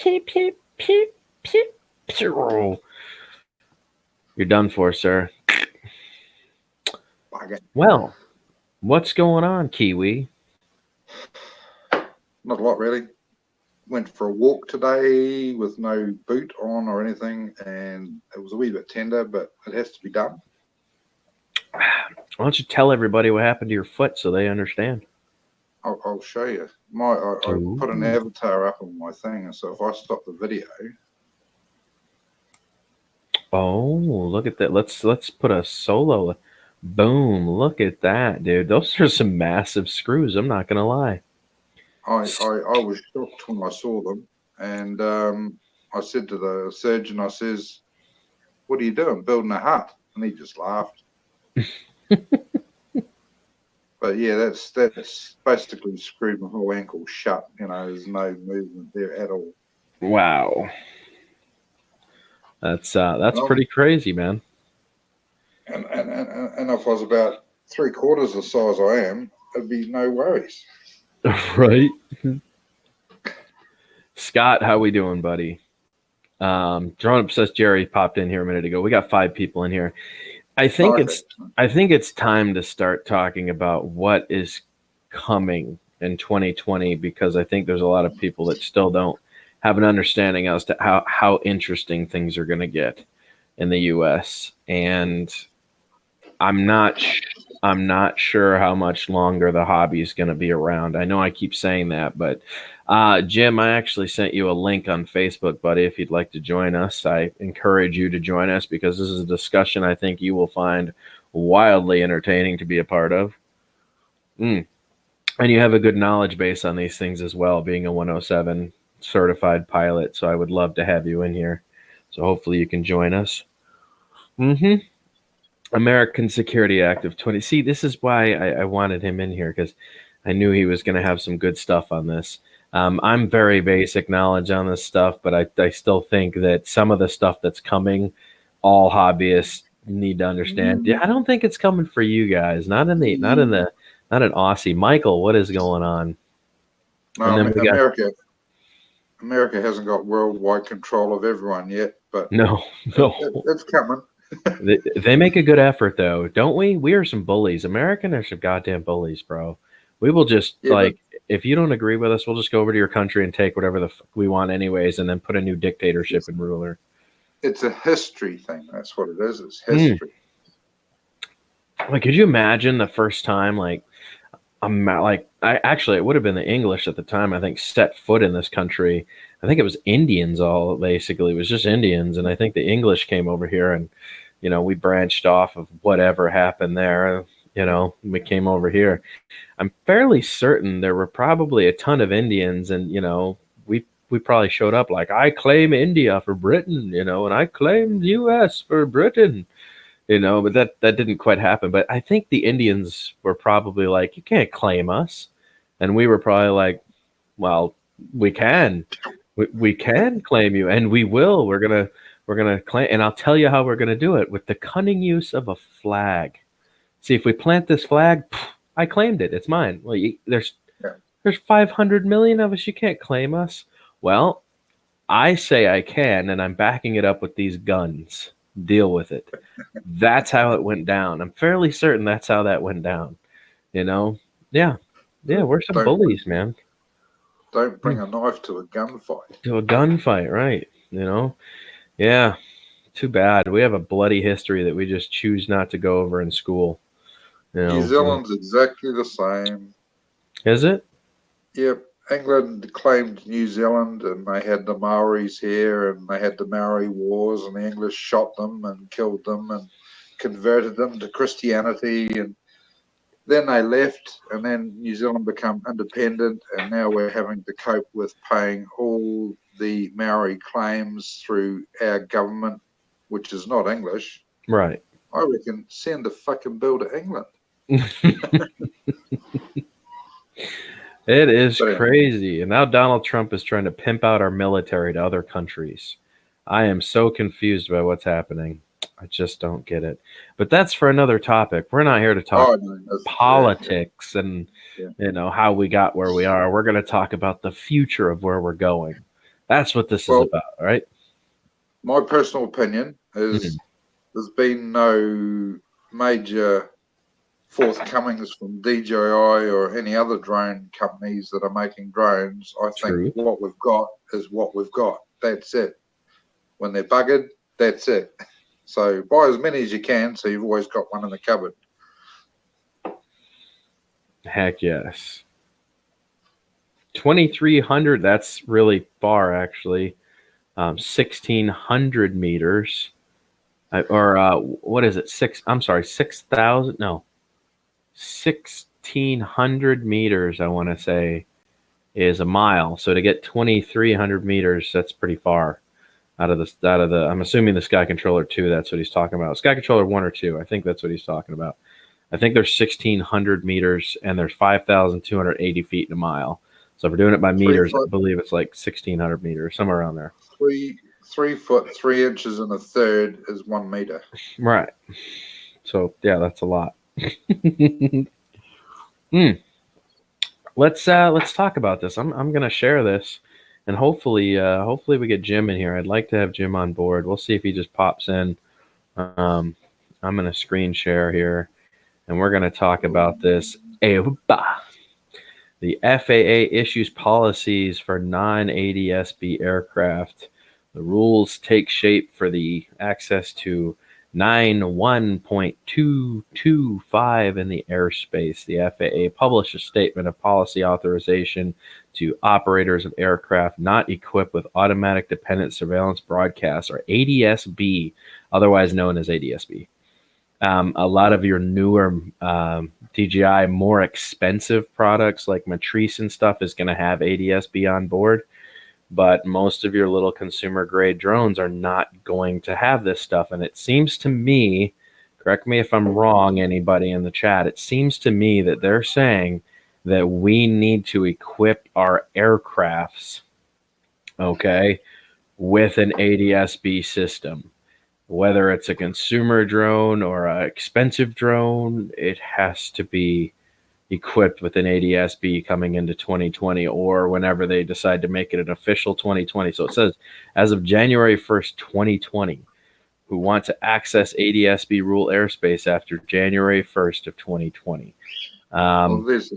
peep, peep, peep, peep, pew. You're done for, sir. Well, what's going on, Kiwi? Not a lot, really. Went for a walk today with no boot on or anything, and it was a wee bit tender, but it has to be done. Why don't you tell everybody what happened to your foot so they understand? I'll show you. I put an avatar up on my thing, so if I stop the video. Oh, look at that. Let's put a solo. Boom, look at that, dude. Those are some massive screws, I'm not gonna lie. I was shocked when I saw them, and I said to the surgeon, I says, "What are you doing? Building a hut?" And he just laughed. But yeah, that's basically screwed my whole ankle shut. You know, there's no movement there at all. Wow, that's pretty crazy, man. And if I was about 3/4 the size I am, it'd be no worries. Right. Scott, how we doing, buddy? Drawn Obsessed Jerry popped in here a minute ago. We got 5 people in here. I think it's time to start talking about what is coming in 2020, because I think there's a lot of people that still don't have an understanding as to how interesting things are going to get in the U.S. And I'm not sure how much longer the hobby is going to be around. I know I keep saying that, but Jim, I actually sent you a link on Facebook, buddy. If you'd like to join us, I encourage you to join us, because this is a discussion I think you will find wildly entertaining to be a part of. And you have a good knowledge base on these things as well, being a 107 certified pilot. So I would love to have you in here. So hopefully you can join us. American Security Act of 20. See, this is why I wanted him in here, because I knew he was going to have some good stuff on this. I'm very basic knowledge on this stuff, but I still think that some of the stuff that's coming, all hobbyists need to understand. Yeah, I don't think it's coming for you guys. Not in Aussie. Michael, what is going on? No, America hasn't got worldwide control of everyone yet, but no, it's coming. They make a good effort, though, don't we? We are some bullies. American are some goddamn bullies, bro. We will just, if you don't agree with us, we'll just go over to your country and take whatever the fuck we want anyways, and then put a new dictatorship and ruler. It's a history thing. That's what it is. It's history. Like, could you imagine the first time, it would have been the English at the time, I think, set foot in this country. I think it was Indians all, basically. It was just Indians, and I think the English came over here, and, we branched off of whatever happened there. We came over here. I'm fairly certain there were probably a ton of Indians, and, we probably showed up like, I claim India for Britain, and I claim the U.S. for Britain, but that didn't quite happen. But I think the Indians were probably like, you can't claim us. And we were probably like, well, we can. We can claim you, and we will. We're gonna claim, and I'll tell you how we're gonna do it, with the cunning use of a flag. See, if we plant this flag, I claimed it. It's mine. Well, there's 500 million of us. You can't claim us. Well, I say I can, and I'm backing it up with these guns. Deal with it. That's how it went down. I'm fairly certain that's how that went down. Yeah, we're some bullies, man. Don't bring a knife to a gunfight. To a gunfight, right? Yeah. Too bad. We have a bloody history that we just choose not to go over in school. New Zealand's exactly the same. Is it? Yep. England claimed New Zealand, and they had the Maoris here, and they had the Maori Wars, and the English shot them and killed them and converted them to Christianity, and then they left, and then New Zealand became independent, and now we're having to cope with paying all the Maori claims through our government, which is not English. Right. I reckon send a fucking bill to England. It is crazy. And now Donald Trump is trying to pimp out our military to other countries. I am so confused by what's happening. I just don't get it. But that's for another topic. We're not here to talk politics and how we got where we are. We're going to talk about the future of where we're going. That's what this is Well, about, right? my personal opinion is there's been no major forthcomings from DJI or any other drone companies that are making drones. I think True. what we've got is what we've got. That's it. When they're buggered, that's it. So buy as many as you can, so you've always got one in the cupboard. Heck yes. 2,300, that's really far, actually. 1,600 meters. What is it? 6,000? No. 1,600 meters, I want to say, is a mile. So to get 2,300 meters, that's pretty far I'm assuming the Sky Controller 2, that's what he's talking about. Sky Controller 1 or 2, I think that's what he's talking about. I think there's 1,600 meters and there's 5,280 feet in a mile. So if we're doing it by meters, I believe it's like 1,600 meters, somewhere around there. 3 foot 3 inches and a third is 1 meter. Right. So yeah, that's a lot. Let's talk about this. I'm gonna share this, and hopefully we get Jim in here. I'd like to have Jim on board. We'll see if he just pops in. I'm gonna screen share here, and we're gonna talk about this. The FAA issues policies for non-ADSB aircraft. The rules take shape for the access to 91.225 in the airspace. The FAA published a statement of policy authorization to operators of aircraft not equipped with automatic dependent surveillance broadcasts, or ADSB, otherwise known as ADSB. A lot of your newer DJI, more expensive products like Matrice and stuff is going to have ADSB on board. But most of your little consumer grade drones are not going to have this stuff. And it seems to me, correct me if I'm wrong, anybody in the chat, it seems to me that they're saying that we need to equip our aircrafts, okay, with an ADSB system. Whether it's a consumer drone or an expensive drone, it has to be equipped with an ADSB coming into 2020, or whenever they decide to make it an official 2020. So it says, as of January 1st, 2020, who want to access ADSB rule airspace after January 1st of 2020. Well, there's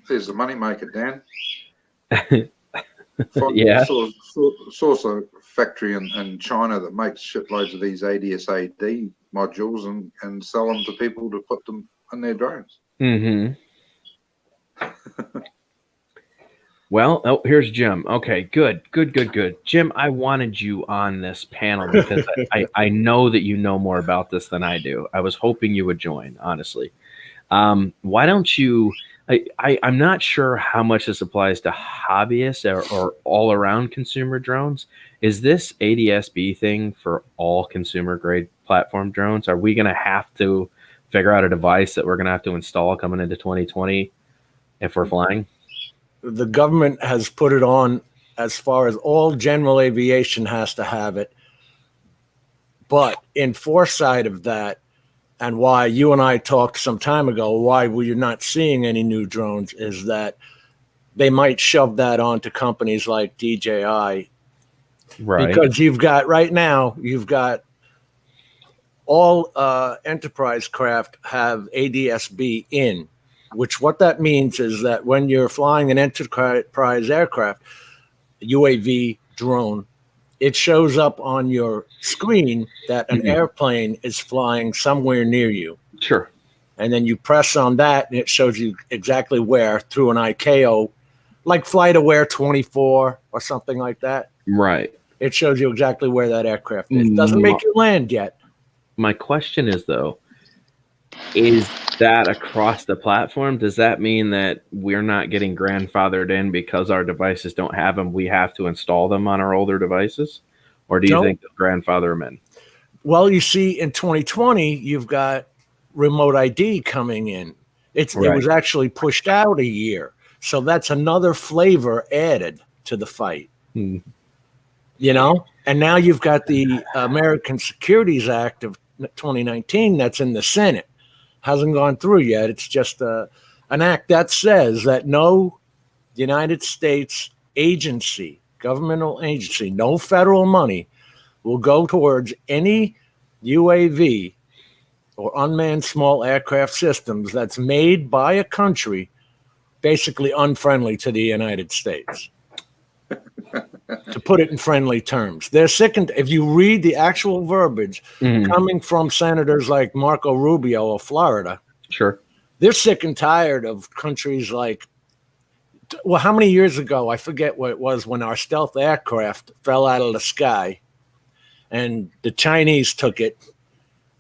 the money maker, Dan. Yeah. Source a factory in China that makes shitloads of these ADSAD modules and sell them to people to put them in their drones. Mm-hmm. Well, oh, here's Jim. Okay, good. Jim, I wanted you on this panel because I know that you know more about this than I do. I was hoping you would join, honestly. Why don't you... I'm not sure how much this applies to hobbyists or all-around consumer drones. Is this ADSB thing for all consumer-grade platform drones? Are we going to have to figure out a device that we're going to have to install coming into 2020 if we're flying? The government has put it on as far as all general aviation has to have it. But in foresight of that, and why you and I talked some time ago, why we're not seeing any new drones, is that they might shove that onto companies like DJI. Right. Because you've got all enterprise craft have ADSB in, which what that means is that when you're flying an enterprise aircraft, UAV, drone, it shows up on your screen that an airplane is flying somewhere near you. Sure. And then you press on that, and it shows you exactly where through an ICAO, like FlightAware 24 or something like that. Right. It shows you exactly where that aircraft is. It doesn't make you land yet. My question is, though, is that across the platform? Does that mean that we're not getting grandfathered in because our devices don't have them? We have to install them on our older devices? Or do you think they'll grandfather them in? Well, you see, in 2020, you've got remote ID coming in. It was actually pushed out a year. So that's another flavor added to the fight. You know? And now you've got the American Securities Act of 2019 that's in the Senate. Hasn't gone through yet. It's just an act that says that no United States agency governmental agency, no federal money, will go towards any UAV or unmanned small aircraft systems that's made by a country basically unfriendly to the United States. To put it in friendly terms, they're sick. And if you read the actual verbiage coming from senators like Marco Rubio of Florida, sure, they're sick and tired of countries like, well, how many years ago? I forget what it was when our stealth aircraft fell out of the sky and the Chinese took it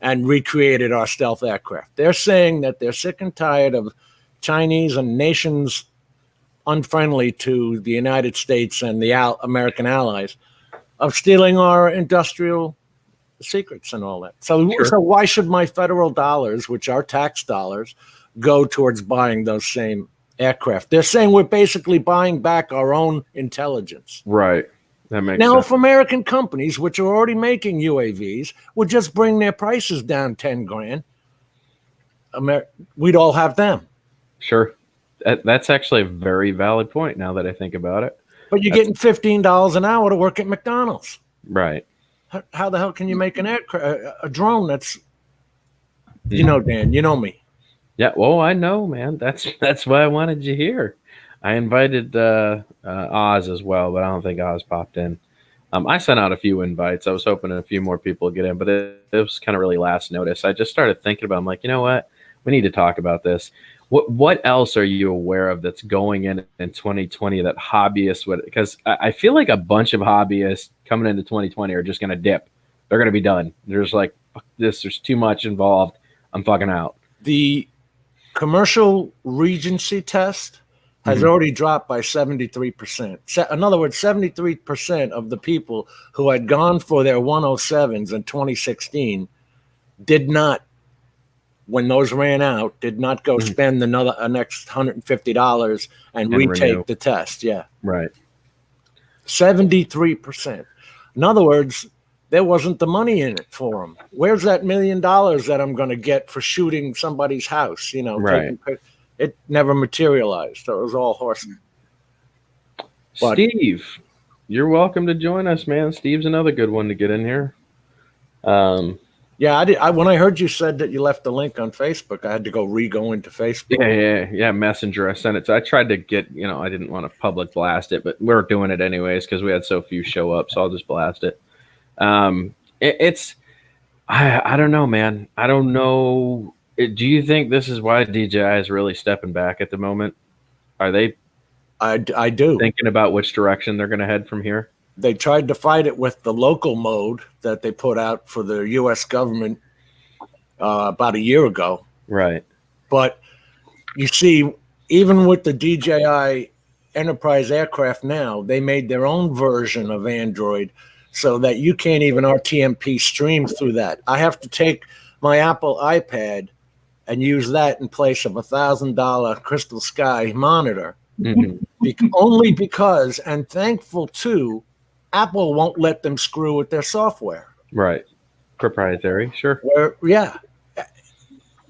and recreated our stealth aircraft. They're saying that they're sick and tired of Chinese and nations unfriendly to the United States and the American allies of stealing our industrial secrets and all that. So why should my federal dollars, which are tax dollars, go towards buying those same aircraft? They're saying we're basically buying back our own intelligence. Right. That makes now, sense. if American companies, which are already making UAVs, would just bring their prices down 10 grand, we'd all have them. Sure. That's actually a very valid point now that I think about it. But you're getting $15 an hour to work at McDonald's. Right. How the hell can you make a drone that's, you know, Dan, you know me. Yeah, well, I know, man. That's why I wanted you here. I invited Oz as well, but I don't think Oz popped in. I sent out a few invites. I was hoping a few more people would get in, but it was kind of really last notice. I just started thinking about it. I'm like, you know what? We need to talk about this. What else are you aware of that's going in 2020 that hobbyists would? Because I feel like a bunch of hobbyists coming into 2020 are just going to dip. They're going to be done. There's like this. There's too much involved. I'm fucking out. The commercial regency test has already dropped by 73%. In other words, 73% of the people who had gone for their 107s in 2016 did not, when those ran out, did not go spend a next $150 and retake the test. Yeah. Right. 73%. In other words, there wasn't the money in it for them. Where's that $1 million that I'm going to get for shooting somebody's house? You know, right. It never materialized. So it was all horse. Steve, you're welcome to join us, man. Steve's another good one to get in here. Yeah, when I heard you said that you left the link on Facebook, I had to go into Facebook. Yeah. Messenger. I sent it. So I tried to get, I didn't want to public blast it, but we're doing it anyways because we had so few show up. So I'll just blast it. I don't know, man. I don't know. Do you think this is why DJI is really stepping back at the moment? Are they? I do. Thinking about which direction they're going to head from here? They tried to fight it with the local mode that they put out for the U.S. government about a year ago. Right. But you see, even with the DJI Enterprise aircraft now, they made their own version of Android so that you can't even RTMP stream through that. I have to take my Apple iPad and use that in place of $1,000 Crystal Sky monitor. Only because, and thankful too, Apple won't let them screw with their software. Right. Proprietary, sure. Yeah.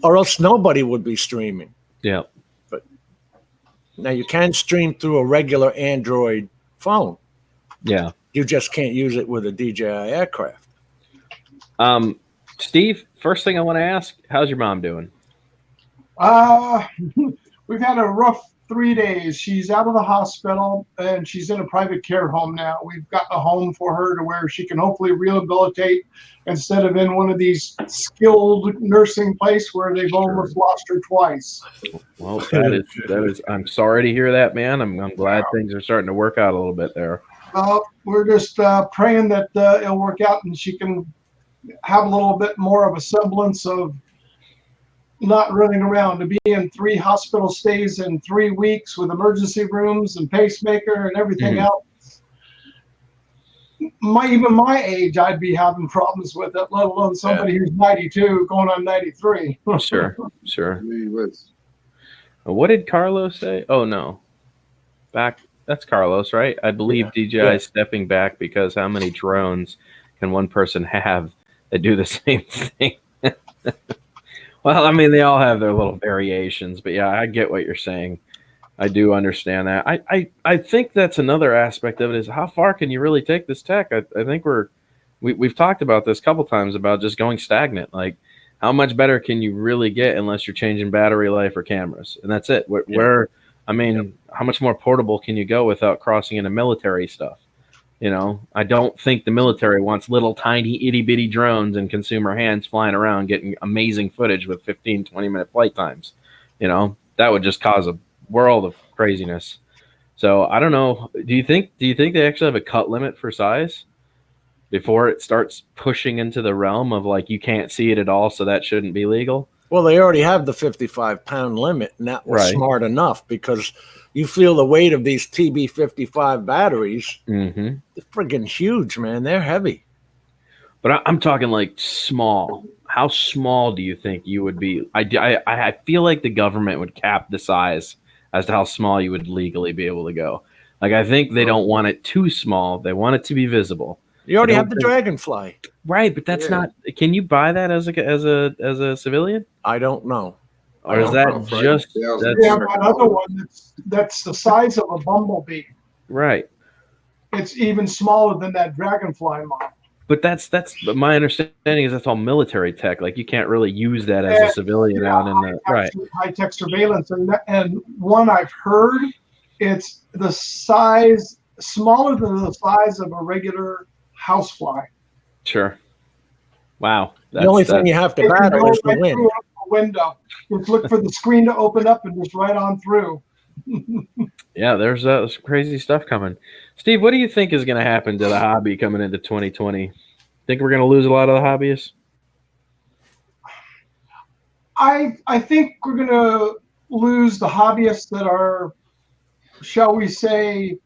Or else nobody would be streaming. Yeah. But now you can stream through a regular Android phone. Yeah. You just can't use it with a DJI aircraft. Steve, first thing I want to ask, how's your mom doing? We've had a rough 3 days. She's out of the hospital and she's in a private care home now. We've got a home for her to where she can hopefully rehabilitate instead of in one of these skilled nursing places where they've almost lost her twice. Well, that is. I'm sorry to hear that, man. I'm glad things are starting to work out a little bit there. We're just praying that it'll work out and she can have a little bit more of a semblance of not running around, to be in 3 hospital stays in 3 weeks with emergency rooms and pacemaker and everything else. Even my age, I'd be having problems with it, let alone somebody who's 92 going on 93. Sure. What did Carlos say? Oh, no. That's Carlos, right? I believe DJI is stepping back because how many drones can one person have that do the same thing? Well, I mean, they all have their little variations, but yeah, I get what you're saying. I do understand that. I think that's another aspect of it is how far can you really take this tech? I think we've talked about this a couple times about just going stagnant. Like, how much better can you really get unless you're changing battery life or cameras? And that's it. I mean, how much more portable can you go without crossing into military stuff? You know, I don't think the military wants little tiny itty bitty drones in consumer hands flying around getting amazing footage with 15, 20-minute flight times. You know, that would just cause a world of craziness. So I don't know. Do you think they actually have a cut limit for size before it starts pushing into the realm of like you can't see it at all, so that shouldn't be legal? Well, they already have the 55-pound limit, and that was Right. smart enough because you feel the weight of these TB55 batteries. Mm-hmm. They're friggin' huge, man. They're heavy. But I'm talking like small. How small do you think you would be? I feel like the government would cap the size as to how small you would legally be able to go. Like, I think they don't want it too small. They want it to be visible. You already I have don't the think- Dragonfly. Right, but that's not. Can you buy that as a civilian? I don't know. Or is that just that's We have another one that's the size of a bumblebee. right? It's even smaller than that Dragonfly model. But but my understanding is that's all military tech. Like, you can't really use that as a civilian out in the right. High-tech surveillance, and one I've heard, it's the size smaller than the size of a regular housefly. Sure. Wow. The only thing you have to It can battle go is the right wind. through a window. Just look for the screen to open up and just right on through. Yeah, there's some crazy stuff coming. Steve, what do you think is going to happen to the hobby coming into 2020? Think we're going to lose a lot of the hobbyists? I think we're going to lose the hobbyists that are, shall we say,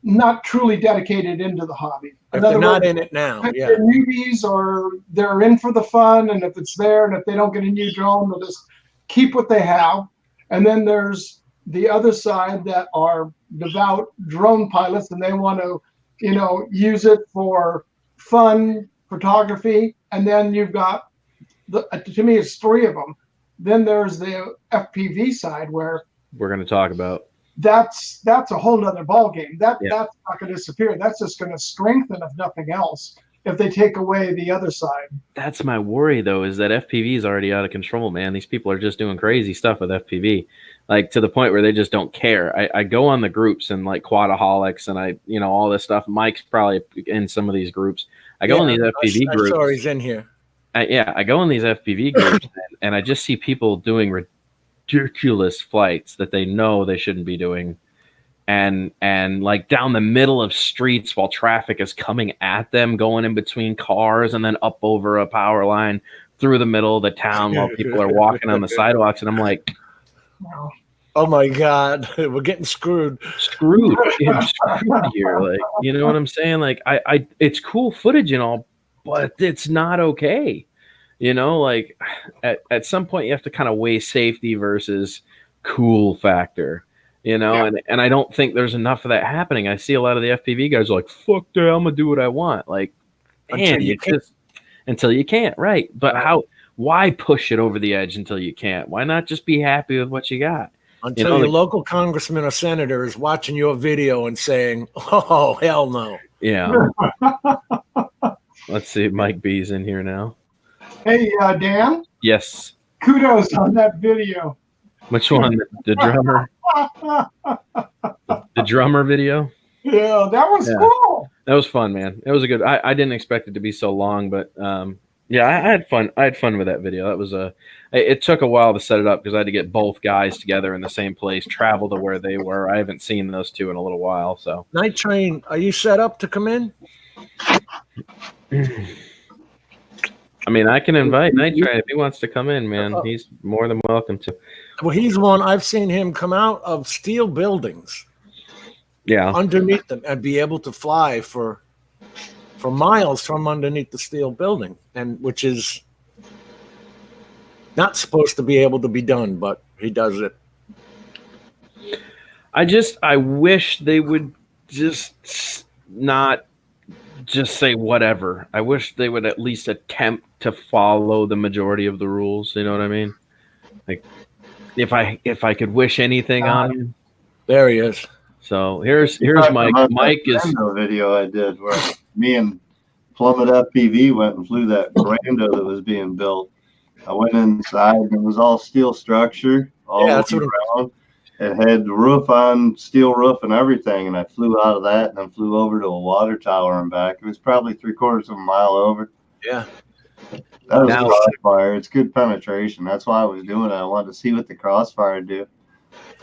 not truly dedicated into the hobby. If they're not in it now, If yeah. they're newbies or they're in for the fun, and if it's there, and if they don't get a new drone, they'll just keep what they have. And then there's the other side that are devout drone pilots, and they want to, use it for fun photography. And then you've got to me, it's three of them. Then there's the FPV side where We're going to talk about. that's a whole nother ballgame. That's not going to disappear. That's just going to strengthen, if nothing else, if they take away the other side. That's my worry, though, is that FPV is already out of control, man. These people are just doing crazy stuff with FPV, like to the point where they just don't care. I go on the groups and like Quadaholics and all this stuff. Mike's probably in some of these groups. I go in these FPV groups. I saw he's in here. I go in these FPV groups and I just see people doing ridiculous flights that they know they shouldn't be doing, and like down the middle of streets while traffic is coming at them, going in between cars and then up over a power line through the middle of the town while people are walking on the sidewalks. And I'm like, oh my God, we're getting screwed. Getting screwed here. Like, you know what I'm saying? Like, I it's cool footage and all, but it's not okay. Like at some point you have to kind of weigh safety versus cool factor, and I don't think there's enough of that happening. I see a lot of the FPV guys are like, fuck that, I'm gonna do what I want. Like, man, until you can't, right? But why push it over the edge until you can't? Why not just be happy with what you got? Until your local congressman or senator is watching your video and saying, oh, hell no. Yeah. Let's see, Mike B's in here now. Hey, Dan. Yes. Kudos on that video. Which one? The drummer? The drummer video? Yeah, that was cool. That was fun, man. It was a good. I didn't expect it to be so long, but I had fun. I had fun with that video. That was it took a while to set it up because I had to get both guys together in the same place, travel to where they were. I haven't seen those two in a little while. So, Night Train, are you set up to come in? I mean, I can invite Night Train if he wants to come in, man. He's more than welcome to. Well, he's one I've seen him come out of steel buildings. Yeah. Underneath them and be able to fly for miles from underneath the steel building, and which is not supposed to be able to be done, but he does it. I wish they would just not just say whatever. I wish they would at least attempt to follow the majority of the rules. You know what I mean? Like, if I could wish anything on him. There he is. So here's Mike. Mike is video I did where me and Plummet FPV went and flew that Brando that was being built. I went inside and it was all steel structure all around. It had roof on, steel roof and everything, and I flew out of that and then flew over to a water tower and back. It was probably 3/4 of a mile over. Yeah. That was crossfire. It's good penetration. That's why I was doing it. I wanted to see what the crossfire would do.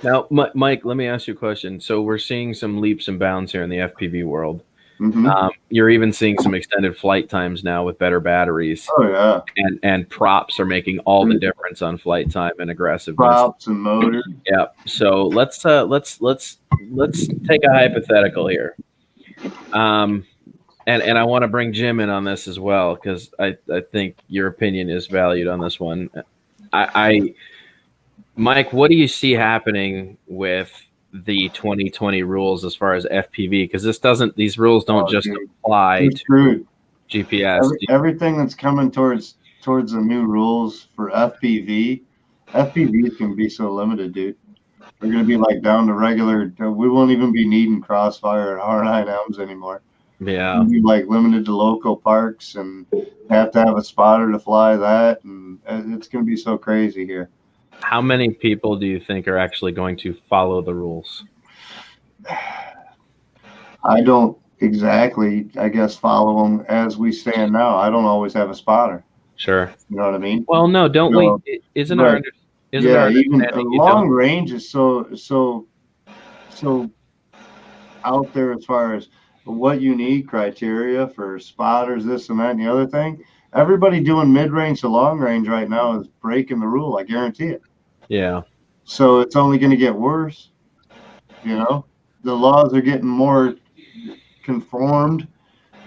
Now, Mike, let me ask you a question. So we're seeing some leaps and bounds here in the FPV world. Mm-hmm. You're even seeing some extended flight times now with better batteries. Oh yeah, and props are making all the difference on flight time and aggressiveness. Props and motors. Yeah. So let's take a hypothetical here, and I want to bring Jim in on this as well because I think your opinion is valued on this one. Mike, what do you see happening with the 2020 rules as far as FPV? Because these rules don't just apply to GPS. Everything that's coming towards the new rules for FPV can be so limited, dude. They're going to be like down to regular. We won't even be needing crossfire and R9Ms anymore. Yeah, it'll be like limited to local parks and have to have a spotter to fly that, and it's going to be so crazy here. How many people do you think are actually going to follow the rules? I don't exactly, I guess, follow them as we stand now. I don't always have a spotter. Sure. You know what I mean? Well, no, don't we? Isn't our even long range is so out there as far as what you need criteria for spotters, this and that and the other thing. Everybody doing mid-range to long range right now is breaking the rule. I guarantee it. Yeah. So it's only going to get worse. You know, the laws are getting more conformed,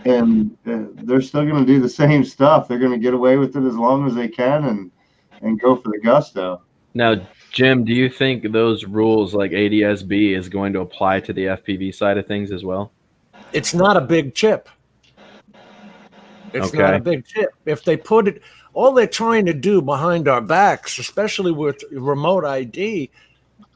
and they're still going to do the same stuff. They're going to get away with it as long as they can and go for the gusto. Now, Jim, do you think those rules like ADSB is going to apply to the FPV side of things as well? It's not a big chip. It's not a big chip. If they put it, all they're trying to do behind our backs, especially with remote ID,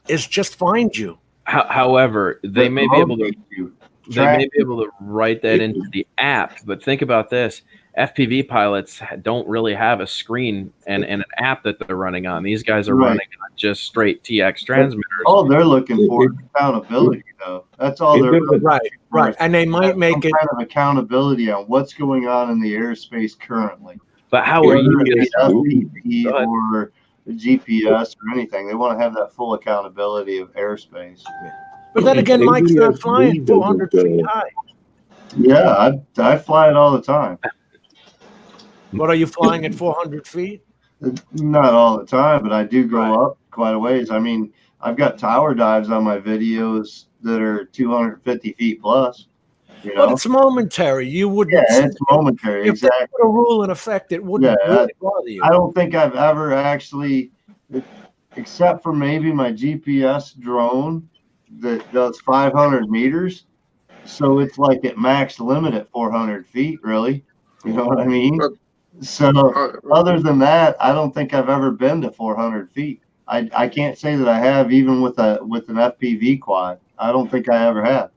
is just find you. However, they may be able to write that into the app. But think about this: FPV pilots don't really have a screen and an app that they're running on. These guys are running on just straight TX transmitters. All they're looking for is accountability, though. That's all they're looking for. Right. And they might make it kind of accountability on what's going on in the airspace currently. But how are you FPV or GPS or anything? They want to have that full accountability of airspace. But then again, Mike's not flying 400 feet high. Yeah, I fly it all the time. What, are you flying at 400 feet? Not all the time, but I do go up quite a ways. I mean, I've got tower dives on my videos that are 250 feet plus. You know? But it's momentary. You wouldn't. Yeah, it's momentary. If they put a rule in effect, it wouldn't really bother you. I don't think I've ever actually, except for maybe my GPS drone that does 500 meters. So it's like at max limit at 400 feet, really. You know what I mean? So other than that, I don't think I've ever been to 400 feet. I can't say that I have, even with an FPV quad. I don't think I ever have.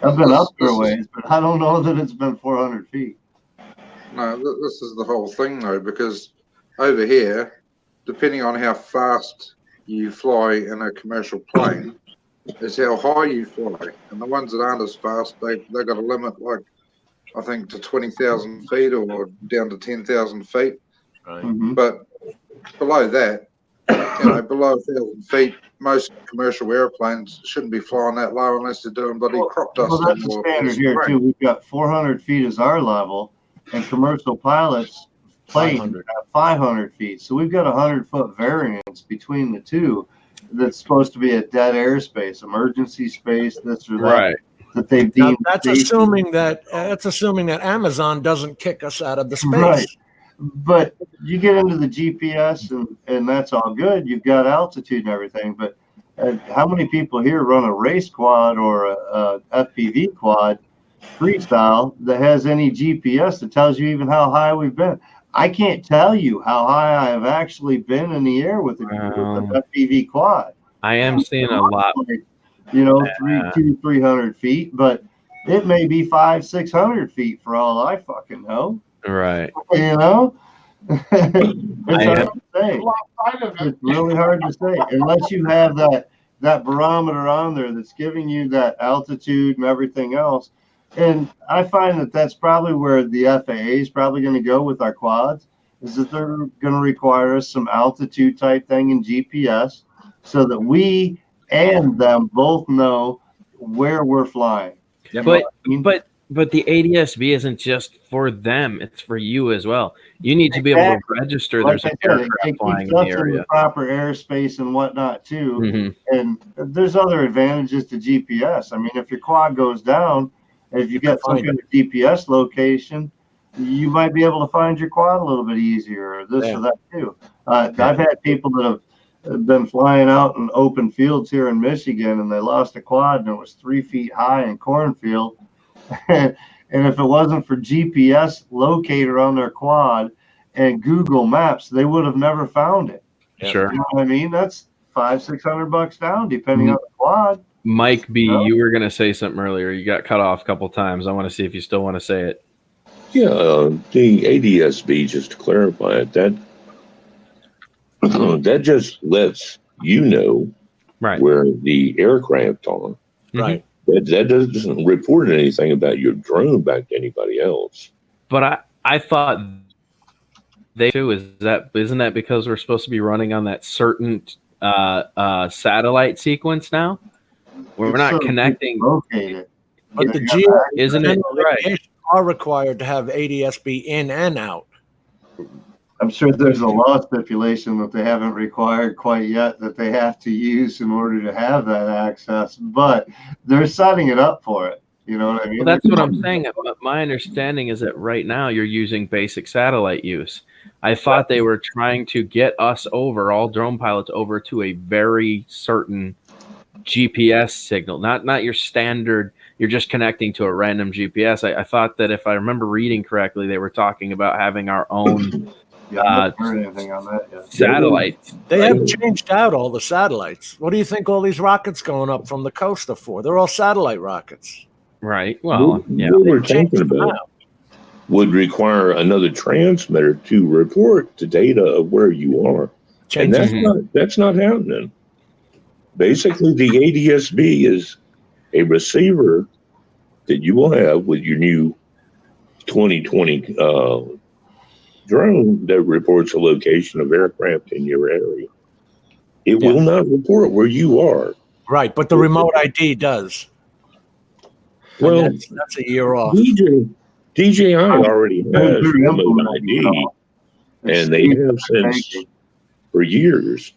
I've been up there ways, but I don't know that it's been 400 feet. No, this is the whole thing, though, because over here, depending on how fast you fly in a commercial plane, is how high you fly. And the ones that aren't as fast, they got a limit, like, I think, to 20,000 feet or down to 10,000 feet. Right. Mm-hmm. But below that, below 1,000 feet, most commercial airplanes shouldn't be flying that low unless they're doing bloody crop dust. Well, that's the standard here too. We've got 400 feet as our level, and commercial pilots plane at 500 feet. So we've got 100-foot variance between the two. That's supposed to be a dead airspace, emergency space, this or that. Right. That they've deemed. Now, that's assuming that Amazon doesn't kick us out of the space. Right. But you get into the GPS and that's all good. You've got altitude and everything. But how many people here run a race quad or a FPV quad freestyle that has any GPS that tells you even how high we've been? I can't tell you how high I have actually been in the air with the FPV quad. I am seeing a lot. Like, you know, 300 feet, but it may be 500-600 feet for all I fucking know. Right. You know, it's hard to say. It's really hard to say unless you have that barometer on there that's giving you that altitude and everything else. And I find that that's probably where the FAA is probably going to go with our quads, is that they're going to require us some altitude type thing in GPS so that we and them both know where we're flying. You know but the ADSB isn't just for them; it's for you as well. You need to be able to register. There's an aircraft flying in the area, proper airspace and whatnot too. And there's other advantages to GPS. I mean, if your quad goes down, if you get some kind of GPS location, you might be able to find your quad a little bit easier, or this or that too. I've had people that have been flying out in open fields here in Michigan, and they lost a quad, and it was 3 feet high in cornfield. And if it wasn't for GPS locator on their quad and Google Maps, they would have never found it. Sure. You know what I mean? That's $500-600 down, depending on the quad. Mike B, you were going to say something earlier. You got cut off a couple times. I want to see if you still want to say it. Yeah, the ADSB, just to clarify it, that just lets you know where the aircraft are. Right. That doesn't report anything about your drone back to anybody else. But I thought they too isn't that because we're supposed to be running on that certain satellite sequence now? We're not connecting. But the geo isn't it right? Are required to have ADSB in and out. I'm sure there's a law stipulation that they haven't required quite yet that they have to use in order to have that access, but they're setting it up for it. You know what I mean? Well, that's what I'm saying. My understanding is that right now you're using basic satellite use. I thought they were trying to get us over, all drone pilots over, to a very certain GPS signal, not your standard. You're just connecting to a random GPS. I thought that if I remember reading correctly, they were talking about having our own satellites. They have changed out all the satellites. What do you think all these rockets going up from the coast are for? They're all satellite rockets. Right. Well, what we're talking about would require another transmitter to report the data of where you are. And that's not happening. Basically, the ADSB is a receiver that you will have with your new 2020 drone that reports the location of aircraft in your area. It will not report where you are. Right, but the remote ID does. Well, that's a year off. DJI already has remote ID, and they have since for years.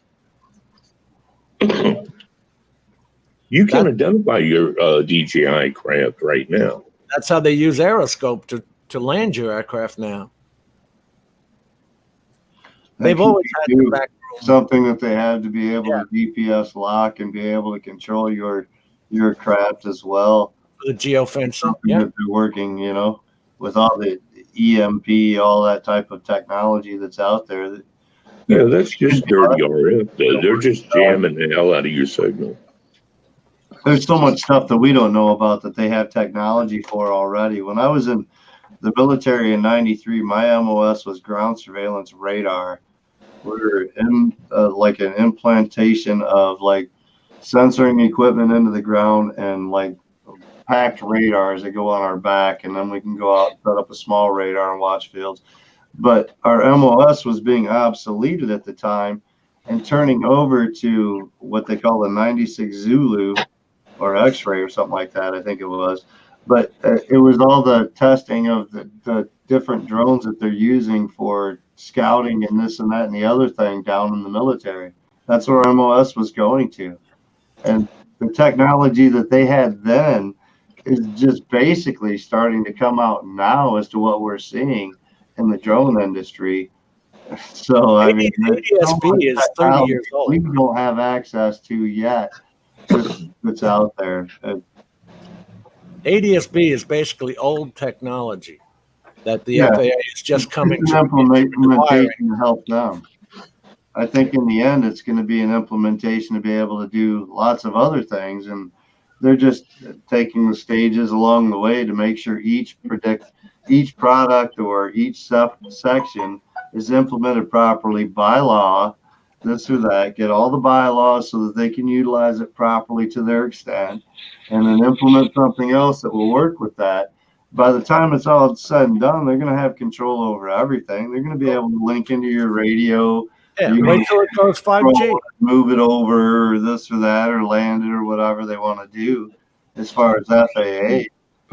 You can identify your DJI craft right now. That's how they use Aeroscope to land your aircraft now. They've always had the back room. Something that they have to be able to GPS lock and be able to control your craft as well. The geofencing, that they're working, you know, with all the EMP, all that type of technology that's out there. Yeah, that's just dirty RF. They're just jamming the hell out of your signal. There's so much stuff that we don't know about that they have technology for already. When I was in the military in '93, my MOS was ground surveillance radar. We were in like an implantation of like sensoring equipment into the ground and like packed radars that go on our back, and then we can go out and set up a small radar and watch fields. But our MOS was being obsoleted at the time and turning over to what they call the 96 Zulu or X-ray or something like that, I think it was. But it was all the testing of the different drones that they're using for scouting and this and that and the other thing down in the military. That's where MOS was going to. And the technology that they had then is just basically starting to come out now as to what we're seeing in the drone industry. So, I mean, ADSB is 30 years old. We don't have access to yet that's out there. ADSB is basically old technology. that the FAA is just coming It's to an requiring. implementation to help them. I think in the end, it's going to be an implementation to be able to do lots of other things, and they're just taking the stages along the way to make sure each product or each section is implemented properly by law, this or that, get all the bylaws so that they can utilize it properly to their extent, and then implement something else that will work with that. By the time it's all said and done, they're going to have control over everything. They're going to be able to link into your radio. Yeah, wait till it goes 5G. Move it over, or this or that, or land it, or whatever they want to do as far as FAA.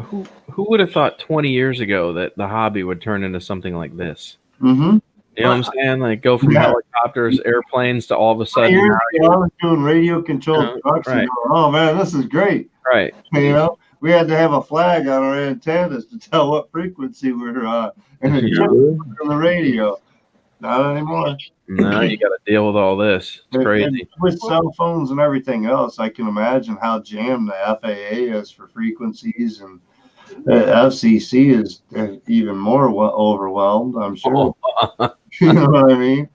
Who would have thought 20 years ago that the hobby would turn into something like this? Mm-hmm. You know what I'm saying? Like go from helicopters, airplanes to all of a sudden. Years ago, I was doing radio controlled trucks and going, oh man, this is great. Right. You know, we had to have a flag on our antennas to tell what frequency we were on, and it from the radio. Not anymore. No, you got to deal with all this. It's crazy. And with cell phones and everything else, I can imagine how jammed the FAA is for frequencies, and FCC is even more overwhelmed, I'm sure. You know what I mean?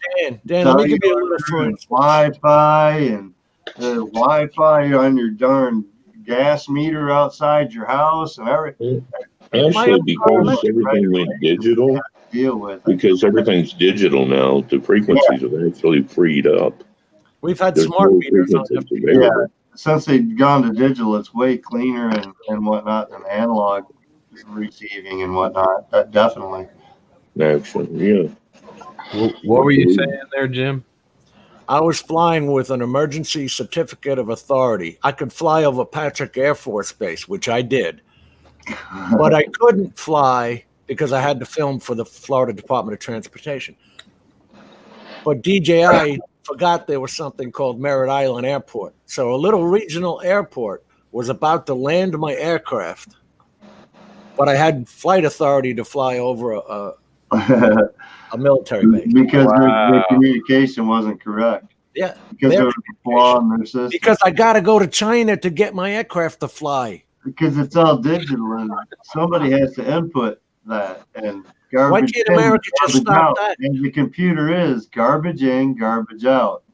Dan, let me give you a little fun. Wi-Fi and Wi-Fi on your darn gas meter outside your house and everything. Actually, because everything went digital, deal with it. Because everything's digital now, the frequencies have actually freed up. We've had smart meters on them. Yeah, since they've gone to digital, it's way cleaner and whatnot than analog receiving and whatnot. That definitely. Actually, yeah. What were you saying there, Jim? I was flying with an emergency certificate of authority. I could fly over Patrick Air Force Base, which I did, but I couldn't fly because I had to film for the Florida Department of Transportation. But DJI forgot there was something called Merritt Island Airport. So a little regional airport was about to land my aircraft, but I had flight authority to fly over a military base. Because their communication wasn't correct. Yeah. Because there was a flaw in their system. Because I got to go to China to get my aircraft to fly. Because it's all digital and somebody has to input that. And garbage Why can't America just stop out. that? And the computer is garbage in, garbage out.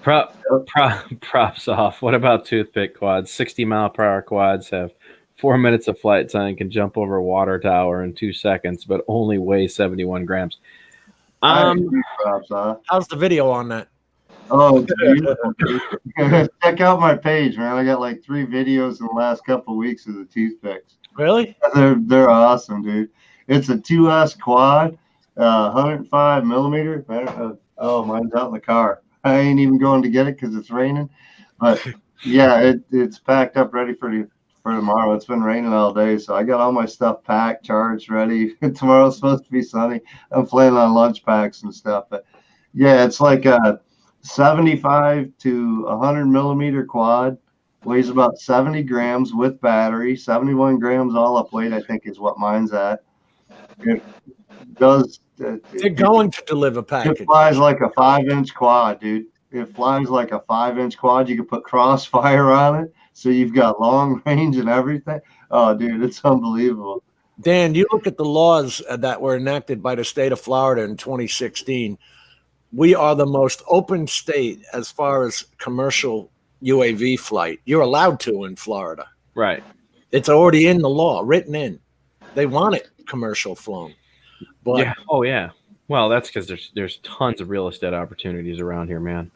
Props off. What about toothpick quads? 60-mile-per-hour quads have 4 minutes of flight time, can jump over a water tower in 2 seconds, but only weigh 71 grams. Props off. How's the video on that? Oh, it's beautiful. Check out my page, man. I got like 3 videos in the last couple of weeks of the toothpicks. Really? They're awesome, dude. It's a 2S quad, 105 millimeter. Oh, mine's out in the car. I ain't even going to get it because it's raining. But yeah, it's packed up, ready for tomorrow. It's been raining all day, so I got all my stuff packed, charged, ready. Tomorrow's supposed to be sunny. I'm planning on lunch packs and stuff. But yeah, it's like a 75 to 100 millimeter quad. Weighs about 70 grams with battery. 71 grams all up weight, I think, is what mine's at. It does. They're going to deliver package. It flies like a 5-inch quad, dude. It flies like a 5-inch quad. You can put crossfire on it, so you've got long range and everything. Oh, dude, it's unbelievable. Dan, you look at the laws that were enacted by the state of Florida in 2016. We are the most open state as far as commercial UAV flight. You're allowed to in Florida. Right. It's already in the law, written in. They want it commercial flown. But yeah. Oh, yeah. Well, that's because there's tons of real estate opportunities around here, man.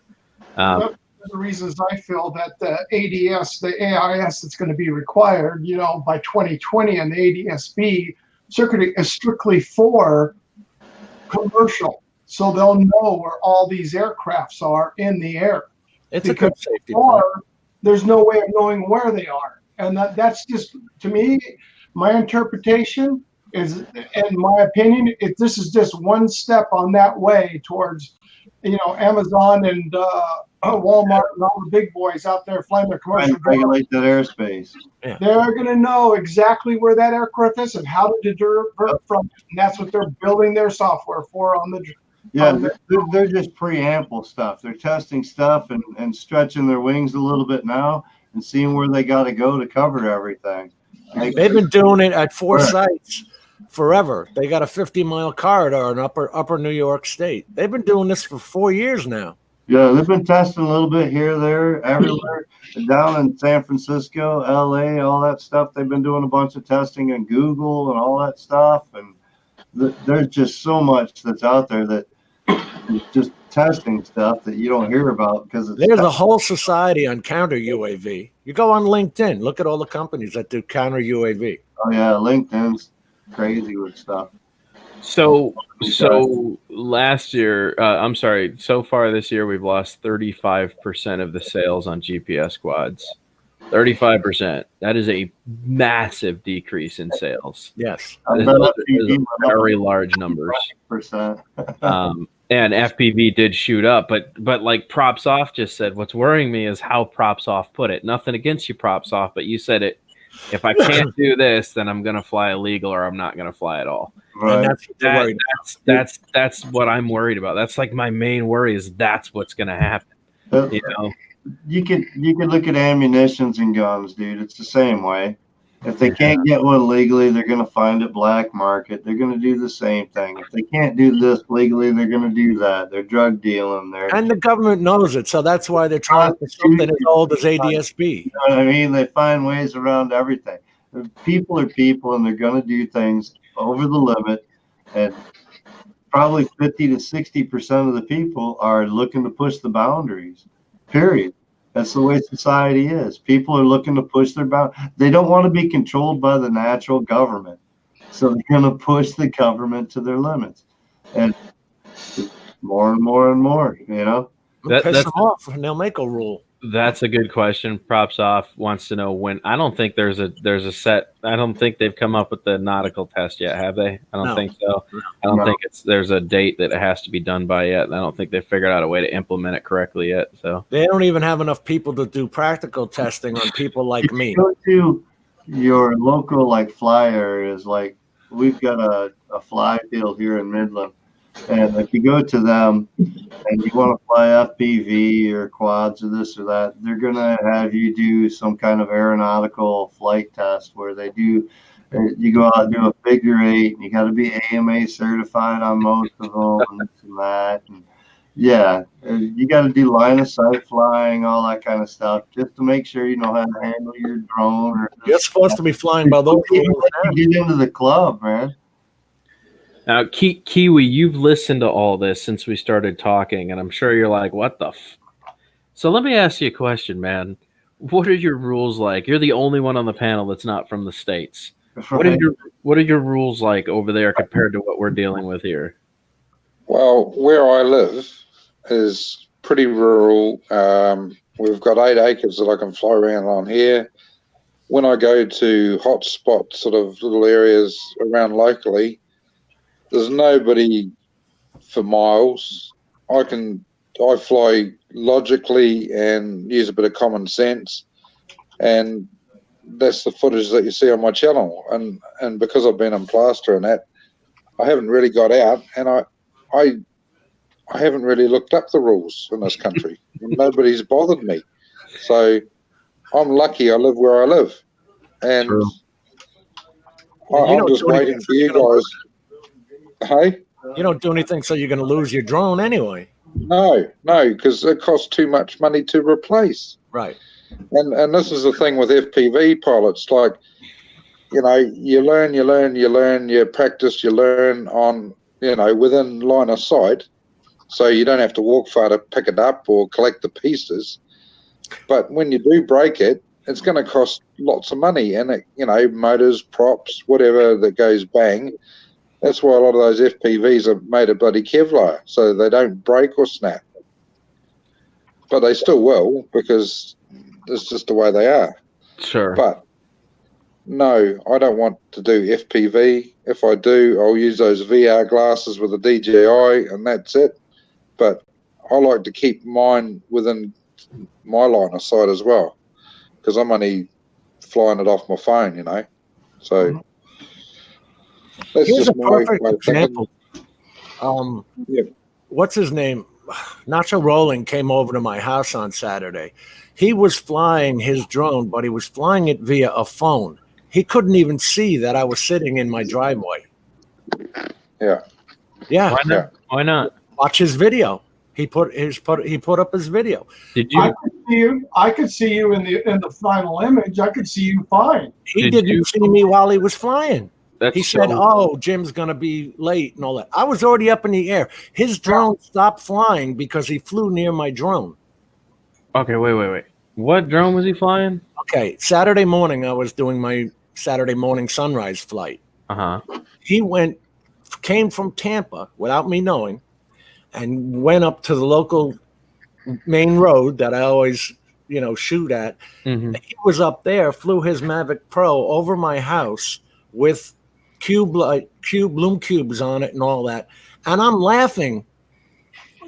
One of the reasons I feel that the ADS, the AIS that's going to be required, by 2020, and the ADSB circuit is strictly for commercial. So they'll know where all these aircrafts are in the air. It's a good safety point. There's no way of knowing where they are. And that's just, to me, my interpretation is, in my opinion, this is just one step on that way towards, Amazon and Walmart and all the big boys out there flying their commercial. Regulate that airspace. Yeah. They're going to know exactly where that aircraft is and how to divert from it. And that's what they're building their software for on the. Yeah, they're just preamble stuff. They're testing stuff and stretching their wings a little bit now and seeing where they got to go to cover everything. They've been doing it at 4 Right. sites forever. They got a 50-mile corridor in upper New York State. They've been doing this for 4 years now. Yeah, they've been testing a little bit here, there, everywhere. Down in San Francisco, LA, all that stuff. They've been doing a bunch of testing in Google and all that stuff. And there's just so much that's out there that is just testing stuff that you don't hear about because it's There's a whole society on counter UAV. You go on LinkedIn, look at all the companies that do counter UAV. oh yeah, LinkedIn's crazy with stuff. So last year, I'm sorry, so far this year, we've lost 35% of the sales on GPS quads. 35%. That is a massive decrease in sales. Yes. Those are very large numbers. Percent. And FPV did shoot up, but like Props Off just said, what's worrying me is how Props Off put it. Nothing against you, Props Off, but you said it. If I can't do this, then I'm going to fly illegal, or I'm not going to fly at all. Right. And That's what I'm worried about. That's like my main worry is that's what's going to happen. You know, You can look at ammunitions and guns, dude. It's the same way. If they can't get one legally, they're going to find it black market. They're going to do the same thing. If they can't do this legally, they're going to do that. They're drug dealing. And the government knows it, so that's why they're trying for something as old as ADSB. You know what I mean? They find ways around everything. People are people, and they're going to do things over the limit. And probably 50 to 60% of the people are looking to push the boundaries, period. That's the way society is. People are looking to push their boundaries. They don't want to be controlled by the natural government. So they're going to push the government to their limits. And more and more and more, you know? Piss them off, and they'll make a rule. That's a good question. Props Off wants to know when. I don't think there's a set. I don't think they've come up with the nautical test yet, have they? I don't think so. I don't think there's a date that it has to be done by yet. And I don't think they've figured out a way to implement it correctly yet. So they don't even have enough people to do practical testing on people like me. Go to your local like fly areas. Like we've got a fly field here in Midland. And if you go to them and you want to fly FPV or quads or this or that, they're going to have you do some kind of aeronautical flight test where they do, you go out and do a figure eight, and you got to be AMA certified on most of them and this and that. And yeah, you got to do line of sight flying, all that kind of stuff, just to make sure you know how to handle your drone. Or you're supposed to be flying by those rules. You get into the club, man. Now, Kiwi, you've listened to all this since we started talking, and I'm sure you're like, what the So let me ask you a question, man. What are your rules like? You're the only one on the panel that's not from the States. Right. What are your rules like over there compared to what we're dealing with here? Well, where I live is pretty rural. We've got 8 acres that I can fly around on here. When I go to hot spots, sort of little areas around locally, there's nobody for miles. I fly logically and use a bit of common sense, and that's the footage that you see on my channel. And because I've been in plaster and that, I haven't really got out, and I haven't really looked up the rules in this country. Nobody's bothered me, so I'm lucky. I live where I live, and I'm just waiting for you guys. Hey? You don't do anything, so you're going to lose your drone anyway. No, because it costs too much money to replace. Right. And this is the thing with FPV pilots. Like, you know, you learn, you practice, you learn on, you know, within line of sight. So you don't have to walk far to pick it up or collect the pieces. But when you do break it, it's going to cost lots of money. And, you know, motors, props, whatever that goes bang. That's why a lot of those FPVs are made of bloody Kevlar, so they don't break or snap. But they still will, because it's just the way they are. Sure. But no, I don't want to do FPV. If I do, I'll use those VR glasses with a DJI, and that's it. But I like to keep mine within my line of sight as well, because I'm only flying it off my phone, you know. So that's here's just a perfect my example. What's his name? Nacho Rolling came over to my house on Saturday. He was flying his drone, but he was flying it via a phone. he couldn't even see that I was sitting in my driveway. Yeah. Yeah. Why not? Why not? Watch his video. He put up his video. Did you? I could see you in the final image. I could see you fine. He didn't see me while he was flying. That's He said, "Oh, Jim's gonna be late and all that." I was already up in the air. His drone stopped flying because he flew near my drone. Okay, wait. What drone was he flying? Okay, Saturday morning I was doing my Saturday morning sunrise flight. He came from Tampa without me knowing, and went up to the local main road that I always, shoot at. Mm-hmm. He was up there, flew his Mavic Pro over my house with bloom cubes on it and all that. And I'm laughing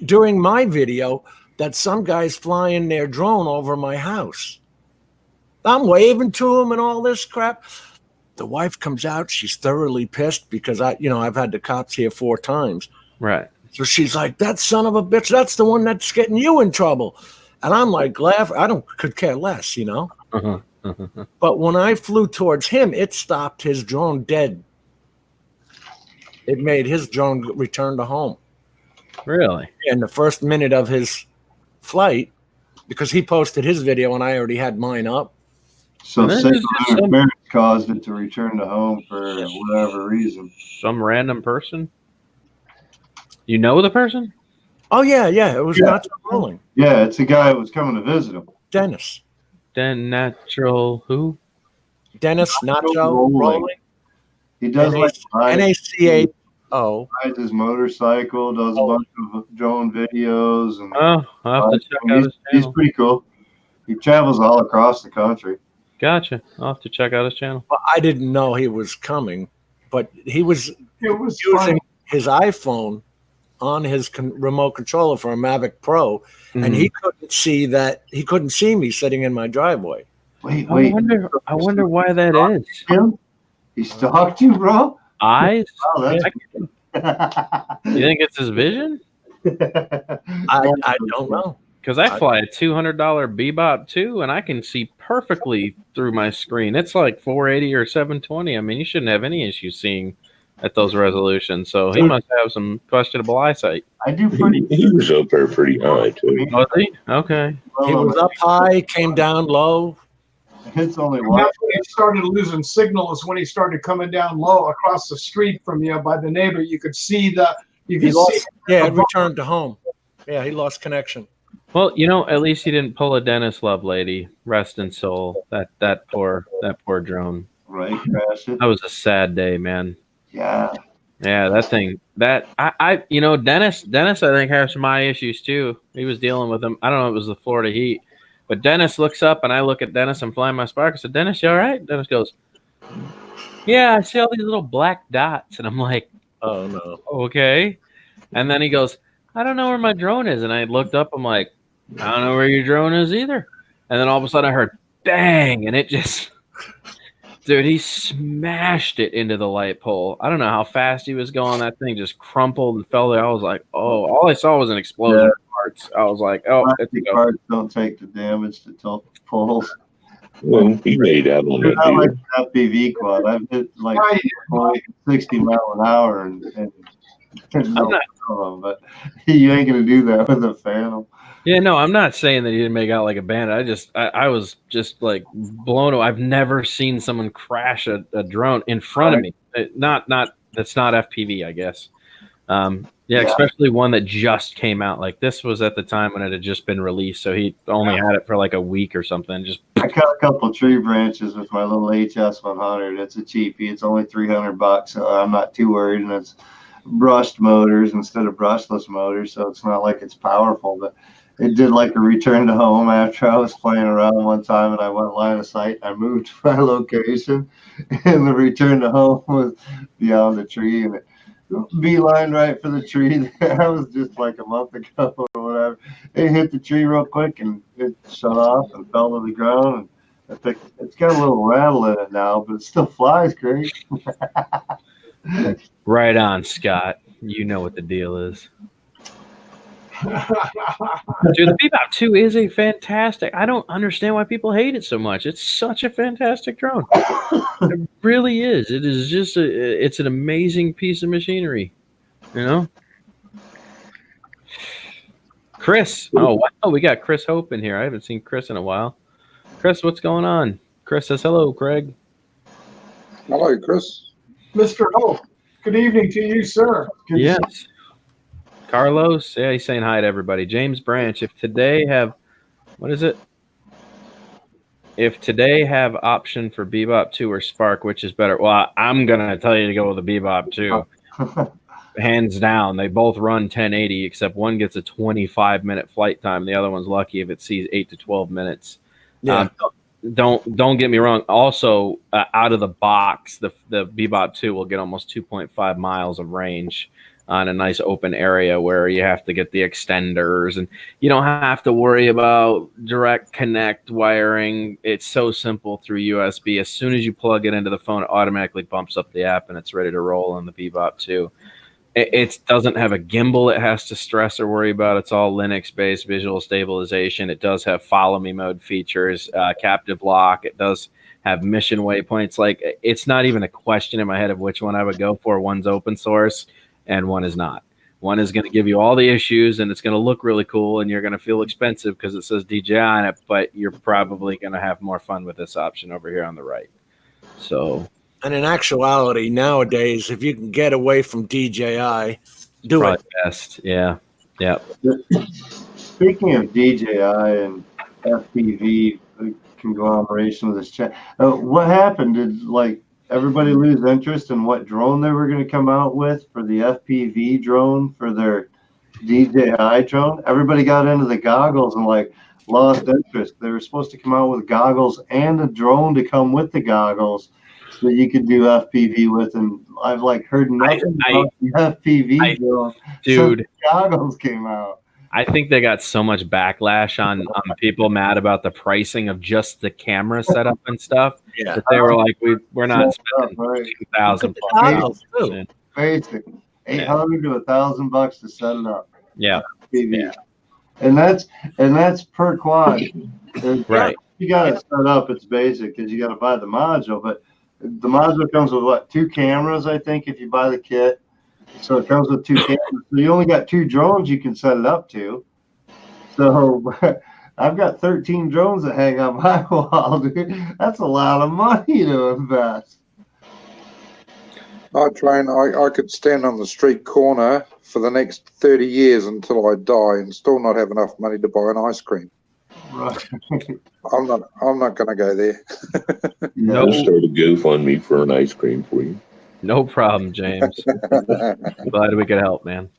during my video that some guy's flying their drone over my house. I'm waving to him and all this crap. The wife comes out. She's thoroughly pissed because I've had the cops here 4 times. Right. So she's like, "That son of a bitch, that's the one that's getting you in trouble." And I'm like, could care less, But when I flew towards him, it stopped his drone dead. It made his drone return to home. Really? In the first minute of his flight, because he posted his video and I already had mine up. So sexual interference caused it to return to home for whatever reason. Some random person? You know the person? Oh, yeah. It was not rolling. Yeah, it's a guy who was coming to visit him. Dennis. Natural who? Dennis Nacho Rolling. He does NACHO. Rides his motorcycle, does a bunch of drone videos. And I'll have to check out his channel. He's pretty cool. He travels all across the country. Gotcha. I'll have to check out his channel. Well, I didn't know he was coming, but he was using his iPhone on his remote controller for a Mavic Pro, and he couldn't see me sitting in my driveway. Wait. I wonder why that is. Him? He stalked you, bro? Eyes? Oh, that's You think it's his vision? I don't know. Because I fly a $200 Bebop too, and I can see perfectly through my screen. It's like 480 or 720. I mean, you shouldn't have any issue seeing at those resolutions. So he must have some questionable eyesight. I do He was up there pretty high too. Was he? Okay. He was up high, came down low. It's only And one. that's when he started losing signal, is when he started coming down low across the street from you by the neighbor. You could see it returned to home. Yeah, he lost connection. Well, at least he didn't pull a Dennis Lovelady. Rest in soul. That poor drone. Right, crash it. That was a sad day, man. Yeah. Yeah, that thing. Dennis I think has some eye issues too. He was dealing with them. I don't know if it was the Florida heat. But Dennis looks up, and I look at Dennis. I'm flying my Spark. I said, "Dennis, you all right?" Dennis goes, "Yeah, I see all these little black dots." And I'm like, "Oh, no. Okay." And then he goes, "I don't know where my drone is." And I looked up. I'm like, "I don't know where your drone is either." And then all of a sudden I heard, bang, and it just – dude, he smashed it into the light pole. I don't know how fast he was going. That thing just crumpled and fell there. I was like, oh, all I saw was an explosion of parts. I was like, oh, it's plastic parts don't take the damage to tilt the poles. Well, he laid out on Not that like deal. an FPV quad. I've hit like 60 mile an hour and there's no problem, but you ain't gonna do that with a Phantom. Yeah, no, I'm not saying that he didn't make out like a bandit. I was just like blown away. I've never seen someone crash a drone in front of me. That's not FPV, I guess. Yeah, especially one that just came out. Like this was at the time when it had just been released, so he only had it for like a week or something. Just I cut a couple tree branches with my little HS100. It's a cheapie. It's only $300, so I'm not too worried. And it's brushed motors instead of brushless motors, so it's not like it's powerful. But it did like a return to home after I was playing around one time, and I went line of sight. I moved my location, and the return to home was beyond the tree, and it beeline right for the tree. That was just like a month ago or whatever. It hit the tree real quick, and it shut off and fell to the ground. And I think it's got a little rattle in it now, but it still flies great. right on, Scott. You know what the deal is. Dude, the Bebop 2 is a fantastic. I don't understand why people hate it so much. It's such a fantastic drone. It really is. It is just it's an amazing piece of machinery. You know? Chris. Oh, wow. We got Chris Hope in here. I haven't seen Chris in a while. Chris, what's going on? Chris says hello, Craig. Hello, Chris. Mr. Hope, good evening to you, sir. Good Yes. Carlos, yeah, he's saying hi to everybody. James Branch, if today have option for Bebop 2 or Spark, which is better? Well, I'm gonna tell you to go with the Bebop 2. Hands down. They both run 1080, except one gets a 25-minute flight time. The other one's lucky if it sees 8 to 12 minutes. Yeah. Don't get me wrong. Also, out of the box, the Bebop 2 will get almost 2.5 miles of range on a nice open area where you have to get the extenders, and you don't have to worry about direct connect wiring. It's so simple through USB. As soon as you plug it into the phone, it automatically bumps up the app and it's ready to roll on the Bebop 2. It doesn't have a gimbal it has to stress or worry about. It's all Linux-based visual stabilization. It does have follow me mode features, captive lock. It does have mission waypoints. Like, it's not even a question in my head of which one I would go for. One's open source and one is not. One is going to give you all the issues and it's going to look really cool and you're going to feel expensive because it says DJI on it, but you're probably going to have more fun with this option over here on the right. So... And in actuality, nowadays, if you can get away from DJI, do it. Best. Yeah. Yeah. Speaking of DJI and FPV conglomeration of this chat, what happened? Did like everybody lose interest in what drone they were going to come out with for the FPV drone for their DJI drone? Everybody got into the goggles and like lost interest. They were supposed to come out with goggles and a drone to come with the goggles, so you could do FPV with, and I've like heard nothing about the FPV drone dude. Since the goggles came out. I think they got so much backlash on people mad about the pricing of just the camera setup and stuff that they were like, we're not spending $2,000. Basic, $800 to $1,000 to set it up. Yeah, FPV. And that's per quad. Right. You got it set up. It's basic because you got to buy the module, but the module comes with what, 2 cameras, I think, if you buy the kit. So it comes with 2 cameras. So you only got 2 drones you can set it up to. So I've got 13 drones that hang on my wall, dude. That's a lot of money to invest. I could stand on the street corner for the next 30 years until I die and still not have enough money to buy an ice cream. Right. I'm not going to go there. I'll start a GoFundMe for an ice cream for you. No problem, James. Glad we could help, man.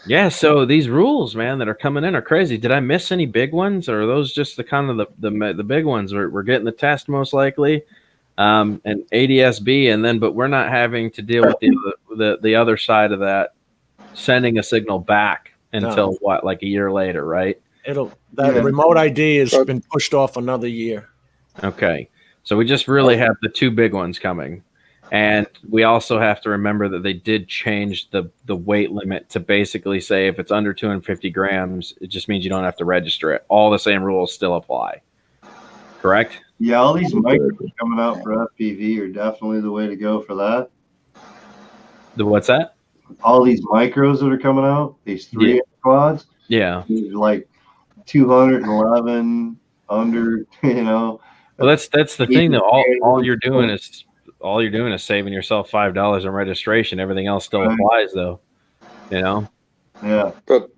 Yeah, so these rules, man, that are coming in are crazy. Did I miss any big ones, or are those just the kind of the big ones? We're getting the test most likely, and ADSB, but we're not having to deal with the other side of that, sending a signal back until what, like a year later, right? Remote ID has been pushed off another year. Okay, so we just really have the 2 big ones coming, and we also have to remember that they did change the weight limit to basically say if it's under 250 grams, it just means you don't have to register it. All the same rules still apply. Correct? Yeah, all these micros coming out for FPV are definitely the way to go for that. What's that? All these micros that are coming out, these 3 quads. Yeah. Like 211 under, Well, that's the thing that all you're doing is saving yourself $5 in registration. Everything else still applies, though. Yeah. But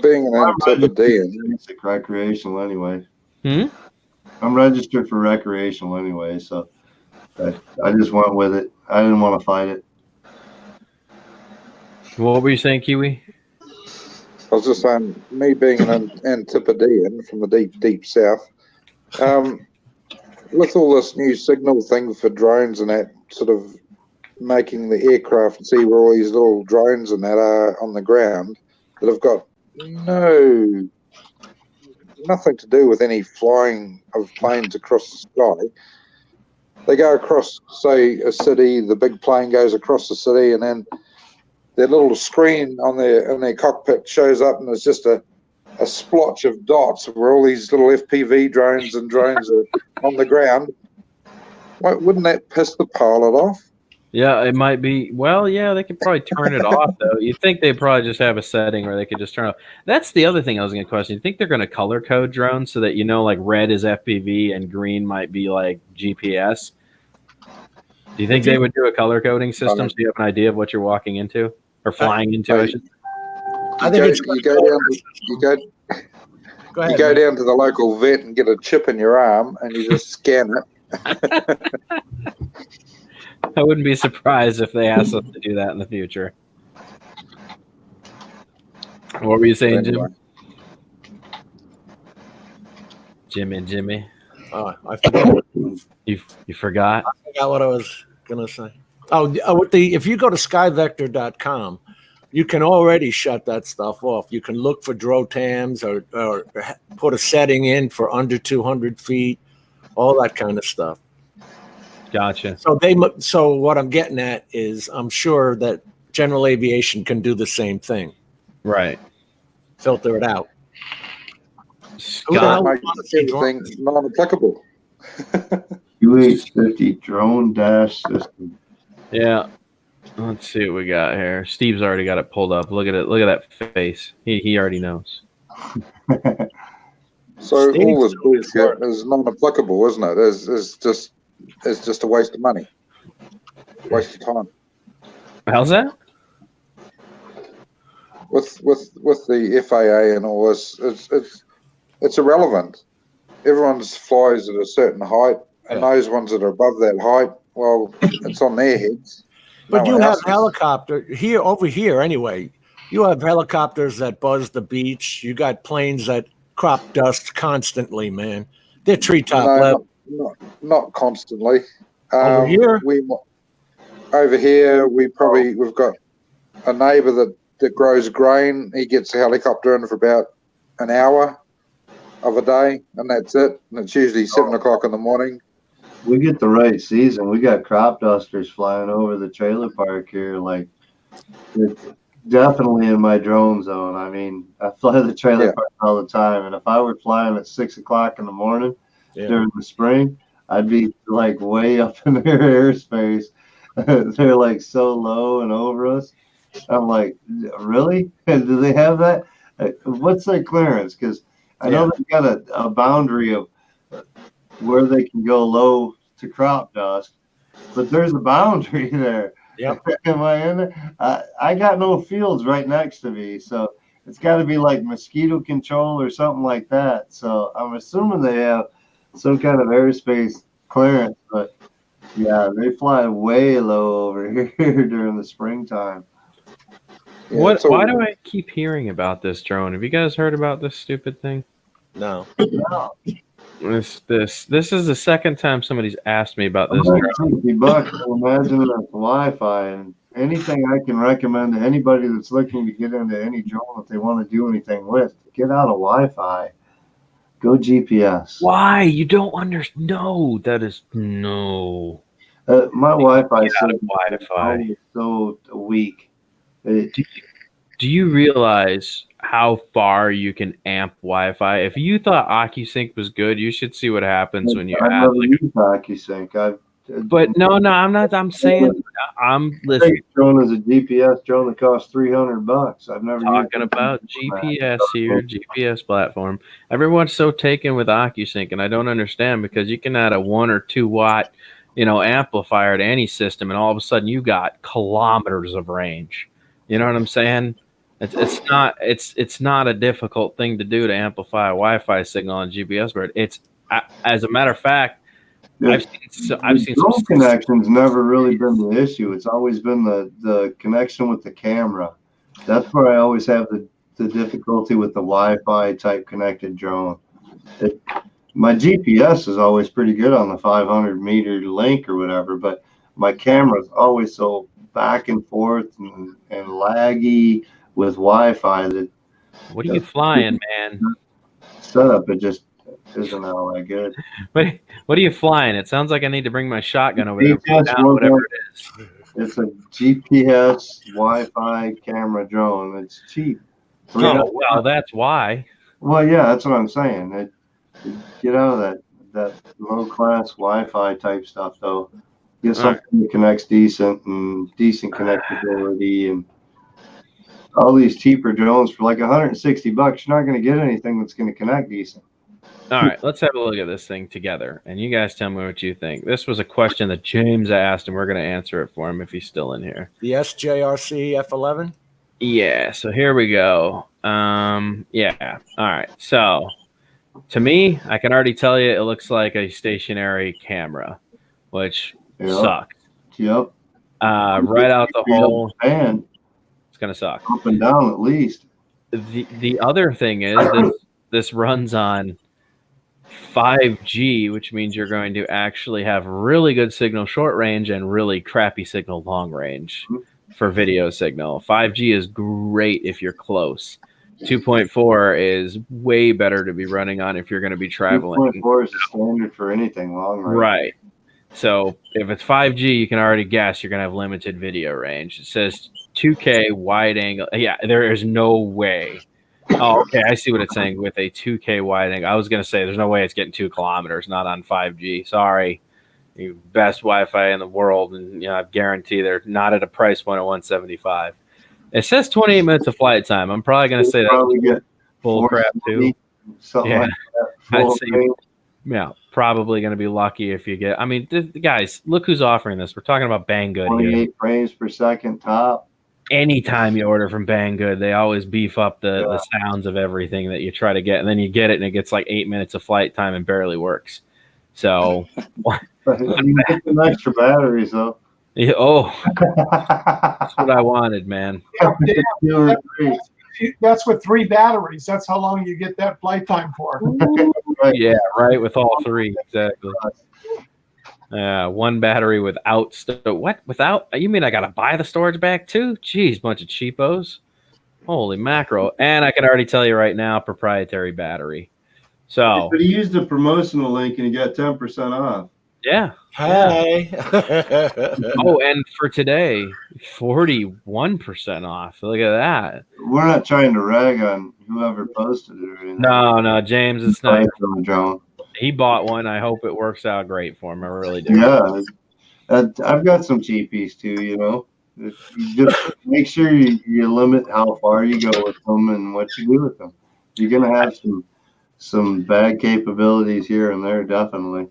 being an Antipodean, basic recreational anyway. I'm registered for recreational anyway, so I just went with it. I didn't want to fight it. What were you saying, Kiwi? I was just saying, me being an Antipodean from the deep, deep south, with all this new signal thing for drones and that, sort of making the aircraft see where all these little drones and that are on the ground that have got nothing to do with any flying of planes across the sky. They go across, say, a city, the big plane goes across the city, and then their little screen on their cockpit shows up, and there's just a splotch of dots where all these little FPV drones and drones are on the ground. Wouldn't that piss the pilot off? Yeah, it might be. Well, yeah, they could probably turn it off, though. You'd think they probably just have a setting where they could just turn it off. That's the other thing I was going to question. You think they're going to color code drones so that, like red is FPV and green might be like GPS? Do you think they would do a color coding system so you have an idea of what you're walking into or flying into? I think you go down to the local vet and get a chip in your arm, and you just scan it. I wouldn't be surprised if they asked us to do that in the future. What were you saying, Jim? Jimmy. Oh, I forgot. You forgot? I forgot what I was gonna say. If you go to skyvector.com, you can already shut that stuff off. You can look for DROTAMs or put a setting in for under 200 feet, all that kind of stuff. Gotcha. So what I'm getting at is I'm sure that general aviation can do the same thing. Right. Filter it out. Scott, make everything non-applicable. UH-50 drone dash system. Yeah. Let's see what we got here. Steve's already got it pulled up. Look at it. Look at that face. He already knows. So all this bullshit is non-applicable, isn't it? It's just a waste of money, waste of time. How's that? With the FAA and all this, it's irrelevant. Everyone flies at a certain height, and those ones that are above that height, well, it's on their heads. But you have helicopter here, over here anyway. You have helicopters that buzz the beach. You got planes that crop dust constantly, man. They're treetop level. Not constantly. Over here? We've got a neighbour that grows grain. He gets a helicopter in for about an hour of a day, and that's it. And it's usually 7 o'clock in the morning. We get the right season. We got crop dusters flying over the trailer park here. Like, it's definitely in my drone zone. I mean, I fly the trailer park all the time, and if I were flying at 6 o'clock in the morning during the spring, I'd be like way up in their airspace. They're like so low and over us. I'm like, really? Do they have that? What's their clearance? Because I know they've got a boundary of where they can go low to crop dust, but there's a boundary there. Yep. Am I in there? I got no fields right next to me, so it's got to be like mosquito control or something like that. So I'm assuming they have some kind of airspace clearance, but yeah, they fly way low over here during the springtime. Why do I keep hearing about this drone? Have you guys heard about this stupid thing? No. This is the second time somebody's asked me about this drone. $50, imagine that's Wi-Fi, and anything I can recommend to anybody that's looking to get into any drone that they want to do anything with, get out of Wi-Fi. Go GPS. Why? You don't understand. No, that is no. My Wi-Fi is so weak. Do you realize how far you can amp Wi-Fi? If you thought OcuSync was good, you should see what happens when you add OcuSync. But no, I'm not. I'm saying I'm listening. Drone is a GPS drone that costs $300. I've never talking about GPS here, GPS platform. Everyone's so taken with OcuSync, and I don't understand because you can add a 1 or 2 watt, amplifier to any system, and all of a sudden you got kilometers of range. You know what I'm saying? It's not a difficult thing to do to amplify a Wi-Fi signal on GPS, but it's as a matter of fact. I've seen drone connections never really been the issue. It's always been the connection with the camera. That's where I always have the difficulty with the Wi-Fi type connected drone. My GPS is always pretty good on the 500 meter link or whatever, but my camera is always so back and forth and laggy with Wi-Fi that. What are you flying, man? Setup, it just isn't all that good. What are you flying? It sounds like I need to bring my shotgun over there and put GPS down whatever it is. It's a GPS Wi-Fi camera drone. It's cheap. Oh, well, that's why. Well, yeah, that's what I'm saying. Get out of that low-class Wi-Fi type stuff, though. Get something that connects decent and decent connectability, and all these cheaper drones for like $160. You're not going to get anything that's going to connect decent. All right, let's have a look at this thing together, and you guys tell me what you think. This was a question that James asked, and we're going to answer it for him if he's still in here. The SJRC F11? Yeah, so here we go. Yeah, all right. So, to me, I can already tell you it looks like a stationary camera, which sucks. Yep. Right out the hole, and it's going to suck. Up and down at least. The other thing is this runs on 5G, which means you're going to actually have really good signal short range and really crappy signal long range for video signal. 5G is great if you're close. 2.4 is way better to be running on if you're going to be traveling. 2.4 is the standard for anything long range. Right. So if it's 5G, you can already guess you're going to have limited video range. It says 2K wide angle. Yeah, there is no way. Oh, okay. I see what it's saying with a 2K wide angle. I was going to say there's no way it's getting 2 kilometers, not on 5G. Sorry. The best Wi-Fi in the world. And I guarantee they're not at a price point at $175. It says 28 minutes of flight time. I'm probably going to say that's full crap too. Something like that. I'd say, yeah, probably going to be lucky if you get. I mean, guys, look who's offering this. We're talking about Banggood 28 here. frames per second top. Anytime you order from Banggood, they always beef up the sounds of everything that you try to get, and then you get it, and it gets like 8 minutes of flight time and barely works. So, you get some extra batteries, though. Yeah, that's what I wanted, man. That's with 3 batteries. That's how long you get that flight time for. Yeah, right. With all 3, exactly. 1 battery without what? Without? You mean I gotta buy the storage back too? Jeez, bunch of cheapos. Holy mackerel! And I can already tell you right now, proprietary battery. So, but he used a promotional link and he got 10% off. Yeah. Hey. Oh, and for today, 41% off. Look at that. We're not trying to rag on whoever posted it or anything. No, James, it's not. Drone. He bought one. I hope it works out great for him. I really do. Yeah. I've got some cheapies too, You just make sure you limit how far you go with them and what you do with them. You're going to have some bad capabilities here and there, definitely.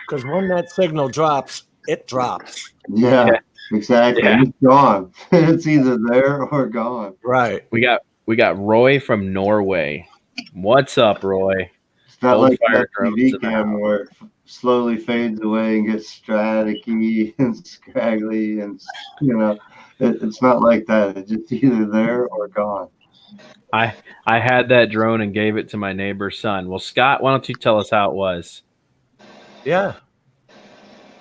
Because when that signal drops, it drops. Yeah. Exactly. Yeah. It's gone. It's either there or gone. Right. We got Roy from Norway. What's up, Roy? It's not Old like fire that drones TV in the cam where it slowly fades away and gets staticky and scraggly, and it's not like that. It's just either there or gone. I had that drone and gave it to my neighbor's son. Well, Scott, why don't you tell us how it was? Yeah.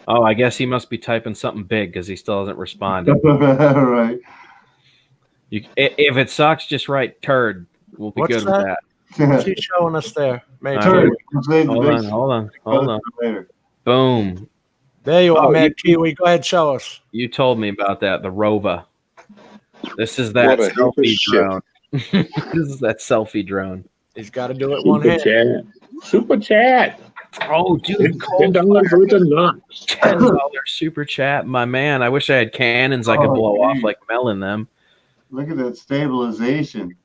Oh, I guess he must be typing something big because he still hasn't responded. Right. If it sucks, just write turd. We'll be What's good that? with that. What's he showing us there? Right. Hold on. Later. Boom. There you are, Oh, Mad Kiwi. Go ahead, show us. You told me about that, the Rova. This is that What a heap of selfie shit. drone. This is that selfie drone. He's got to do it one hand. Super chat. Oh, dude, $10 worth of nuts. $10 super chat, my man. I wish I had cannons I could blow off like melon them. Look at that stabilization.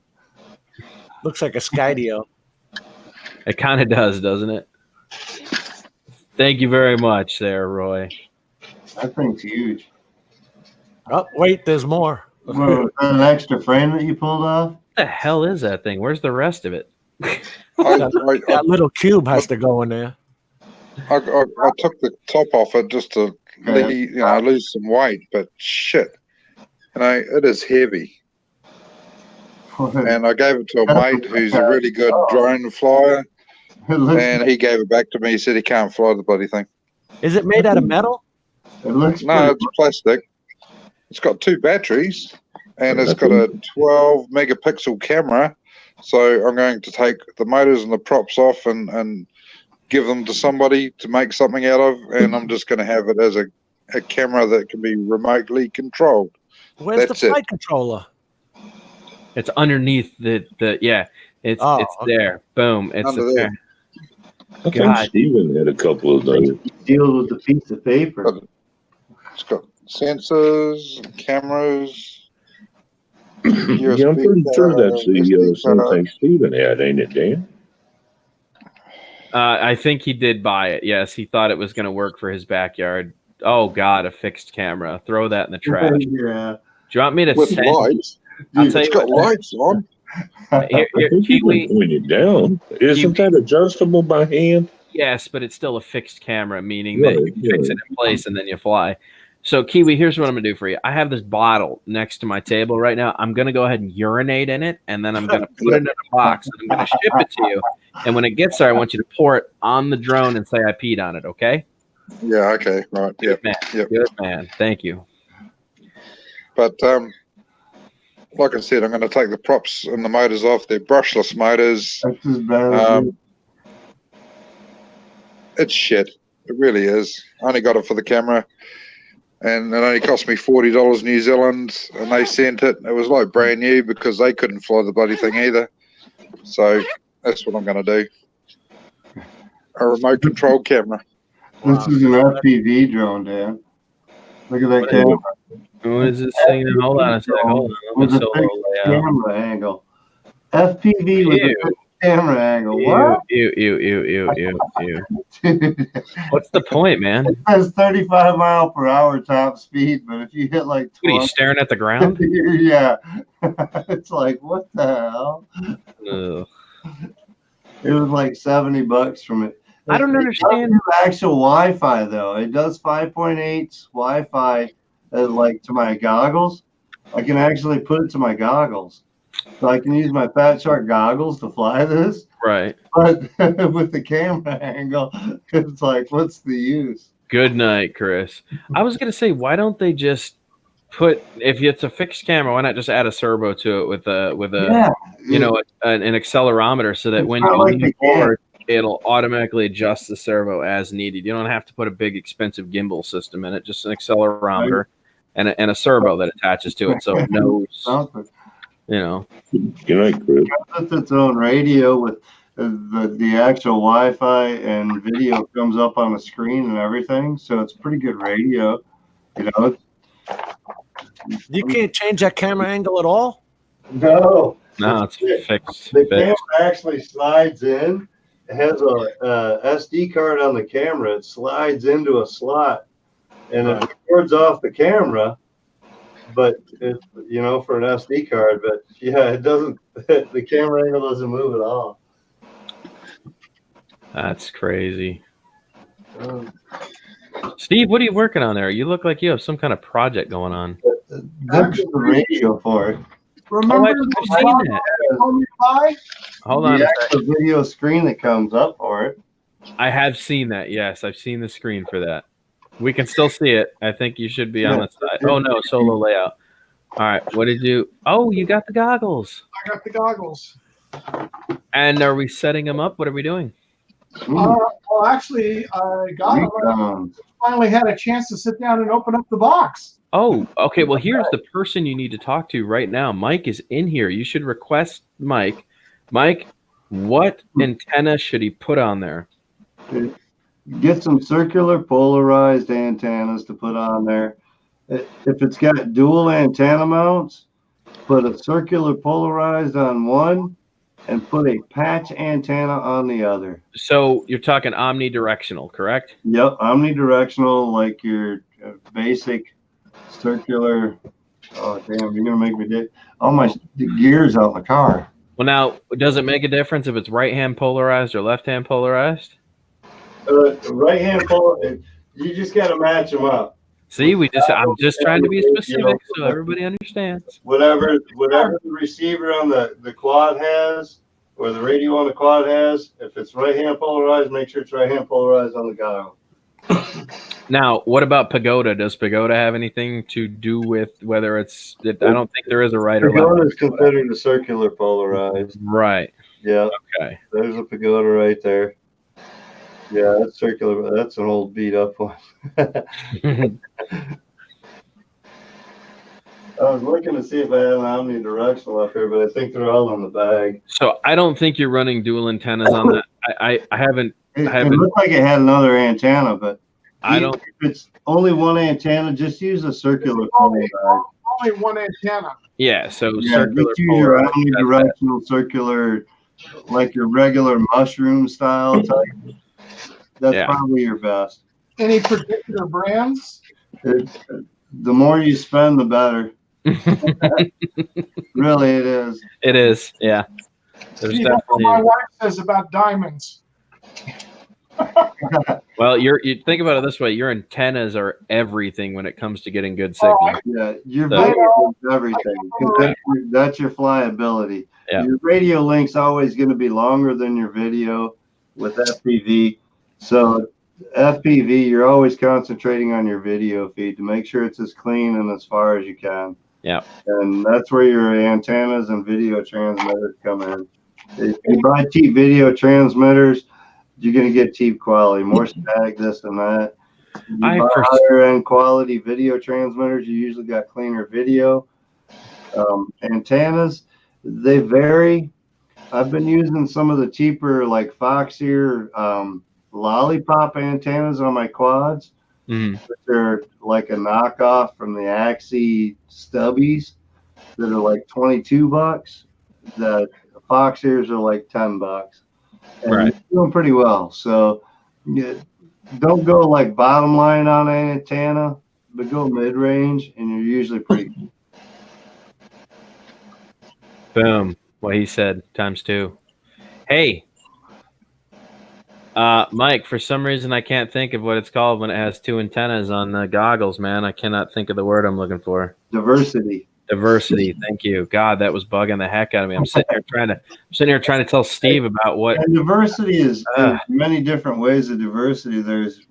Looks like a Skydio. It kind of does, doesn't it? Thank you very much there, Roy. That thing's huge. Oh, wait, there's more. What, was that an extra frame that you pulled off? What the hell is that thing? Where's the rest of it? That little cube has to go in there. I took the top off it just to lose some weight, but shit, it is heavy. And I gave it to a mate who's a really good drone flyer, and he gave it back to me. He said he can't fly the bloody thing. Is it made out of metal? It looks No, it's plastic. It's got 2 batteries, and it's got a 12 megapixel camera, So I'm going to take the motors and the props off and give them to somebody to make something out of, and I'm just going to have it as a camera that can be remotely controlled. Where's That's the flight it. controller? It's underneath the yeah. It's Oh, it's okay. there. Boom. It's Under there. I think God. Stephen had a couple of those. Deals with the piece of paper. But it's got sensors, cameras. Yeah, I'm pretty sure that's the same thing Stephen had, ain't it, Dan? I think he did buy it. Yes, he thought it was going to work for his backyard. Oh God, a fixed camera. Throw that in the trash. Yeah. Do you want me to With send? lights. I'll tell It's you got what. lights on. Here, I think you Kiwi. can point it down. Isn't that adjustable by hand? Yes, but it's still a fixed camera, meaning that Right, you fix it in place and then you fly. So, Kiwi, here's what I'm going to do for you. I have this bottle next to my table right now. I'm going to go ahead and urinate in it, and then I'm going to put it in a box, and I'm going to ship it to you. And when it gets there, I want you to pour it on the drone and say I peed on it, okay? Yeah, okay, right. Good Yep. man. Yep. Good man. Thank you. But like I said, I'm going to take the props and the motors off. They're brushless motors. That's as bad as It's shit. It really is. I only got it for the camera, and it only cost me $40 New Zealand, and they sent it. It was like brand new because they couldn't fly the bloody thing either. So that's what I'm going to do. A remote control camera. This is an FPV drone, Dan. Look at that What is camera. What is this thing? Hold on a sec. Hold on. With Let a me fixed solo layout. camera angle. FPV with a Ew. fixed camera angle. Ew, What? ew, ew, ew, ew, ew, ew. Dude, What's the point, man? it says 35 mile per hour top speed, but if you hit like What are you 20, staring at the ground? yeah, it's like what the hell? Ugh. It was like $70 from it. I don't understand. It does actual Wi-Fi though. It does 5.8 Wi-Fi, like to my goggles. I can actually put it to my goggles, so I can use my Fat Shark goggles to fly this. Right. But with the camera angle, it's like, what's the use? Good night, Chris. I was gonna say, why don't they just put, if it's a fixed camera, why not just add a servo to it with a Yeah, you know an accelerometer so that It's when not you like lean they can. forward, it'll automatically adjust the servo as needed. You don't have to put a big expensive gimbal system in it, just an accelerometer and a servo that attaches to it, so it knows, something. you know. Good night, Chris. It's its own radio with the actual Wi-Fi and video comes up on the screen and everything. So it's pretty good radio. You know. You can't change that camera angle at all? No. No, it's fixed. The camera actually slides in. It has a SD card on the camera. It slides into a slot, and it records off the camera. But it, you know, for an SD card. But yeah, it doesn't. The camera angle doesn't move at all. That's crazy. Steve, what are you working on there? You look like you have some kind of project going on. That's the radio for it. Remember I've seen that. Hold on The a second. actual video screen that comes up for it. I have seen that. Yes, I've seen the screen for that. We can still see it. I think you should be on the side. Oh no, solo layout. All right. What did you? Oh, you got the goggles. I got the goggles. And are we setting them up? What are we doing? Well, actually, I got them. I finally had a chance to sit down and open up the box. Oh, okay. Well, here's the person you need to talk to right now. Mike is in here. You should request Mike. Mike, what antenna should he put on there? Get some circular polarized antennas to put on there. If it's got dual antenna mounts, put a circular polarized on one and put a patch antenna on the other. So you're talking omnidirectional, correct? Yep, omnidirectional, like your basic circular. Oh, damn, you're going to make me dig all my gears out in the car. Well, now, does it make a difference if it's right-hand polarized or left-hand polarized? Right hand polarized, you just got to match them up. See, I'm just trying to be specific so everybody understands. Whatever the receiver on the quad has, or the radio on the quad has, if it's right hand polarized, make sure it's right hand polarized on the goggle. Now, what about pagoda? Does pagoda have anything to do with whether it's? I don't think there is a right or left. Pagoda is considered a circular polarized. Right. Yeah. Okay. There's a pagoda right there. Yeah, that's circular. But that's an old beat up one. I was looking to see if I had an omnidirectional up here, but I think they're all in the bag. So I don't think you're running dual antennas on that. I haven't. It looked like it had another antenna, but I don't. if it's only one antenna, just use a circular polarized. Only one antenna. Yeah. So Yeah, circular. just use your polarized, omnidirectional circular, like your regular mushroom style type. That's Yeah. probably your best. Any particular brands? The more you spend, the better. Really, it is. It is. Yeah. There's See, that's what definitely. my wife says about diamonds. Well, you think about it this way: your antennas are everything when it comes to getting good signal. Yeah, your So- video is everything. 'Cause that's your flyability. Yeah. Your radio link's always going to be longer than your video with FPV. So FPV, you're always concentrating on your video feed to make sure it's as clean and as far as you can. Yeah. And that's where your antennas and video transmitters come in. If you buy cheap video transmitters, you're going to get cheap quality, more static, this and that. You buy higher end quality video transmitters, you usually got cleaner video. Antennas, they vary. I've been using some of the cheaper, like Foxeer lollipop antennas on my quads. Mhm. They're like a knockoff from the Axie stubbies that are like $22. The Foxeers are like $10. And Right. you're doing pretty well. So yeah, don't go like bottom line on an antenna, but go mid range, and you're usually pretty good. Boom. What he said times 2. Hey, Mike. For some reason, I can't think of what it's called when it has 2 antennas on the goggles. Man, I cannot think of the word I'm looking for. Diversity. Diversity. Thank you. God, that was bugging the heck out of me. I'm sitting here trying to tell Steve about what. And diversity is there's many different ways of diversity. There's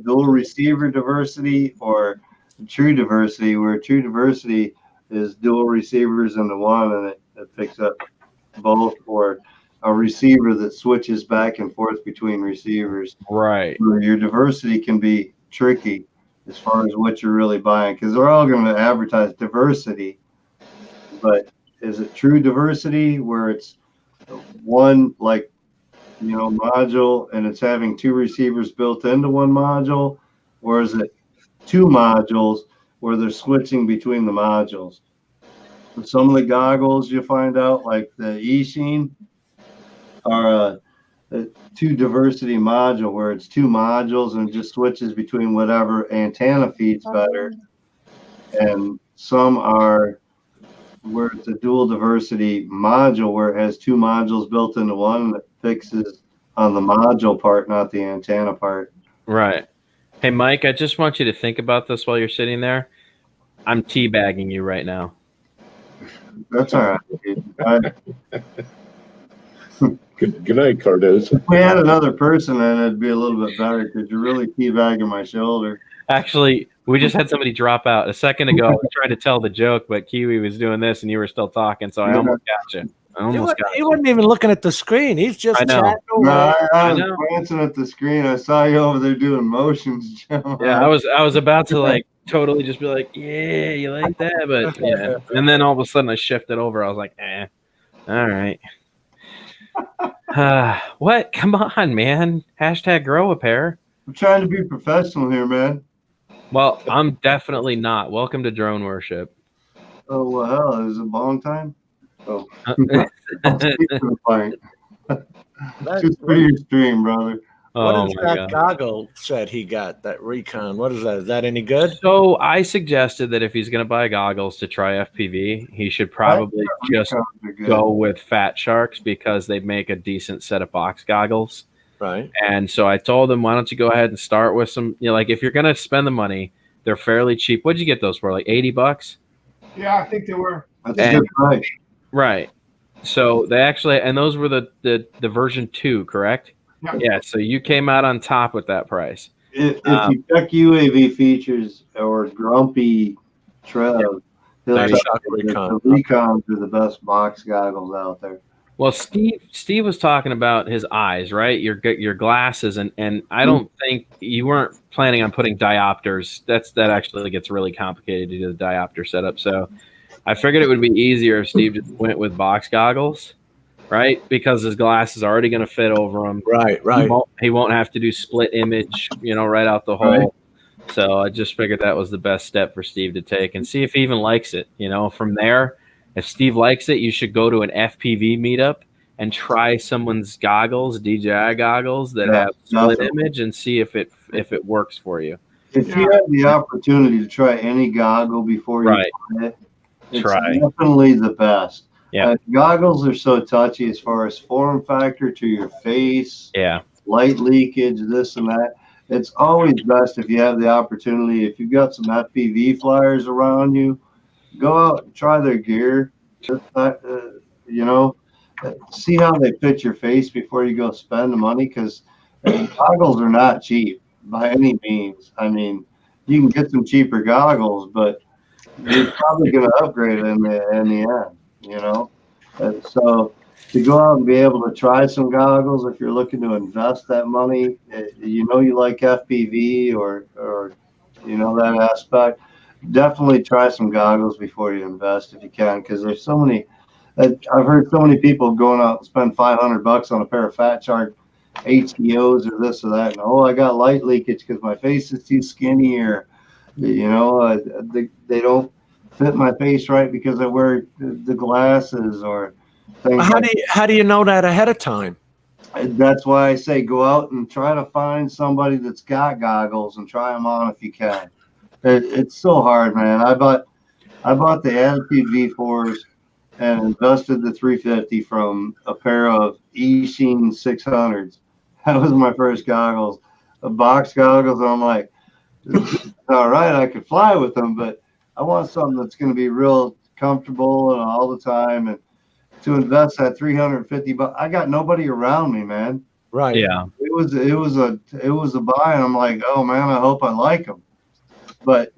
dual receiver diversity or true diversity, where true diversity is dual receivers into one, and it picks up both, or a receiver that switches back and forth between receivers. Right. Your diversity can be tricky as far as what you're really buying, because they're all going to advertise diversity. But is it true diversity where it's one, like, module and it's having 2 receivers built into one module? Or is it 2 modules where they're switching between the modules? Some of the goggles you find out, like the eSheen, are a 2 diversity module where it's 2 modules and it just switches between whatever antenna feeds better. And some are where it's a dual diversity module where it has 2 modules built into one that fixes on the module part, not the antenna part. Right. Hey, Mike, I just want you to think about this while you're sitting there. I'm teabagging you right now. That's all right, dude. Good night, Cardozo. If we had another person, then it'd be a little bit better because you're really teabagging my shoulder. Actually, we just had somebody drop out a second ago. I was trying to tell the joke, but Kiwi was doing this and you were still talking, so I almost got you. He wasn't even looking at the screen. He's just chatting away. No, I was glancing at the screen. I saw you over there doing motions, Joe. Yeah, I was about to like totally just be like, yeah, you like that, but yeah. And then all of a sudden I shifted over. I was like, all right. What? Come on, man. Hashtag grow a pair. I'm trying to be professional here, man. Well, I'm definitely not. Welcome to drone worship. Oh, well, hell, is it a long time? Oh. Just for your stream, brother. What is that goggle said he got, that Recon? What is that? Is that any good? So I suggested that if he's going to buy goggles to try FPV, he should probably just go with Fat Sharks because they make a decent set of box goggles. Right. And so I told him, why don't you go ahead and start with some, like if you're going to spend the money, they're fairly cheap. What'd you get those for? Like $80? Yeah, I think they were. That's a good price. Right. So they actually, and those were the version 2, correct? Yeah. Yeah. So you came out on top with that price. If you check UAV features or Grumpy Trev, he'll There tell you you go. that the Recons are the best box goggles out there. Well, Steve was talking about his eyes, right? Your glasses, and I don't think you weren't planning on putting diopters. That actually gets really complicated to do the diopter setup. So I figured it would be easier if Steve just went with box goggles, right? Because his glass is already going to fit over him. Right. He won't have to do split image, right out the hole. Right. So I just figured that was the best step for Steve to take and see if he even likes it. From there, if Steve likes it, you should go to an FPV meetup and try someone's goggles, DJI goggles that have split image, and see if it works for you. If you have the opportunity to try any goggle before you try it, it's definitely the best. Yeah. Goggles are so touchy as far as form factor to your face, light leakage, this and that. It's always best if you have the opportunity. If you've got some FPV flyers around you, go out and try their gear. Just, see how they fit your face before you go spend the money, because goggles are not cheap by any means. I mean, you can get some cheaper goggles, but you're probably going to upgrade in the end, And so to go out and be able to try some goggles, if you're looking to invest that money, you like FPV or that aspect, definitely try some goggles before you invest if you can, because there's so many. I've heard so many people going out and spend $500 on a pair of Fat Shark HDOs or this or that, and I got light leakage because my face is too skinny, or they don't fit my face right because I wear the glasses or things. How do you know that ahead of time? That's why I say go out and try to find somebody that's got goggles and try them on if you can. It's so hard, man. I bought the Attitude V4s and invested the $350 from a pair of Eachine 600s. That was my first goggles, box goggles. And I'm like, all right, I could fly with them, but I want something that's going to be real comfortable and all the time. And to invest that $350, I got nobody around me, man. Right. Yeah. It was a buy, and I'm like, oh man, I hope I like them. But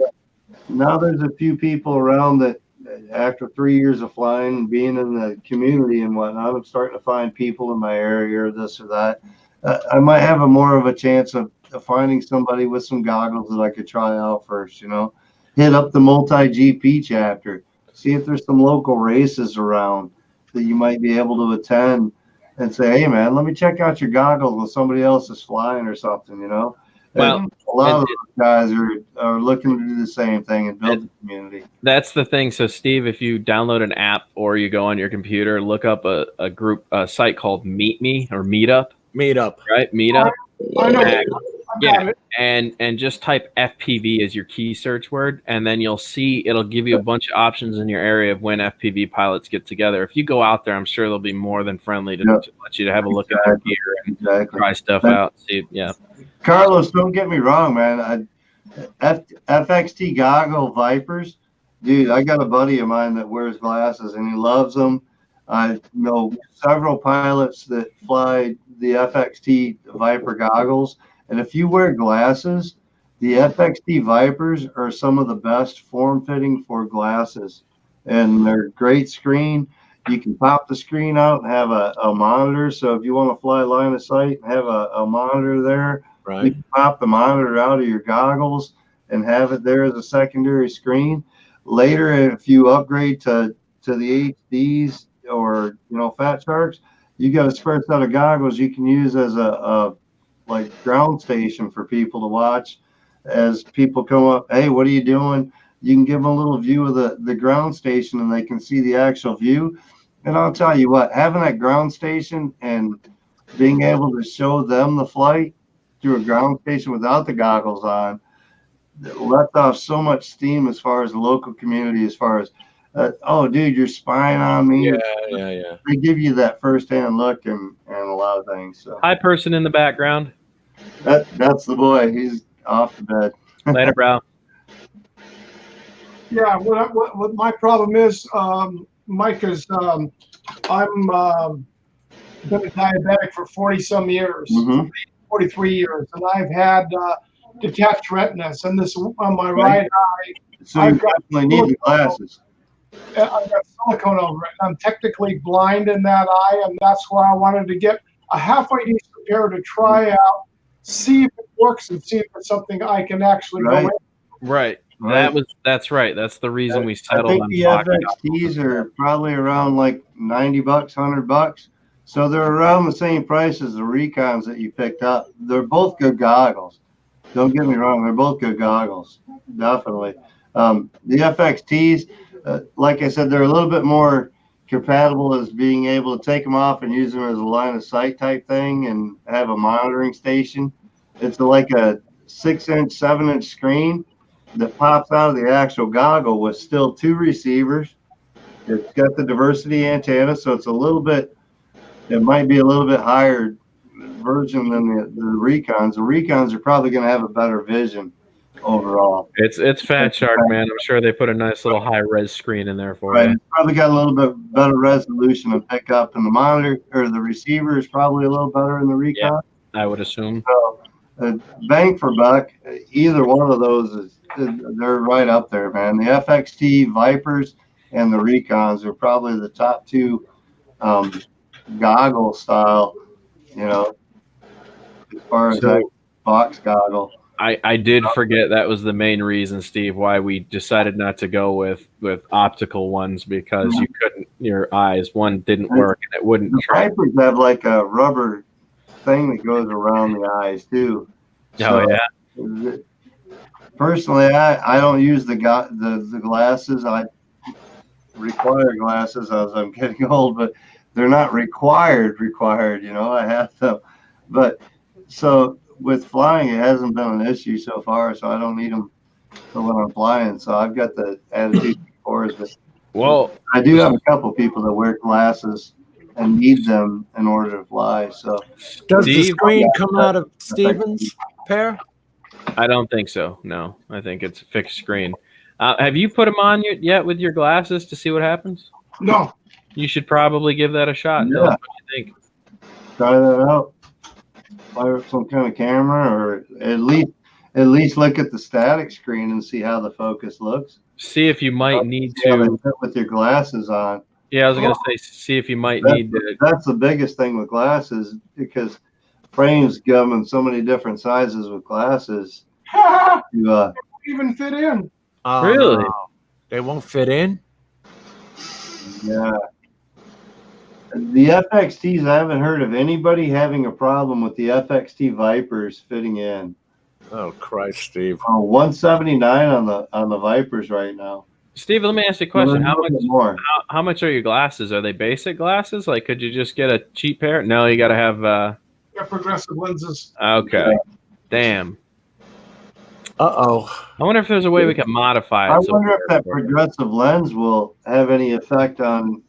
now there's a few people around that after 3 years of flying and being in the community and whatnot, I'm starting to find people in my area or this or that. I might have more of a chance of finding somebody with some goggles that I could try out first, hit up the multi-GP chapter, see if there's some local races around that you might be able to attend and say, hey man, let me check out your goggles when somebody else is flying or something, Well, and a lot of those guys are looking to do the same thing and build the community. That's the thing. So Steve, if you download an app or you go on your computer, look up a site called Meet Me or Meetup. Right? Meetup. I know. Yeah, and just type FPV as your key search word, and then you'll see it'll give you a bunch of options in your area of when FPV pilots get together. If you go out there, I'm sure they'll be more than friendly to let you to have a look at their gear and try stuff out. See, Carlos, don't get me wrong, man. FXT goggle Vipers, dude. I got a buddy of mine that wears glasses and he loves them. I know several pilots that fly the FXT Viper goggles. And if you wear glasses, the FXT Vipers are some of the best form fitting for glasses. And they're great screen. You can pop the screen out and have a monitor. So if you want to fly line of sight and have a monitor there, you can pop the monitor out of your goggles and have it there as a secondary screen. Later, if you upgrade to the HDs or Fat Sharks, you got a spare set of goggles you can use as a like ground station for people to watch as people come up. Hey, what are you doing? You can give them a little view of the ground station and they can see the actual view. And I'll tell you what, having that ground station and being able to show them the flight through a ground station without the goggles on lets off so much steam as far as the local community, as far as oh dude, you're spying on me. Yeah. They give you that first-hand look and a lot of things. So Hi, person in the background. that's the boy. He's off to bed. Later, bro. Yeah, what my problem is, Mike, is I'm been a diabetic for 40 some years, 43 years, and I've had detached retinas, and this on my right eye. So you I've got definitely need the glasses. I've got silicone over it. I'm technically blind in that eye, and that's why I wanted to get a halfway decent pair to try out, see if it works, and see if it's something I can actually go in. Right. That's right. That's the reason we I settled think on the blocking FXTs are probably around like $90, $100. So they're around the same price as the Recons that you picked up. They're both good goggles. Don't get me wrong, they're both good goggles, definitely. The FXTs, like I said, they're a little bit more compatible as being able to take them off and use them as a line of sight type thing and have a monitoring station. It's like a 6-inch, 7-inch screen that pops out of the actual goggle with still 2 receivers. It's got the diversity antenna, so it's a little bit, it might be a little bit higher version than the Recons. The Recons are probably going to have a better vision overall. It's Fat Shark, man. I'm sure they put a nice little high res screen in there for Right. you. It's probably got a little bit better resolution and pickup, and the monitor or the receiver is probably a little better in the Recon. I would assume. So, bang for buck, either one of those they're right up there, man. The FXT Vipers and the Recons are probably the top 2 goggle style, as far as that box goggle. I did forget that was the main reason, Steve, why we decided not to go with optical ones, because you couldn't, your eyes, one didn't work and it wouldn't The try. Vipers have like a rubber thing that goes around the eyes too. Yeah. Personally, I don't use the glasses. I require glasses as I'm getting old, but they're not required. I have them. But so with flying, it hasn't been an issue so far, so I don't need them for when I'm flying. So I've got the Attitude 4s, but Well, I do have a couple people that wear glasses and need them in order to fly. So does the screen come out of Steven's pair? I don't think so. No, I think it's a fixed screen. Have you put them on yet with your glasses to see what happens? No. You should probably give that a shot. Yeah. What do you think? Try that out. Fire up some kind of camera, or at least look at the static screen and see how the focus looks. See if you might need Yeah, to. with your glasses on. Yeah, I was going to say, see if you might need to. That's the biggest thing with glasses, because frames come in so many different sizes with glasses. You even fit in. Really? They won't fit in? Yeah. The FXTs, I haven't heard of anybody having a problem with the FXT Vipers fitting in. Oh Christ, Steve. 179 on the Vipers right now. Steve, let me ask you a question. A little bit more. How much are your glasses? Are they basic glasses? Like, could you just get a cheap pair? No, you got to have. They're progressive lenses. Okay. Yeah. Damn. Uh-oh. I wonder if there's a way we can modify it. I wonder if that progressive lens will have any effect on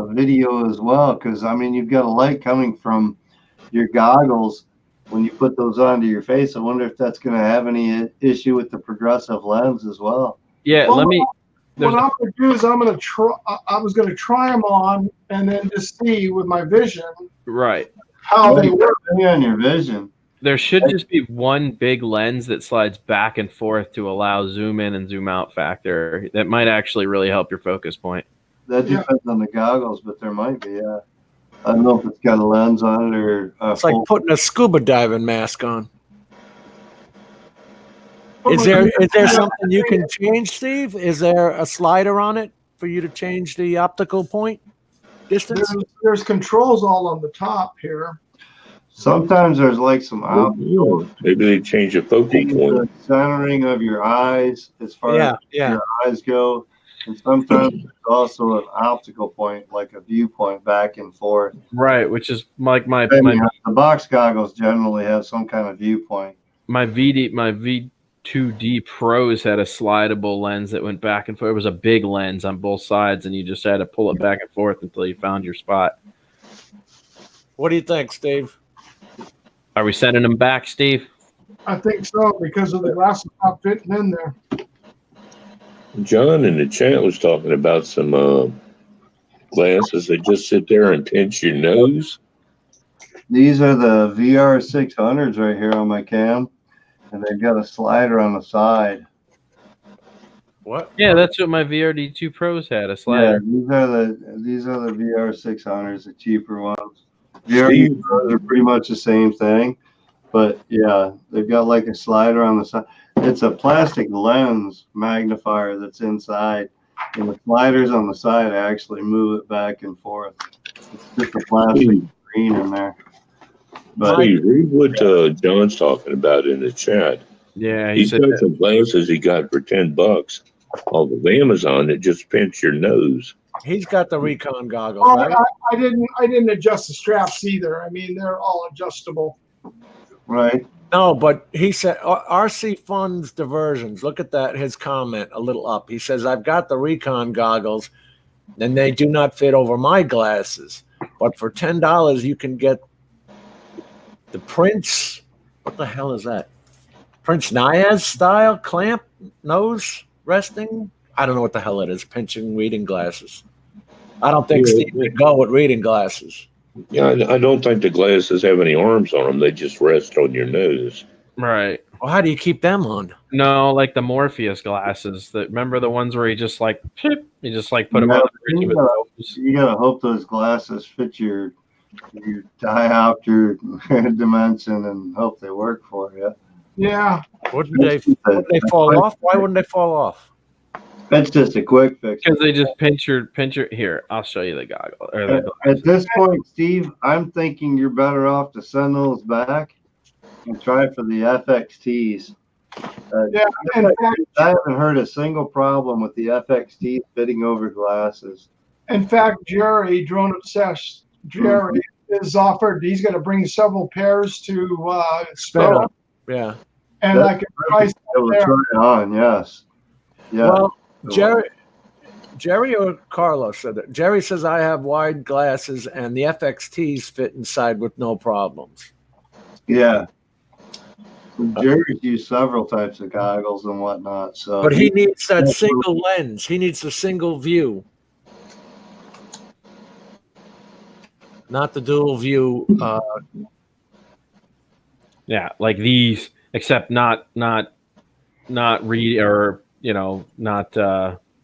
video as well, because I mean, you've got a light coming from your goggles when you put those onto your face. I wonder if that's going to have any issue with the progressive lens as well. Yeah, Well, let me. What I'm going to do is I'm going to try. I was going to try them on and then just see with my vision Right. how they work. Depending on your vision. There should just be one big lens that slides back and forth to allow zoom in and zoom out factor. That might actually really help your focus point. That depends on the goggles, but there might be. Yeah, I don't know if it's got a lens on it or. It's like putting a scuba diving mask on. Is there something you can change, Steve? Is there a slider on it for you to change the optical point distance? There's controls all on the top here. Sometimes there's like some optical. Maybe they change the focal point. The centering of your eyes as far as your eyes go. And sometimes there's also an optical point, like a viewpoint back and forth. Right, which is like the box goggles generally have some kind of viewpoint. My V2D Pros had a slidable lens that went back and forth. It was a big lens on both sides, and you just had to pull it back and forth until you found your spot. What do you think, Steve? Are we sending them back, Steve? I think so, because of the glasses not fitting in there. John in the chat was talking about some glasses that just sit there and pinch your nose. These are the VR 600s right here on my cam. and they've got a slider on the side. What? Yeah, that's what my VRD2 Pros had, a Yeah, slider. these are the VR600s, the cheaper ones. VRD Pros are pretty much the same thing, but yeah, they've got like a slider on the side. It's a plastic lens magnifier that's inside, and the sliders on the side actually move it back and forth. It's just a plastic screen in there. But Steve, read what John's talking about in the chat. Yeah, He's got some glasses he got for $10 off of Amazon that just pinch your nose. He's got the Recon goggles, Oh, right? I didn't adjust the straps either. I mean, they're all adjustable. right. No, but he said RC Funds Diversions. Look at that, his comment a little up. He says, I've got the Recon goggles and they do not fit over my glasses. But for $10, you can get the Prince. What the hell is that? Prince Naiz style clamp nose resting. I don't know what the hell it is. Pinching reading glasses. I don't think Steve would go with reading glasses. Yeah, I don't think the glasses have any arms on them. They just rest on your nose. Right. Well, how do you keep them on? No, like the Morpheus glasses. That remember the ones where you just like put them on the bridge of his nose. You gotta hope those glasses fit your diopter dimension and hope they work for you. Yeah. Wouldn't they fall off? Why wouldn't they fall off? That's just a quick fix. Because they just pinch your here. I'll show you the goggle. Or the At this point, Steve, I'm thinking you're better off to send those back and try for the FXTs. Yeah, in fact, I haven't heard a single problem with the FXT fitting over glasses. Jerry, Drone Obsessed, Jerry is offered. He's going to bring several pairs to Sparrow, Yeah. and I can price Able to there. try it on, yes. Yeah. Well, Jerry or Carlos said that. Jerry says I have wide glasses and the FXTs fit inside with no problems. Yeah. Jerry's used several types of goggles and whatnot. So, But he needs that single lens. He needs the single view, not the dual view. Yeah, like these, except not read or not.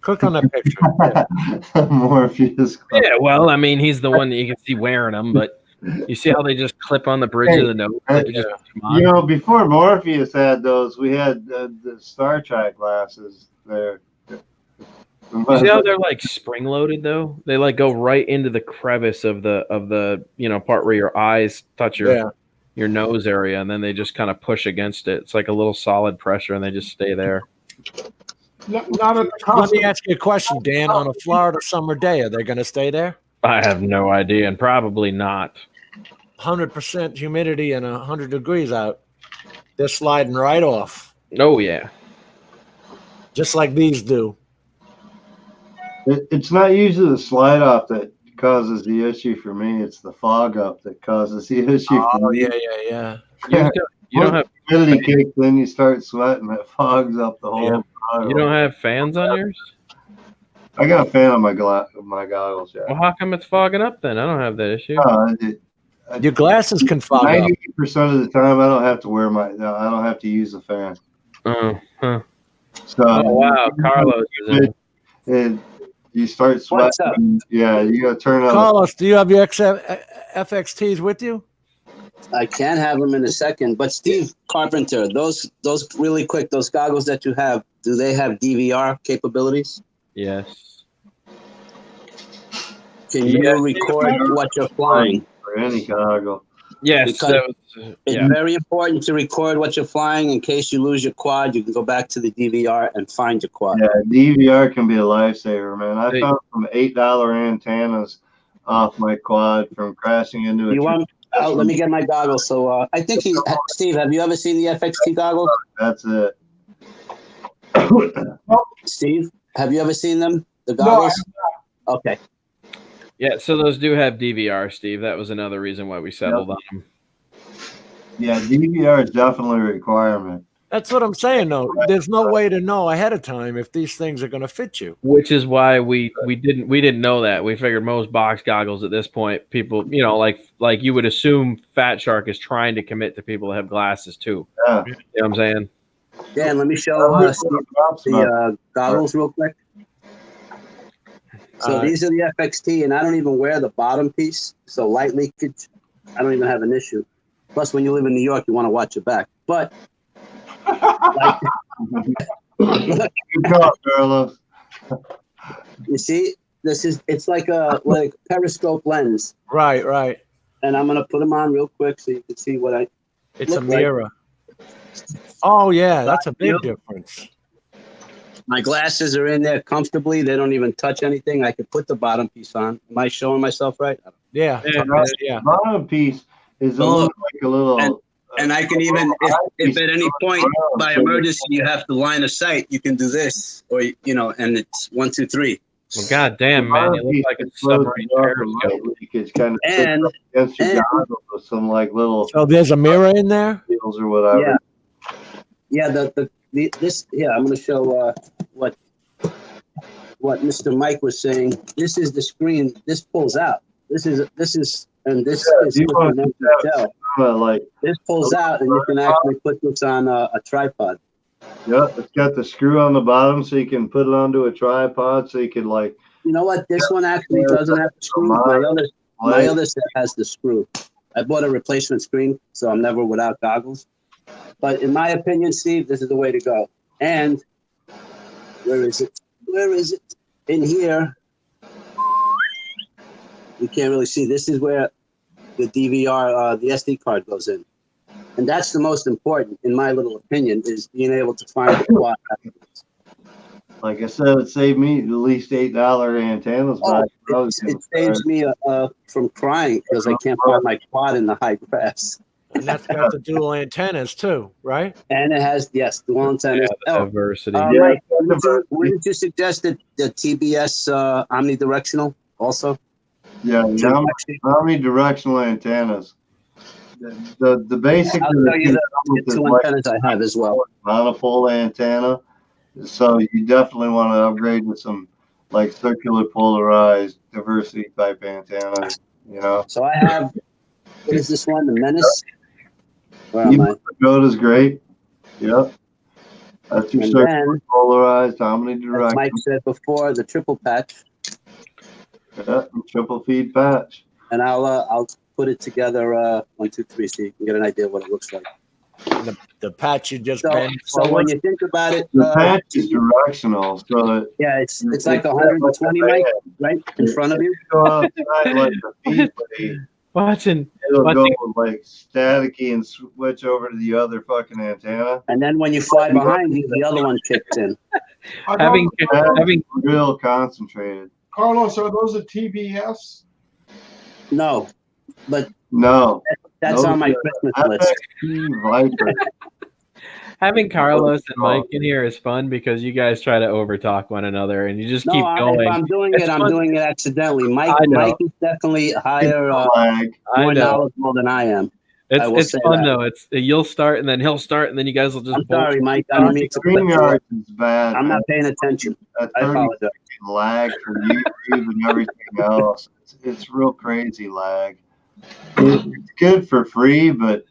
Click on that picture. Morpheus. Yeah, well, I mean, he's the one that you can see wearing them, but you see how they just clip on the bridge of the nose? Like you just put them on? You know, before Morpheus had those, we had the Star Trek glasses there. You see how they're like spring loaded though? They like go right into the crevice of the part where your eyes touch your nose area, and then they just kind of push against it. It's like a little solid pressure, and they just stay there. Not at the Let cost. me ask you a question, Dan. On a Florida summer day, are they going to stay there? I have no idea, and probably not. 100% humidity and 100 degrees out. They're sliding right off, Oh yeah. just like these do. It's not usually the slide off that causes the issue for me. It's the fog up that causes the issue for Oh, me. yeah. You don't have Humidity kicks in, you start sweating, it fogs up the whole. you don't have fans on yours? I got a fan on my goggles. Yeah. Well, how come it's fogging up then? I don't have that issue. Your glasses can fog up. 90% of the time, I don't have to I don't have to use the fan. Oh, huh. So, Oh wow, Carlos is in. and you start sweating. Yeah, you gotta turn on. Carlos, do you have your FXTs with you? I can have them in a second, but Steve Carpenter, those really quick, those goggles that you have, do they have DVR capabilities? Yes. Can you record what you're flying? For any goggle. Yes. Because it's very important to record what you're flying in case you lose your quad. You can go back to the DVR and find your quad. Yeah, DVR can be a lifesaver, man. I found some $8 antennas off my quad from crashing into a tree. Let me get my goggles. So I think Steve, have you ever seen the FXT goggles? That's it. Steve, have you ever seen them? The goggles? No, okay. Yeah, so those do have DVR, Steve. That was another reason why we settled on them. Yeah, DVR is definitely a requirement. That's what I'm saying, though. There's no way to know ahead of time if these things are going to fit you. Which is why we didn't know that. We figured most box goggles at this point, people, like you would assume Fat Shark is trying to commit to people that have glasses too. Yeah. You know what I'm saying? Dan, let me show the goggles real quick. So these are the FXT, and I don't even wear the bottom piece. So light leakage, I don't even have an issue. Plus, when you live in New York, you want to watch your back. But Good job, Carlos. you see, it's like a periscope lens. Right. And I'm gonna put them on real quick so you can see what It's a mirror. Oh yeah, that's a big difference. My glasses are in there comfortably. They don't even touch anything. I could put the bottom piece on. Am I showing myself right? Yeah. The bottom piece is only like a little. And I can even, if at any point by emergency you have to line of sight, you can do this, or and it's 1, 2, 3. Well, God damn, man, you look like a submarine periscope. It's kind of And against your goggles with some like little. So there's a mirror in there. Wheels or whatever. Yeah. This. Yeah, I'm going to show what Mr. Mike was saying. This is the screen. This pulls out. This is and this is like this pulls out, and you can actually put this on a tripod. Yep, it's got the screw on the bottom, so you can put it onto a tripod, so you can like. You know what? This one actually doesn't have the screw. My other set has the screw. I bought a replacement screen, so I'm never without goggles. But in my opinion, Steve, this is the way to go. And where is it? In here. You can't really see. This is where the DVR, the SD card goes in. And that's the most important, in my little opinion, is being able to find the quad. Like I said, it saved me at least $8 antennas. It saves me from crying because I can't find my quad in the high grass. And that's got the dual antennas too, right? And it has, dual antennas. Yeah, diversity. Mike, wouldn't you suggest that the TBS omnidirectional also? Yeah, omnidirectional antennas. The basic. I'll tell you the two antennas I have as well. Monopole antenna. So you definitely want to upgrade to some like circular polarized diversity type antenna. So I have. What is this one? The Menace. Where am I? Pagoda's great. Yep. That's your circular polarized omnidirectional. As Mike said before, the triple patch. Yeah, triple feed patch. And I'll put it together 1, 2, 3 so you can get an idea of what it looks like. The patch you just so when you think about it, the patch is directional. So it's like 120 Mike, right in front of you. Go outside like the feed blade. It'll go like staticky and switch over to the other fucking antenna. And then when you fly behind you, the other one kicks in. having real concentrated. Carlos, are those a TBS? No, but that's on my Christmas list. Having Carlos and Mike in here is fun because you guys try to overtalk one another and you just keep going. If I'm doing it, I'm doing it accidentally. Mike is definitely higher, more knowledgeable than I am. It's fun though. You'll start and then he'll start and then you guys will just. I'm sorry, Mike. I don't mean to. StreamYard is bad. I'm not paying attention. I apologize. Lag for YouTube and everything else. It's real crazy lag. It's good for free, but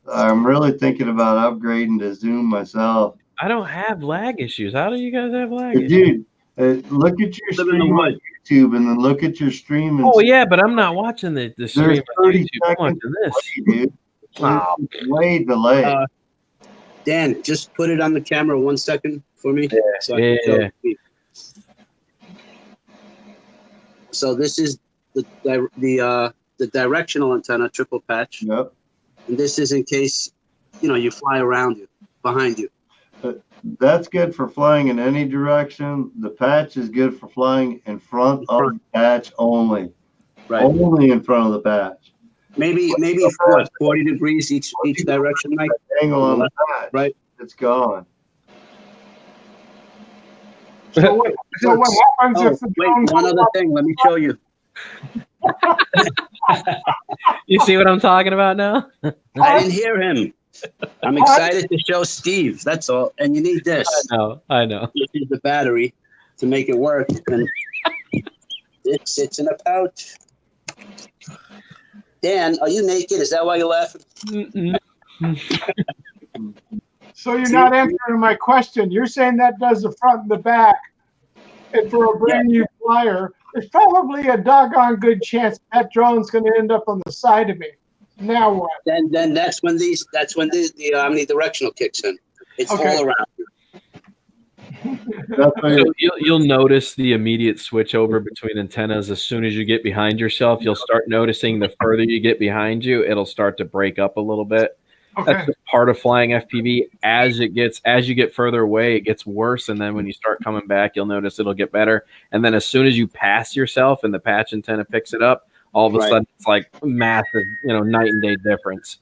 I'm really thinking about upgrading to Zoom myself. I don't have lag issues. How do you guys have lag issues? Dude, look at your stream on YouTube and then look at your stream. Oh, yeah, but I'm not watching the stream on YouTube. I'm watching this. Dude. It's way delayed. Dan, just put it on the camera 1 second for me. Yeah. So this is the directional antenna, triple patch. Yep. And this is in case, you fly around you, behind you. That's good for flying in any direction. The patch is good for flying in front of the patch only. Right. Only in front of the patch. Maybe 40 degrees each direction, Mike? Angle on the patch. Right. It's gone. So what happens if the drone one other thing. Let me show you. You see what I'm talking about now? I didn't hear him. I'm excited to show Steve. That's all. And you need this. I know. This is the battery to make it work. And it sits in a pouch. Dan, are you naked? Is that why you're laughing? So you're not answering my question. You're saying that does the front and the back. And for a brand new flyer, there's probably a doggone good chance that drone's going to end up on the side of me. Now what? Then that's when the omnidirectional kicks in. It's Okay. all around. So you'll notice the immediate switch over between antennas as soon as you get behind yourself. You'll start noticing the further you get behind you, it'll start to break up a little bit. Okay. That's just part of flying FPV. As you get further away, it gets worse, and then when you start coming back, you'll notice it'll get better. And then as soon as you pass yourself and the patch antenna picks it up, all of a sudden it's like massive, night and day difference.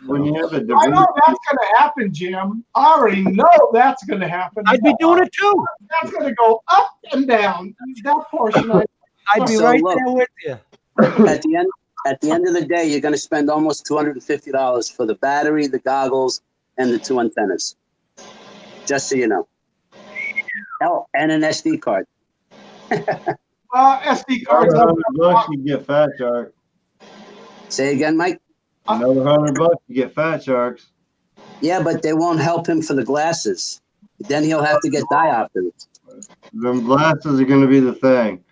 When you have a I know that's going to happen, Jim. I already know that's going to happen. I'd be doing it too. That's going to go up and down. That portion. I'd be So right look. there with you. At the end of the day, you're going to spend almost $250 for the battery, the goggles, and the 2 antennas. Just so you know. Oh, and an SD card. SD cards. $100 you get Fat Shark. Say again, Mike? Another $100 you get Fat Sharks. Yeah, but they won't help him for the glasses. Then he'll have to get diopters. Them glasses are going to be the thing.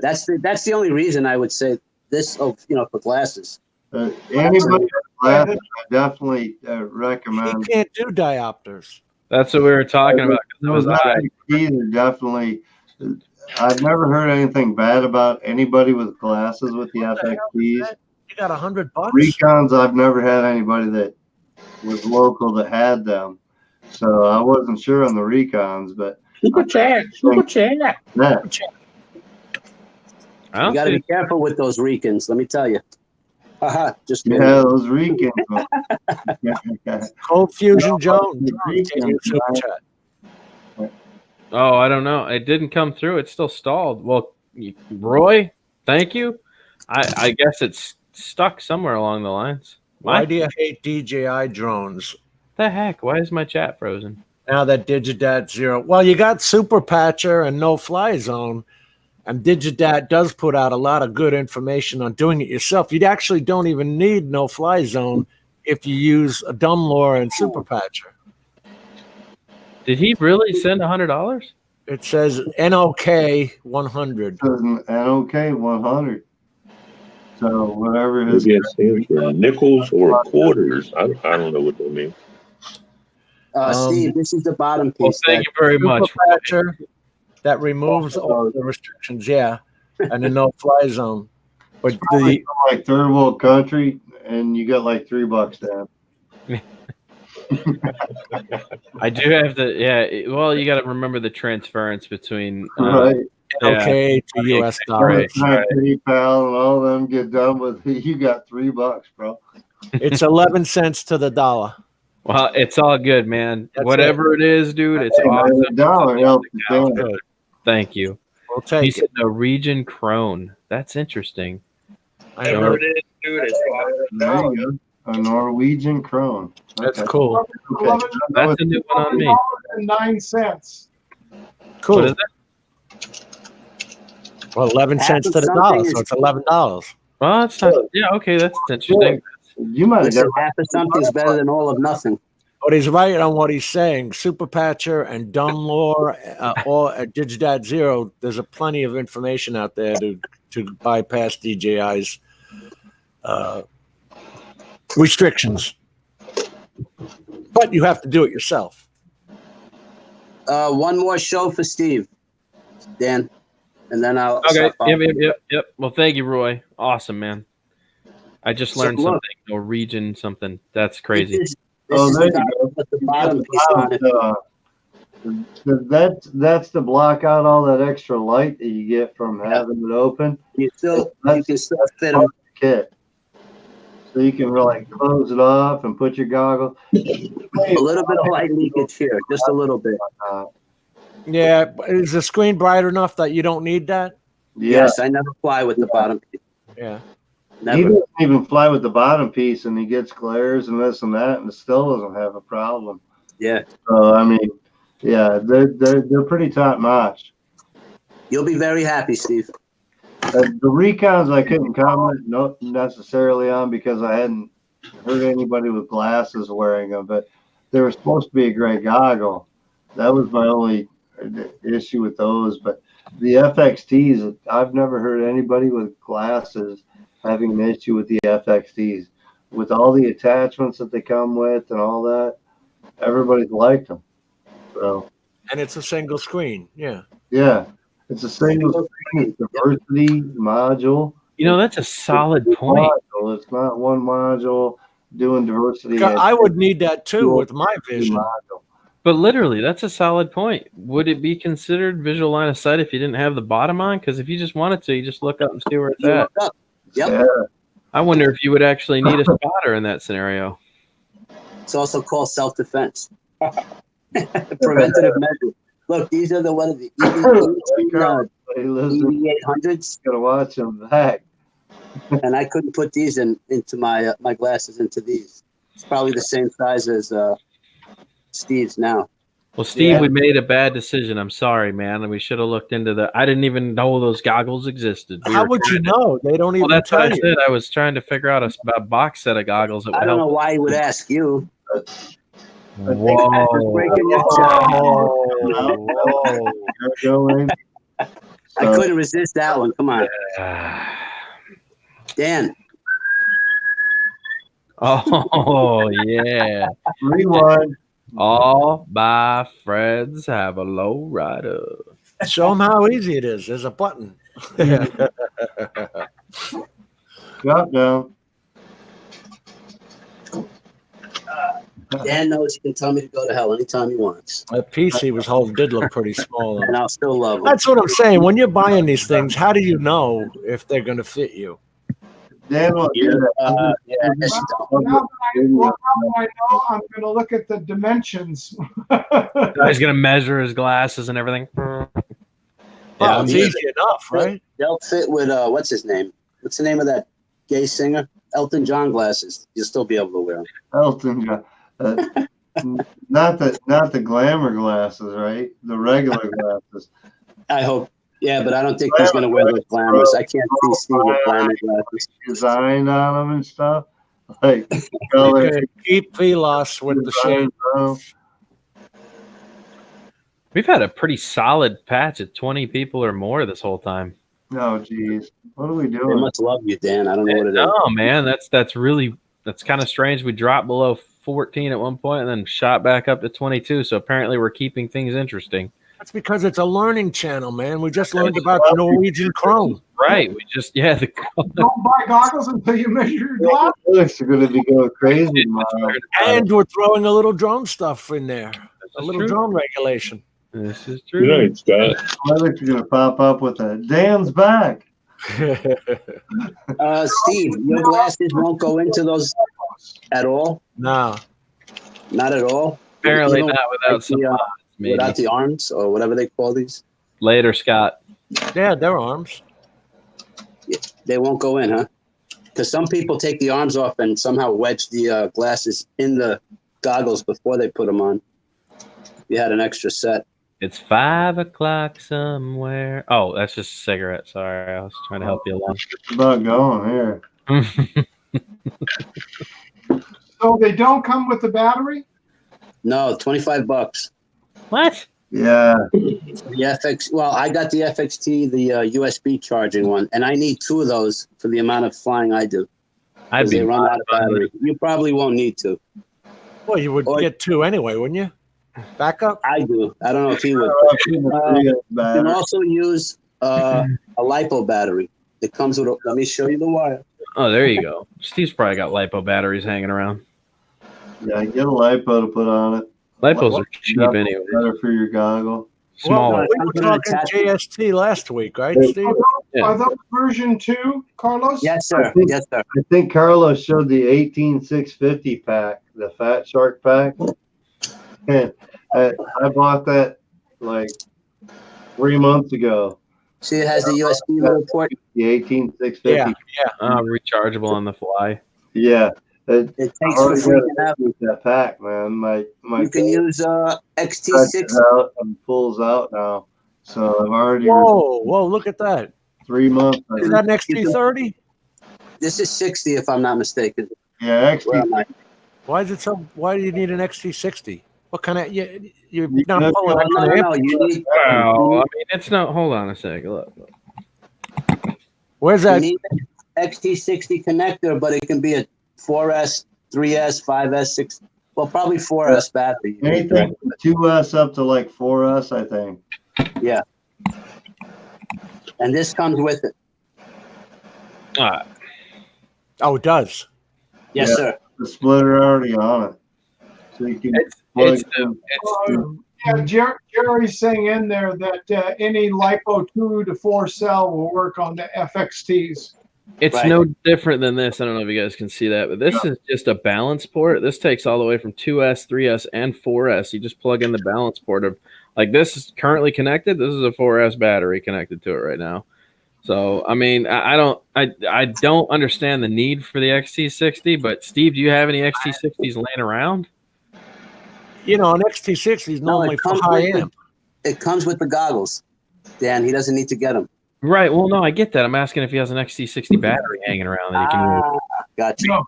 That's the only reason I would say this. For glasses. Anybody with glasses, I definitely He recommend. can't do diopters. That's what we were talking about. 'Cause it was Those FXPs are definitely. I've never heard anything bad about anybody with glasses with the FXPs. You got $100. Recons, I've never had anybody that was local that had them, so I wasn't sure on the Recons, but Super chat. yeah. I don't You got to see be careful with those Recons. Let me tell you. Haha, just Yeah, kidding. those Recons. Cold Fusion Jones. Recons, Can you super chat? Oh, I don't know. It didn't come through. It's still stalled. Well, Roy, thank you. I guess it's stuck somewhere along the lines. Why do you hate DJI drones? The heck? Why is my chat frozen? Now that Digidat Zero. Well, you got Super Patcher and No Fly Zone, and Digidat does put out a lot of good information on doing it yourself. You actually don't even need No Fly Zone if you use a Dumlore and Super Patcher. Did he really send $100? It says NOK 100. NOK 100. So whatever his Maybe it stands for nickels or quarters. I don't know what that means. Steve, this is the bottom Well, piece. thank you very much. Super Patcher that removes all the restrictions, yeah, and the No Fly Zone. But the like third world country, and you got like $3 down. I do have to, yeah. Well, you got to remember the transference between Right. NOK to US dollars. Right. PayPal and all them get done with. You got $3, bro. It's 11 cents to the dollar. Well, it's all good, man. That's Whatever it is, dude, it's Hey, man, awesome. the dollar helps the Sounds thing. good. Thank you. We'll He take said it. Norwegian krone. That's interesting. I know. it is, dude. It's awesome. There you go. A Norwegian krone. That's Okay. cool. Okay. That's a new one on me. $11.09. Cool. What is it? Well, 11 cents to the dollar, so it's $11. Well, it's not. Yeah, okay, that's interesting. You might have Listen, got half of something's better than all of nothing. But he's right on what he's saying. Super Patcher and Dumlore or at Digidat Zero, there's a plenty of information out there to bypass DJI's restrictions. But you have to do it yourself. One more show for Steve, Dan, and then I'll. Okay. stop off. Yep. Well, thank you, Roy. Awesome, man. I just So learned look. something. Norwegian something. That's crazy. This Oh, is there you the bottom piece on it. That's to block out all that extra light that you get from having it open. You can still fit them. Kit. So you can really close it off and put your goggle. A little bit of light leakage here, just a little bit. Yeah, but is the screen bright enough that you don't need that? Yeah. Yes, I never fly with the bottom piece. Yeah. He Never. doesn't even fly with the bottom piece, and he gets glares and this and that, and still doesn't have a problem. Yeah. So I mean, yeah, they're pretty top notch. You'll be very happy, Steve. The recons I couldn't comment not necessarily on because I hadn't heard anybody with glasses wearing them, but they were supposed to be a gray goggle. That was my only issue with those. But the FXTs, I've never heard anybody with glasses having an issue with the FXTs. With all the attachments that they come with and all that, everybody's liked them. So, And it's a single screen. Yeah. yeah, it's a single screen diversity module. You know, that's a solid point. Module. It's not one module doing diversity. I would need that too with my vision. Module. But literally, that's a solid point. Would it be considered visual line of sight if you didn't have the bottom on? Because if you just wanted to, you just look up and see where it's You at. look up. Yep. Yeah. I wonder if you would actually need a spotter in that scenario. It's also called self-defense. Preventative measure. Look, these are one of the EV800s, Gotta watch them back. and I couldn't put these into my glasses into these. It's probably the same size as Steve's now. Well, Steve, Yeah. we made a bad decision. I'm sorry, man. And we should have looked into the. I didn't even know those goggles existed. How would you know? They don't even Well, that's tell what I you. said. I was trying to figure out a box set of goggles that would I don't know help. why he would ask you. Whoa. Breaking your jaw. Whoa. Going. I couldn't resist that one. Come on, Dan. Oh, yeah. Rewind. All my friends have a low rider. Show them how easy it is. There's a button. Drop down. Dan knows he can tell me to go to hell anytime he wants, That piece he was holding did look pretty small. and I'll still love him. That's what I'm saying. When you're buying these things, how do you know if they're going to fit you? Dan will do that. Yeah, I guess you don't. Now that I know, I'm going to look at the dimensions. He's going to measure his glasses and everything. Well, Yeah, it's yeah. easy enough, right? They'll fit with what's his name? What's the name of that gay singer? Elton John glasses. You'll still be able to wear them. Elton John. Not the glamour glasses, right? The regular glasses. I hope. Yeah, but I don't think he's going to wear those glamours. I can't see Steve with glamour glasses. Design on them and stuff. Like You color. can keep Velos with the shade. We've had a pretty solid patch of 20 people or more this whole time. Oh, geez. What are we They doing? must love you, Dan. I don't know what it is. No, man, that's kind of strange. We dropped below 14 at one point and then shot back up to 22. So apparently we're keeping things interesting. That's because it's a learning channel, man. We just learned about the Norwegian Chrome. Right. We just, yeah. Don't buy goggles until you measure your glass. Felix are going to be going crazy tomorrow. And we're throwing a little drone stuff in there. A little true. drone regulation. This is Good true. night, Scott. Felix are going to pop up with a Dan's back. Steve, your glasses won't go into those at all? No. Not at all? Apparently You don't not without like some the, mods, maybe. without the arms or whatever they call these? Later, Scott. Yeah, they're arms. They won't go in, huh? Because some people take the arms off and somehow wedge the glasses in the goggles before they put them on. You had an extra set. It's 5 o'clock somewhere. Oh, that's just a cigarette. Sorry. I was trying to help you along. It's about going here. So they don't come with the battery? No, $25. What? Yeah. The FX. Well, I got the FXT, the USB charging one, and I need 2 of those for the amount of flying I do. I'd 'Cause be they run out of battery. You probably won't need to. Well, you would Or- get 2 anyway, wouldn't you? Backup? I do. I don't know if he would. You can also use a LiPo battery. It comes with. Let me show you the wire. Oh, there you go. Steve's probably got LiPo batteries hanging around. Yeah, get a LiPo to put on it. LiPos are cheap anyway. Better for your goggle. Smaller. Well, we were talking JST last week, right, Steve? Yeah. Are those version 2, Carlos? Yes, sir. Yes, sir. I think Carlos showed the 18650 pack, the Fat Shark pack. And I bought that like 3 months ago. See, it has the USB little port. The 18650. Rechargeable on the fly. Yeah. It takes for free to have. That pack, man. My You can use stretches XT6. out and pulls out now. So I've already Whoa, look at that. 3 months. Is that an XT30? This is 60, if I'm not mistaken. Yeah, Where am XT. I? Why is it so? Why do you need an XT60? What kind of you're You not know, pulling that kind of No. You need. Well, I mean, it's not. Hold on a second. Look. Where's You that? need an XT60 connector, but it can be a 4S, 3S, 5S, 6. Well, probably 4S battery. Anything from 2S up to like 4S, I think. Yeah. And this comes with it. Oh, it does. Yes, Yeah. sir. The splitter already on it. So you can plug Jerry's saying in there that any LiPo 2 to 4 cell will work on the FXTs. It's Right. no different than this. I don't know if you guys can see that, but this is just a balance port. This takes all the way from 2S, 3S, and 4S. You just plug in the balance port of, like, this is currently connected. This is a 4S battery connected to it right now. So, I mean, I don't understand the need for the XT60, but Steve, do you have any XT60s laying around? You know, an XT60 is normally for high end. It comes with the goggles. Dan, he doesn't need to get them. Right. Well, no, I get that. I'm asking if he has an XT60 battery hanging around that he can use. Gotcha.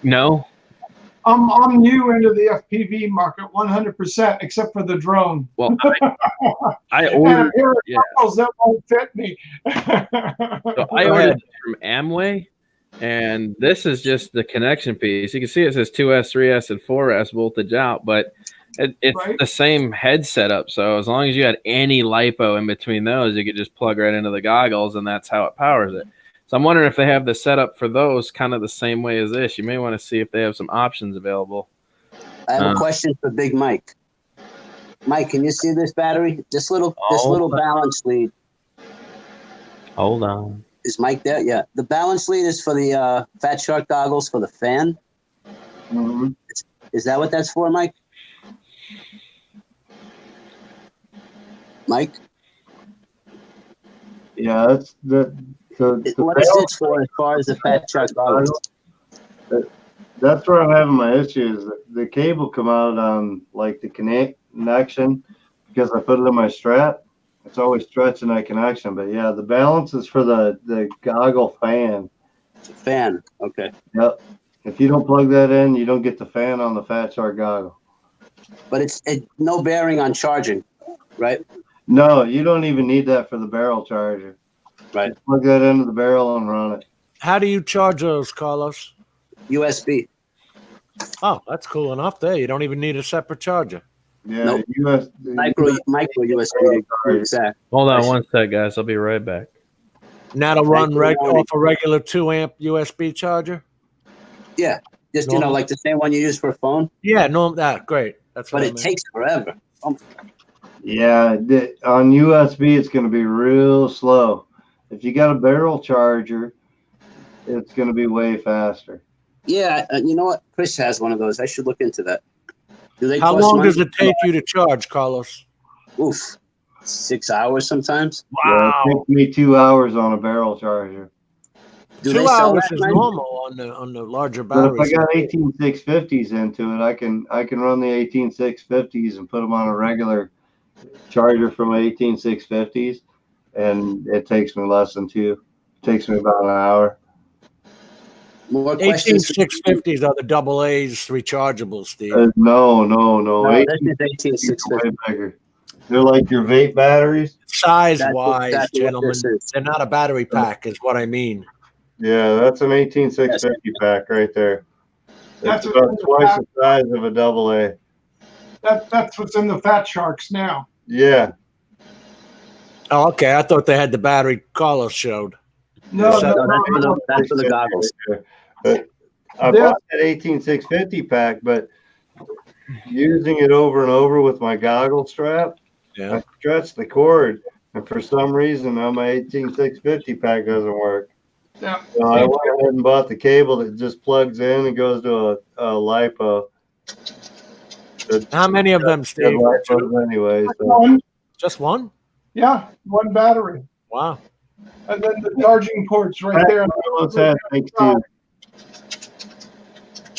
No? I'm new into the FPV market 100%, except for the drone. Well, I And a ordered. pair of Yeah. goggles that won't fit me. So I ordered from Amway, and this is just the connection piece. You can see it says 2S, 3S, and 4S voltage out, but it's Right. the same head setup. So as long as you had any LiPo in between those, you could just plug right into the goggles, and that's how it powers it. So I'm wondering if they have the setup for those kind of the same way as this. You may want to see if they have some options available. I have a question for Big Mike. Mike, can you see this battery? This little balance lead. Hold on. Is Mike there? Yeah. The balance lead is for the Fat Shark goggles for the fan. Mhm. Is that what that's for, Mike? Mike? Yeah, that's the What is this for as far as the Fat Shark goggles? That's where I'm having my issues. The cable come out on like the connection because I put it in my strap. It's always stretching that connection. But yeah, the balance is for the goggle fan. Fan. Okay. Yep. If you don't plug that in, you don't get the fan on the Fat Shark goggle. But it's no bearing on charging, right? No, you don't even need that for the barrel charger. Right. Just plug that into the barrel and run it. How do you charge those, Carlos? USB. Oh, that's cool enough there. You don't even need a separate charger. Yeah, Nope. Micro USB. Exact. Hold on one sec, guys. I'll be right back. And that'll run Thank you. off a regular 2-amp USB charger? Yeah. Just like the same one you use for a phone. Yeah, no, great. That's what But I it meant. takes forever. Yeah, on USB, it's going to be real slow. If you got a barrel charger, it's going to be way faster. Yeah, you know what? Chris has one of those. I should look into that. Do they How cost long money? does it take you to charge, Carlos? Oof, 6 hours sometimes. Yeah, it takes me 2 hours on a barrel charger. Do 2 they sell hours that, is Mike? normal on the larger But if batteries. I got 18650s into it, I can run the 18650s and put them on a regular charger from 18650s, and it takes me less than 2. It takes me about an hour. More questions? 18650s are the double A's rechargeables, Steve. No. No, this is 18650s are 18650. way bigger. They're like your vape batteries. Size-wise, exactly what gentlemen, this is. they're not a battery pack, is what I mean. Yeah, that's an 18650 pack right there. That's It's about what's in the twice pack. the size of a double A. That's what's in the Fat Sharks now. Yeah. Oh, okay. I thought they had the battery Carlos showed. No, So That's for the goggles. But I bought that 18650 pack, but using it over and over with my goggle strap, Yeah. I stretched the cord, and for some reason on my 18650 pack doesn't work. Yeah. So I went ahead and bought the cable that just plugs in and goes to a LiPo. How many of them, Steve? LiPos anyway. So. One. Just one? Yeah, one battery. Wow. And then the charging ports right there. What's that thing too?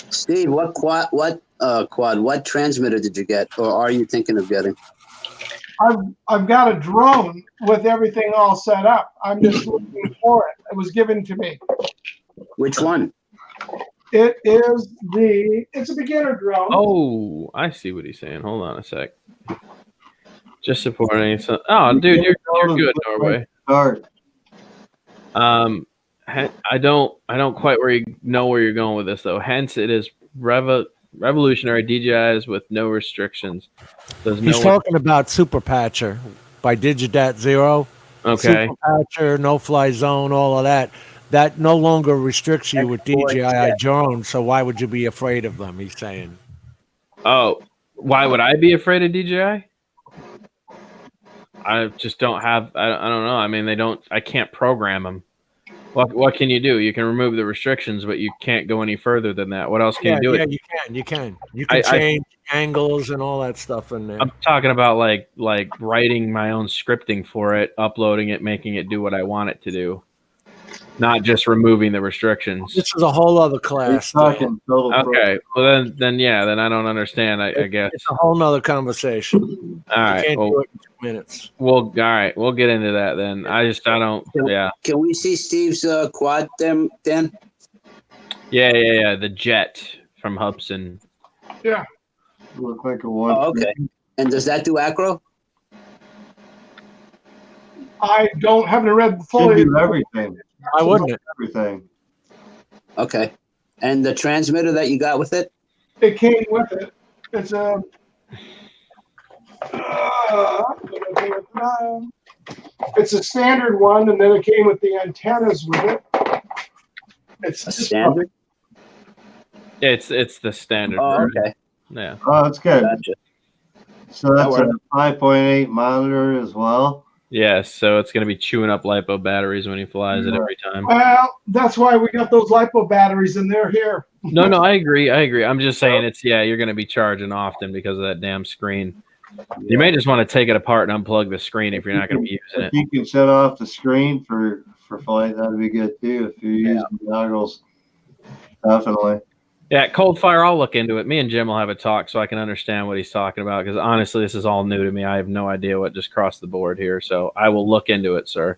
Steve, what what transmitter did you get, or are you thinking of getting? I've got a drone with everything all set up. I'm just looking for it. It was given to me. Which one? It's a beginner drone. Oh, I see what he's saying. Hold on a sec. Just supporting. Oh, dude, you're good, Norway. Start. I don't quite know where you're going with this though. Hence, it is revolutionary DJIs with no restrictions. He's talking about Super Patcher by Digidat Zero. Okay. Super Patcher, no fly zone, all of that. That no longer restricts you with DJI drones. So why would you be afraid of them? He's saying. Oh, why would I be afraid of DJI? I just don't have. I don't know. I mean, I can't program them. What can you do? You can remove the restrictions, but you can't go any further than that. What else can you do? Yeah, you can. You can change angles and all that stuff in there. I'm talking about like writing my own scripting for it, uploading it, making it do what I want it to do, not just removing the restrictions. This is a whole other class. Okay, well then I don't understand. I guess it's a whole nother conversation. All right, can't do it in 2 minutes. All right, we'll get into that then. I don't. Yeah. Can we see Steve's quad then? Yeah. The jet from Hubson. Yeah. Look like a one. Oh, okay. And does that do Acro? I haven't read the full. Do everything. I wouldn't. Everything. Okay. And the transmitter that you got with it? It came with it. It's a standard one, and then it came with the antennas with it. It's a standard. It's the standard. Oh, version. okay. Yeah. Oh, that's good. Gotcha. So that's a 5.8 monitor as well. Yeah, so it's going to be chewing up LiPo batteries when he flies it every time. Well, that's why we got those LiPo batteries, and they're here. No, I agree. I'm just saying you're going to be charging often because of that damn screen. You may just want to take it apart and unplug the screen if you're not going to be using it. If you can shut off the screen for flight, that'd be good too. If you're using goggles, definitely. Yeah, Cold Fire, I'll look into it. Me and Jim will have a talk so I can understand what he's talking about because honestly, this is all new to me. I have no idea what just crossed the board here, so I will look into it, sir.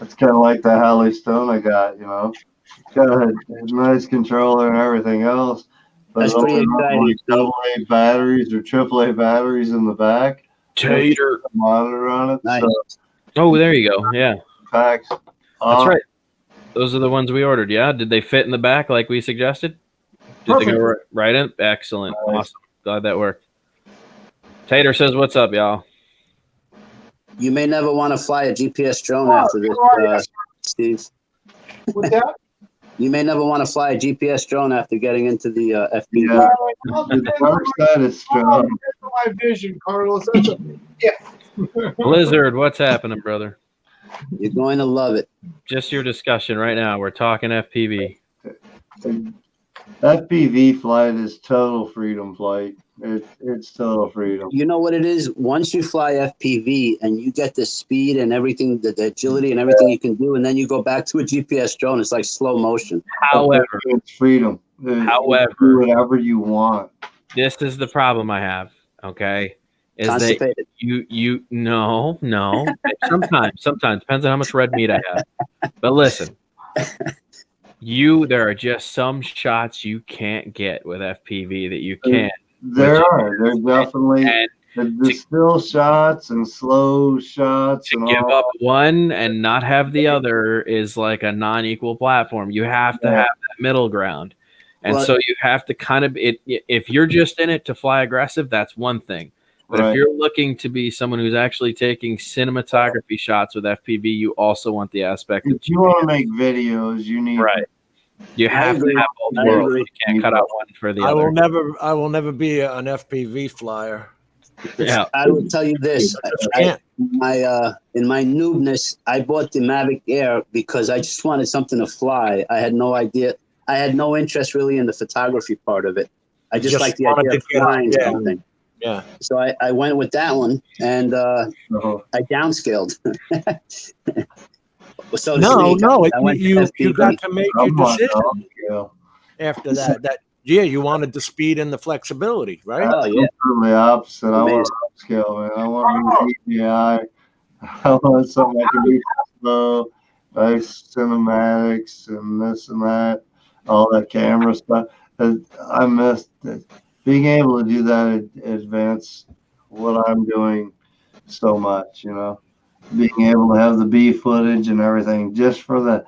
It's kind of like the Halley Stone I got, Got a nice controller and everything else. But that's pretty exciting. AA batteries or AAA batteries in the back. Tater. Monitor on it. Nice. Oh, there you go. Yeah. Packs. That's right. Those are the ones we ordered. Yeah. Did they fit in the back like we suggested? Did they go right in? Excellent. Nice. Awesome. Glad that worked. Tater says, "What's up, y'all?" You may never want to fly a GPS drone after this, Steve. What's that? You may never want to fly a GPS drone after getting into the FPV. Yeah. The dark side is strong. My vision, Carlos. Blizzard, what's happening, brother? You're going to love it. Just your discussion right now. We're talking FPV. FPV flight is total freedom flight. It's total freedom. You know what it is? Once you fly FPV and you get the speed and everything, the agility and everything you can do, and then you go back to a GPS drone, it's like slow motion. However, it's freedom. However, do whatever you want. This is the problem I have. Okay, is Constipated. that you no sometimes depends on how much red meat I have. But listen. There are just some shots you can't get with FPV that you can't. There's definitely the still shots and slow shots. To give up one and not have the other is like a non-equal platform. You have to have that middle ground. And so you have to kind of, if you're just in it to fly aggressive, that's one thing. But if you're looking to be someone who's actually taking cinematography shots with FPV, you also want the aspect. If you want to make videos, you need You have to have both worlds. You can't cut out one for the other. I will never be an FPV flyer. Yeah, I will tell you this. In my noobness, I bought the Mavic Air because I just wanted something to fly. I had no idea. I had no interest really in the photography part of it. I just like the idea of flying something. Yeah. So I went with that one, and I downscaled. So to speak. I went to you FPV. got to make your decision Yeah. after that. You wanted the speed and the flexibility, right? Oh yeah. Totally opposite. I want Amazing. upscale, man. I want DPI. I want something I can do slow, nice cinematics and this and that, all that camera stuff. I missed it. Being able to do that advance what I'm doing so much, being able to have the B footage and everything just for the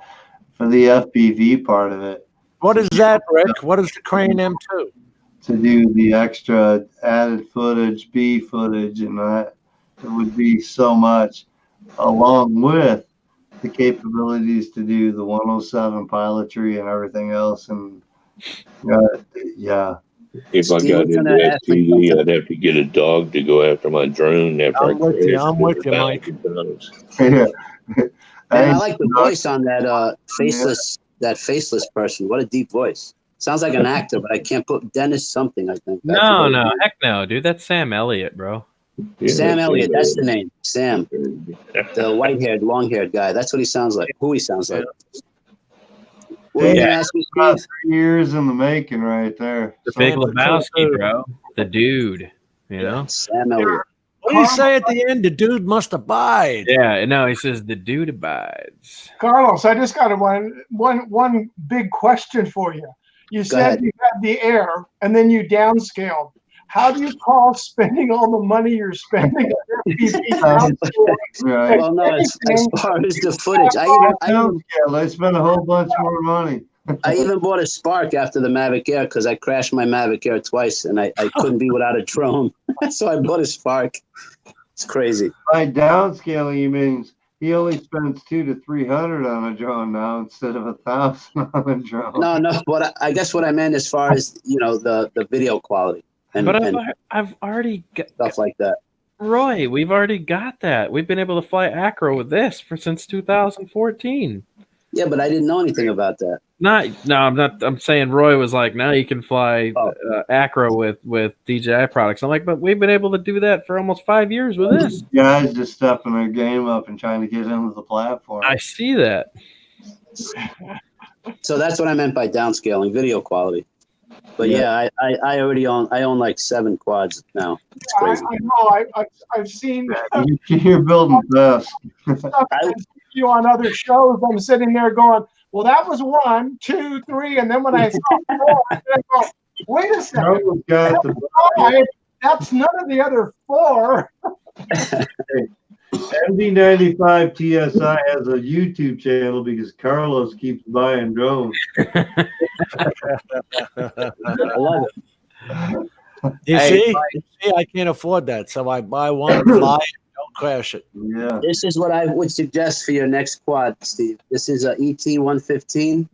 FPV part of it. What is that, Rick? What is the Crane M2? To do the extra added footage, B footage, and that, it would be so much, along with the capabilities to do the 107 pilotry and everything else. And yeah. If I got into FPV, I'd have to get a dog to go after my drone after I'm with you, Mike. Yeah. And I like the voice on that faceless person. What a deep voice. Sounds like an actor, but I can't put Dennis something, I think. No, heck no, dude. That's Sam Elliott, bro. Yeah, Sam Elliott, that's the name. Sam. The white-haired, long-haired guy. That's what he sounds like. Who he sounds like. What are you going to ask me, about Steve? 3 years in the making right there. The Big Lebowski, bro. The dude, Sam Elliott. What do you say at the end? The dude must abide. Yeah, no, he says the dude abides. Carlos, I just got one big question for you. You said you had the Air, and then you downscaled. How do you call spending all the money you're spending? Right. Well, no, as far as the footage, I spent a whole bunch more money. I even bought a Spark after the Mavic Air because I crashed my Mavic Air twice, and I couldn't be without a drone. So I bought a Spark. It's crazy. By downscaling, he means he only spends $200 to $300 on a drone now instead of $1,000 on a drone. No. But I guess what I meant as far as the video quality and I've already got stuff like that. Roy, we've already got that. We've been able to fly Acro with this since 2014. Yeah, but I didn't know anything about that. I'm saying Roy was like, now you can fly Acro with DJI products. I'm like, but we've been able to do that for almost 5 years with this. Guys just stepping their game up and trying to get into the platform. I see that. So that's what I meant by downscaling, video quality. But yeah, I already own like 7 quads now. It's crazy. I know. I've seen You're building fast. you on other shows. I'm sitting there going, well, that was 1, 2, 3, and then when I saw 4, I go, wait a second. That's none of the other 4. MD95 TSI has a YouTube channel because Carlos keeps buying drones. I love it. You see, I can't afford that, so I buy one, fly it, don't crash it. Yeah. This is what I would suggest for your next quad, Steve. This is a ET-115,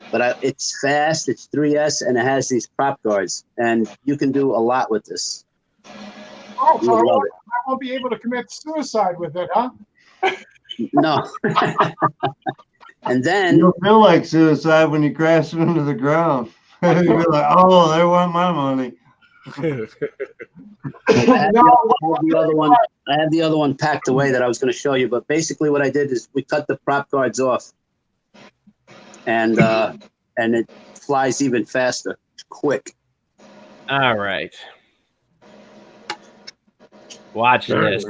but it's fast, it's 3S, and it has these prop guards, and you can do a lot with this. Oh, so I won't be able to commit suicide with it, huh? No. And then you don't feel like suicide when you crash into the ground. You're like, oh, they want my money. I had the other one packed away that I was going to show you, but basically what I did is we cut the prop guards off, and it flies even faster. It's quick. All right. Watch this.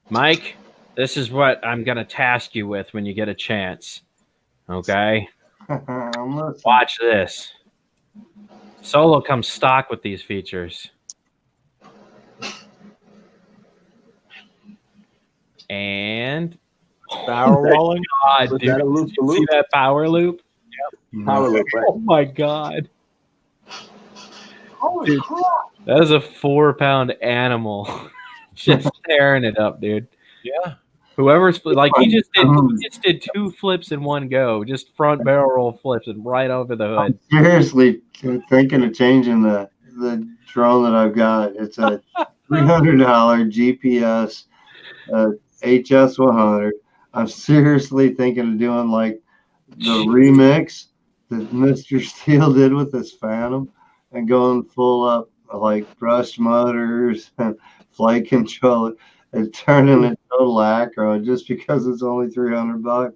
Mike, this is what I'm going to task you with when you get a chance. Okay? Watch this. Solo comes stock with these features. And barrel rolling. God, dude, that a loop to loop? See that power loop? Yep. Power loop, right? Oh my God. Holy crap. That is a 4-pound animal. Just tearing it up, dude. Yeah. Whoever's like, he just did 2 flips in one go, just front barrel roll flips and right over the hood. I'm seriously thinking of changing the drone that I've got. It's a $300 GPS HS100. I'm seriously thinking of doing like the remix that Mr. Steele did with this Phantom and going full up like brush motors and flight control and turning it total Acro just because it's only $300,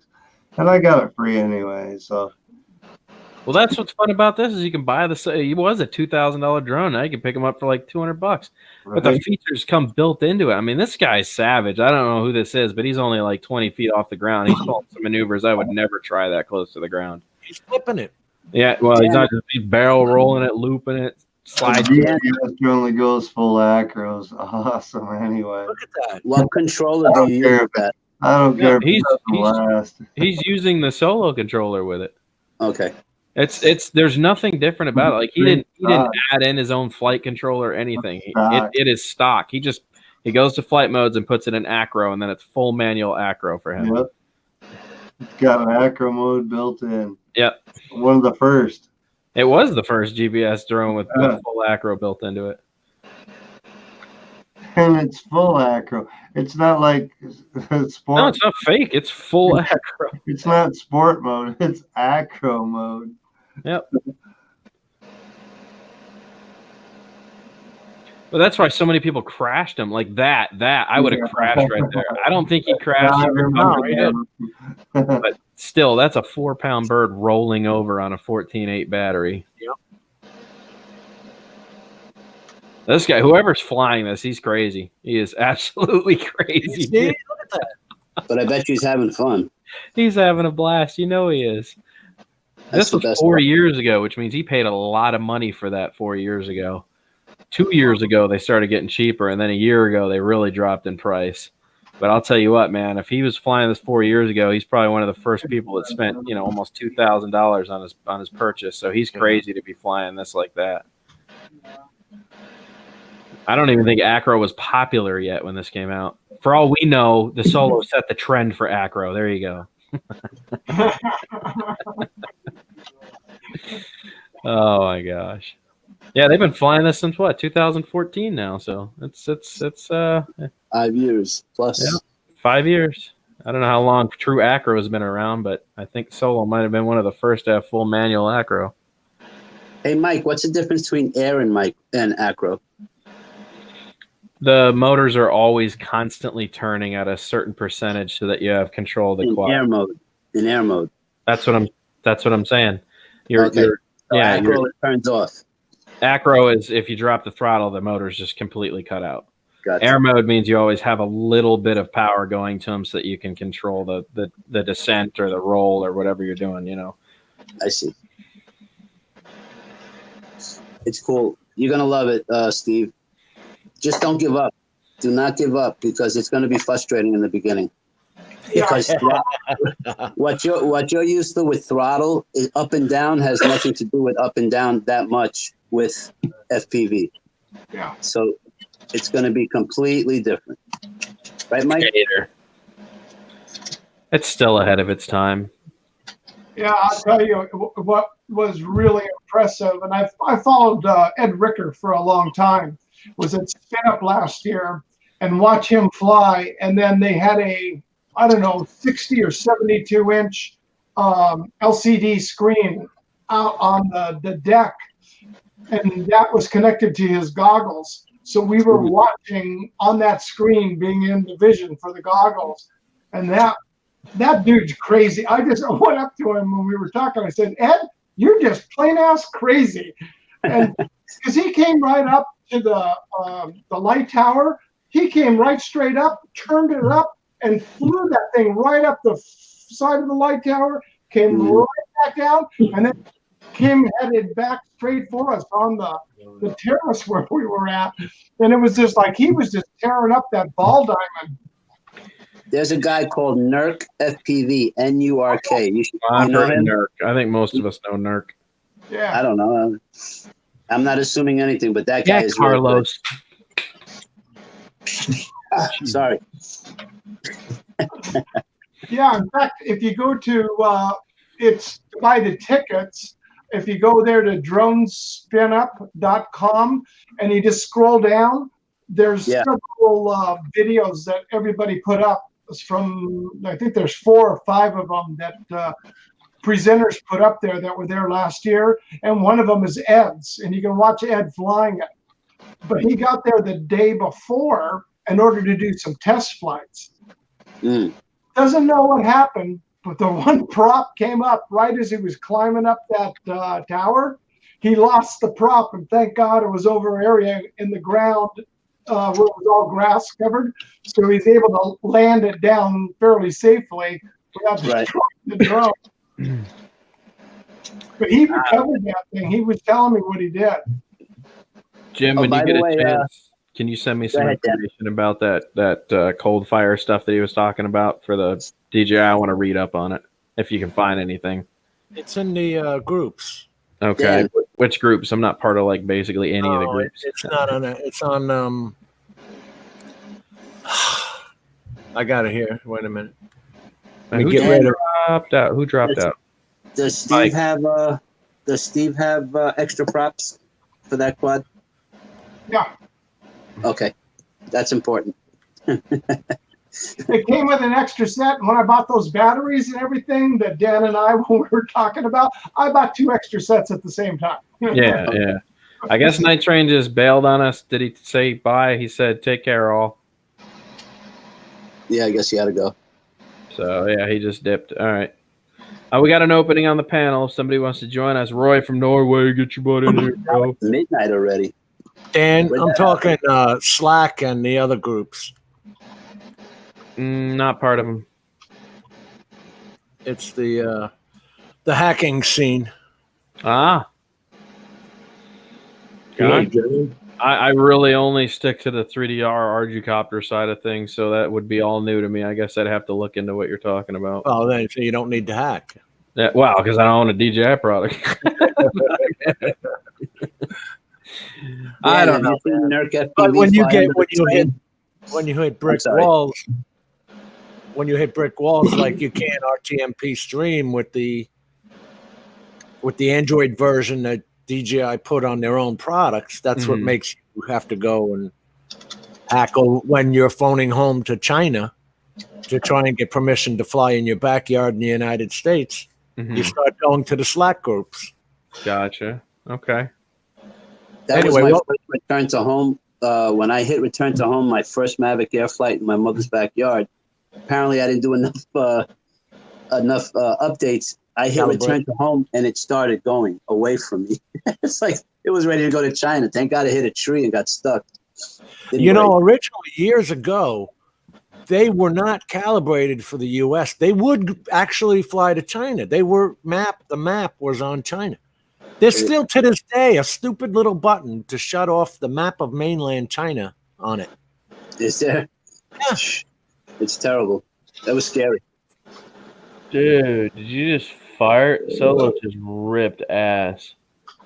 and I got it free anyway. So. Well, that's what's fun about this is you can buy the. It was a $2,000 drone. Now you can pick them up for like $200, but the features come built into it. I mean, this guy's savage. I don't know who this is, but he's only like 20 feet off the ground. He's pulling some maneuvers I would never try that close to the ground. He's flipping it. Yeah, well, he's not just he's barrel rolling it, looping it, sliding. It only goes full Acros. Awesome. Anyway, Look at that. What controller do you use with that? I don't care. He's using the solo controller with it. Okay. It's there's nothing different about it. Like he didn't add in his own flight controller or anything. It is stock. He goes to flight modes and puts it in Acro, and then it's full manual Acro for him. Yep. It's got an Acro mode built in. Yep. One of the first. It was the first GPS drone with full Acro built into it. And it's full Acro. It's not like sport. No, it's not fake. It's full Acro. It's not sport mode. It's Acro mode. Yep. But that's why so many people crashed him. Like that I would have crashed right there. I don't think he crashed. But still, that's a 4-pound bird rolling over on a 14.8 battery. Yep. This guy, whoever's flying this, he's crazy. He is absolutely crazy. See? Look at that. But I bet you he's having fun. He's having a blast. You know he is. That's this was 4 years ago, which means he paid a lot of money for that 4 years ago. 2 years ago, they started getting cheaper, and then a year ago, they really dropped in price. But I'll tell you what, man, if he was flying this 4 years ago, he's probably one of the first people that spent, almost $2,000 on his purchase. So he's crazy to be flying this like that. I don't even think Acro was popular yet when this came out. For all we know, the Solo set the trend for Acro. There you go. Oh my gosh. Yeah, they've been flying this since what, 2014 now. So it's 5 years plus. Yeah, 5 years. I don't know how long true Acro has been around, but I think Solo might have been one of the first to have full manual Acro. Hey Mike, what's the difference between air and Acro? The motors are always constantly turning at a certain percentage so that you have control of the quad. In air mode. That's what I'm saying. Acro turns off. Acro is if you drop the throttle, the motor's just completely cut out. Gotcha. Air mode means you always have a little bit of power going to them so that you can control the descent or the roll or whatever you're doing, I see. It's cool. You're going to love it, Steve. Just don't give up. Do not give up because it's going to be frustrating in the beginning. Because what you're used to with throttle is up and down has nothing to do with up and down that much with FPV. Yeah. So it's going to be completely different. Right, Mike? It's still ahead of its time. Yeah, I'll tell you what was really impressive, and I followed Ed Ricker for a long time, was at Spin Up last year and watch him fly, and then they had a 60 or 72 inch LCD screen out on the deck, and that was connected to his goggles. So we were watching on that screen, being in the vision for the goggles, and that dude's crazy. I just went up to him when we were talking. I said, Ed, you're just plain ass crazy, and because he came right up to the light tower, he came right straight up, turned it up, and flew that thing right up the side of the light tower, came right back down, and then came headed back straight for us on the terrace where we were at. And it was just like he was just tearing up that ball diamond. There's a guy called Nurk FPV, N-U-R-K. You know him? Nurk. I think most of us know Nurk. Yeah. I don't know. I'm not assuming anything, but that guy is Carlos. Sorry. Yeah, in fact, if you go to it's to buy the tickets, if you go there to dronespinup.com and you just scroll down, there's several videos that everybody put up. It's from, I think there's 4 or 5 of them that presenters put up there that were there last year, and one of them is Ed's, and you can watch Ed flying it. but he got there the day before in order to do some test flights. Doesn't know what happened, but the one prop came up right as he was climbing up that tower. He lost the prop, and thank God it was over an area in the ground where it was all grass covered. So he's able to land it down fairly safely without destroying the drone. But he recovered that thing. He was telling me what he did. Jim, when you get a chance, can you send me some information about that cold fire stuff that he was talking about for the DJI? I want to read up on it if you can find anything. It's in the groups. Okay, yeah. Which groups? I'm not part of like basically any of the groups. It's not on it. It's on. I got it here. Wait a minute. Who dropped out? Who dropped out? Does Steve have extra props for that quad? Yeah. Okay, that's important. It came with an extra set. And when I bought those batteries and everything that Dan and I were talking about, I bought 2 extra sets at the same time. Yeah. I guess Night Train just bailed on us. Did he say bye? He said, take care, all. Yeah, I guess he had to go. So, yeah, he just dipped. All right. We got an opening on the panel. If somebody wants to join us, Roy from Norway, get your butt in here, bro. Midnight already. Dan, I'm talking Slack and the other groups. Not part of them. It's the hacking scene. Ah. God. I really only stick to the 3DR Arducopter side of things, so that would be all new to me. I guess I'd have to look into what you're talking about. Oh, then so you don't need to hack. Yeah, wow, because I don't own a DJI product. I don't know. But when you hit brick walls, like you can RTMP stream with the Android version that DJI put on their own products, that's what makes you have to go and hack when you're phoning home to China to try and get permission to fly in your backyard in the United States. You start going to the Slack groups. Gotcha. Okay. That was my first return to home. When I hit return to home, my first Mavic Air flight in my mother's backyard, apparently I didn't do enough updates. I hit return to home, and it started going away from me. It's like it was ready to go to China. Thank God it hit a tree and got stuck. Originally, years ago, they were not calibrated for the U.S. They would actually fly to China. The map was on China. There's still to this day a stupid little button to shut off the map of mainland China on it. Is there? Yeah. It's terrible. That was scary. Dude, did you just fire? Solo just ripped ass.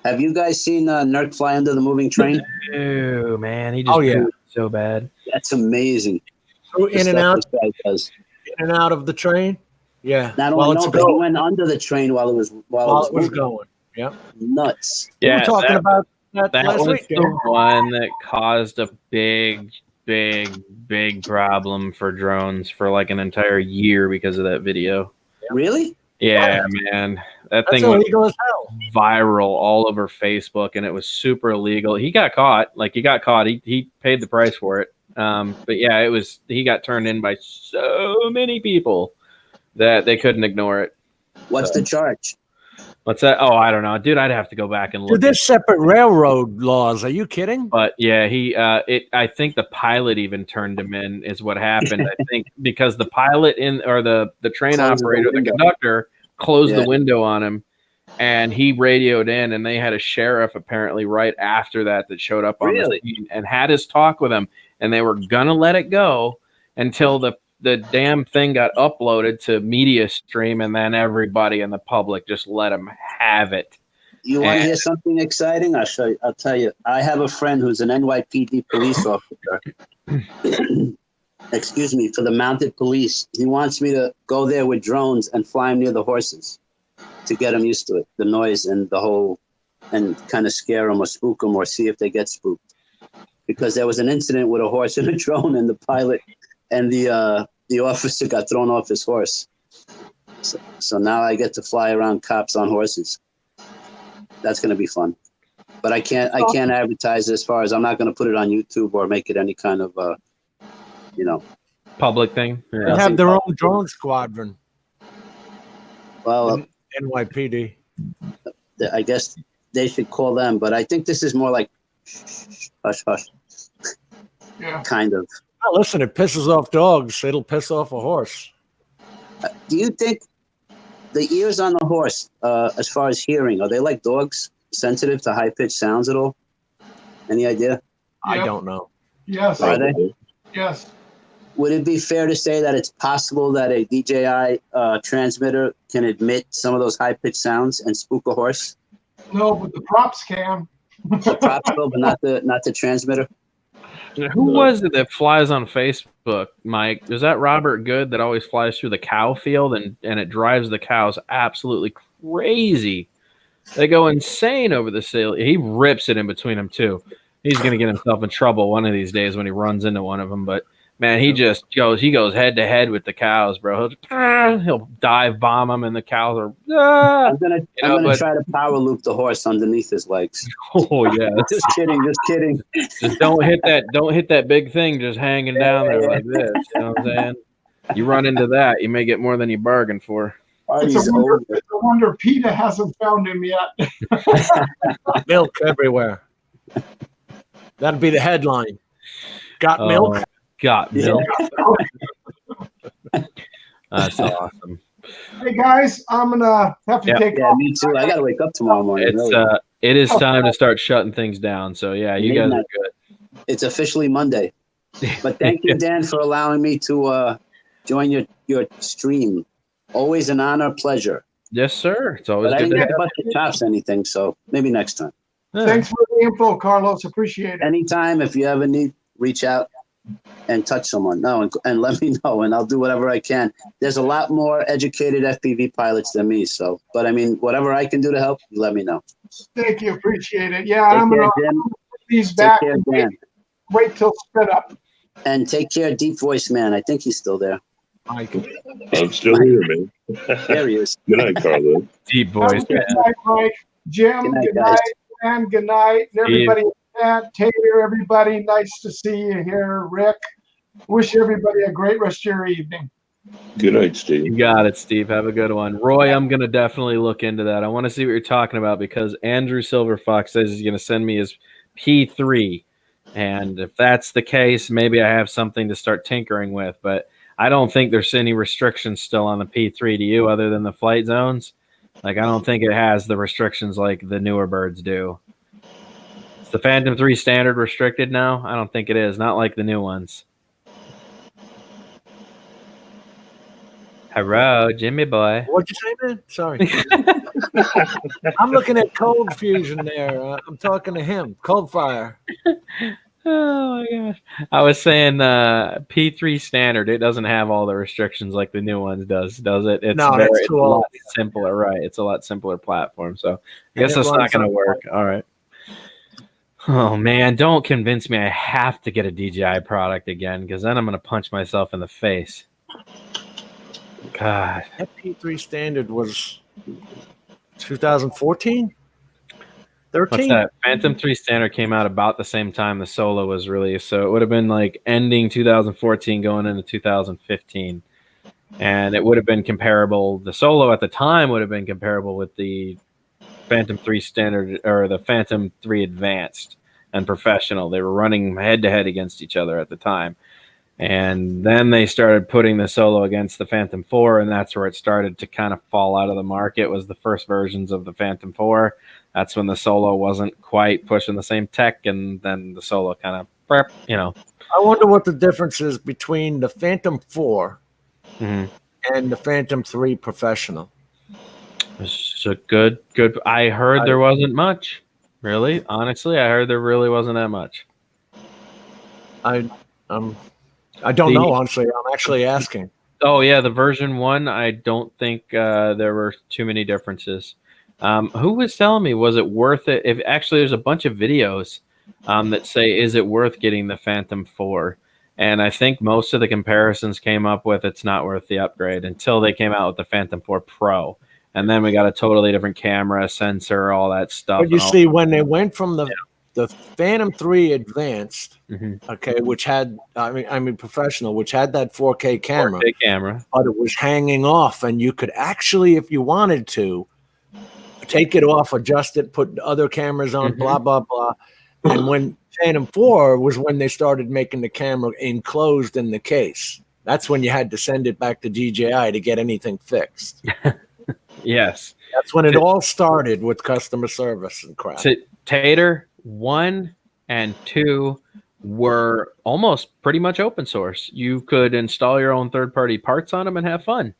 Have you guys seen Nurk fly under the moving train? Ew, man. He just so bad. That's amazing. In and out of the train? Yeah. Not only but he went under the train while it was going. Yeah. Nuts. Yeah. We were talking about that last was week. The one that caused a big problem for drones for like an entire year because of that video. Really? Yeah, man. That's thing went viral all over Facebook, and it was super illegal. He got caught. He paid the price for it. But yeah, he got turned in by so many people that they couldn't ignore it. What's the charge? What's that? Oh, I don't know, dude. I'd have to go back and look. Dude, there's separate railroad laws. Are you kidding? But yeah, I think the pilot even turned him in. Is what happened. I think because the pilot the train operator, the conductor, closed the window on him, and he radioed in, and they had a sheriff apparently right after that showed up on the scene and had his talk with him, and they were gonna let it go until the damn thing got uploaded to Media Stream, and then everybody in the public just let him have it. You want to hear something exciting? I'll tell you. I have a friend who's an NYPD police officer. Excuse me, for the mounted police. He wants me to go there with drones and fly them near the horses to get them used to it, the noise and the whole, and kind of scare them or spook them or see if they get spooked. Because there was an incident with a horse and a drone, and the pilot and the officer got thrown off his horse. So now I get to fly around cops on horses. That's going to be fun. But I can't advertise as far as I'm not going to put it on YouTube or make it any kind of public thing. They Yeah. have their own drone squadron. Well, The NYPD. I guess they should call them, but I think this is more like hush hush Yeah. kind of. Oh, listen, it pisses off dogs. It'll piss off a horse. Do you think the ears on the horse, as far as hearing, are they like dogs, sensitive to high pitched sounds at all? Any idea? I Yep. don't know. Yes. Are they? Yes. Would it be fair to say that it's possible that a DJI transmitter can emit some of those high pitched sounds and spook a horse? No, but the props can. The props will, but not the transmitter. Who was it that flies on Facebook, Mike? Is that Robert Good that always flies through the cow field and it drives the cows absolutely crazy? They go insane over the sale. He rips it in between them too. He's going to get himself in trouble one of these days when he runs into one of them. But man, he goes head to head with the cows, bro. He'll dive bomb them, and the cows are. I'm gonna try to power loop the horse underneath his legs. Oh yeah, Just kidding. just don't hit that big thing just hanging down there like this. You know what I'm saying? You run into that, you may get more than you bargained for. It's a wonder PETA hasn't found him yet. Milk everywhere. That'd be the headline. Got milk? Got milk. That's awesome. Hey guys, I'm gonna have to take Yeah, off. me too. I gotta wake up tomorrow morning. It is time to start shutting things down. So yeah, you guys are good. It's officially Monday. But thank you, Dan, for allowing me to join your stream. Always an honor, pleasure. Yes, sir. It's always But I good didn't to get to bust your chops anything, so maybe next time. Thanks for the info, Carlos. Appreciate it. Anytime, if you ever need, reach out and touch someone. No, and let me know, and I'll do whatever I can. There's a lot more educated FPV pilots than me, so. But I mean, whatever I can do to help, you let me know. Thank you. Appreciate it. Yeah, Take I'm care, gonna Jim. put these Take back care, and Dan. wait till spin up. And take care, Deep Voice Man. I think he's still there. Mike. I'm still here, man. There he is. Good night, Carlos. Deep Have a voice. good night, Mike. Jim, Good good night, night. guys. And good night. And everybody, Matt, Taylor, everybody, nice to see you here. Rick, wish everybody a great rest of your evening. Good night, You Steve. got it, Steve. Have a good one. Roy, I'm going to definitely look into that. I want to see what you're talking about because Andrew Silverfox says he's going to send me his P3. And if that's the case, maybe I have something to start tinkering with. But I don't think there's any restrictions still on the P3 to you other than the flight zones. Like, I don't think it has the restrictions like the newer birds do. Is the Phantom 3 standard restricted now? I don't think it is. Not like the new ones. Hello, Jimmy boy. What'd you say, man? Sorry. I'm looking at Cold Fusion there. I'm talking to him. Cold Fire. Oh my gosh. I was saying P3 standard, it doesn't have all the restrictions like the new ones does it? It's No, it's too a old. lot simpler, right? It's a lot simpler platform. So I guess And it it's not runs going to on- work. All right. Oh man, don't convince me I have to get a DJI product again because then I'm going to punch myself in the face. God. That P3 standard was 2014? 13? What's that? Phantom 3 standard came out about the same time the Solo was released. So it would have been like ending 2014 going into 2015. And it would have been comparable. The Solo at the time would have been comparable with the Phantom 3 standard or the Phantom 3 Advanced and Professional. They were running head to head against each other at the time. And then they started putting the Solo against the Phantom 4, and that's where it started to kind of fall out of the market. Was the first versions of the Phantom 4. That's when the Solo wasn't quite pushing the same tech, and then the Solo kind of, I wonder what the difference is between the Phantom 4 Mhm. and the Phantom 3 Professional. It's a good. I heard there wasn't much. Really, honestly, I heard there really wasn't that much. I don't know, honestly. I'm actually asking. Oh yeah, the version 1. I don't think there were too many differences. Who was telling me, was it worth it? If actually, there's a bunch of videos that say, is it worth getting the Phantom 4? And I think most of the comparisons came up with it's not worth the upgrade until they came out with the Phantom 4 Pro. and then we got a totally different camera, sensor, all that stuff. But you see, when they went from the Phantom 3 Advanced, okay, which had I mean professional, which had that 4K camera, but it was hanging off, and you could actually, if you wanted to, take it off, adjust it, put other cameras on, blah blah blah. And when Phantom 4 was when they started making the camera enclosed in the case. That's when you had to send it back to DJI to get anything fixed. Yes. That's when it all started with customer service and crap. Tater 1 and 2 were almost pretty much open source. You could install your own third-party parts on them and have fun.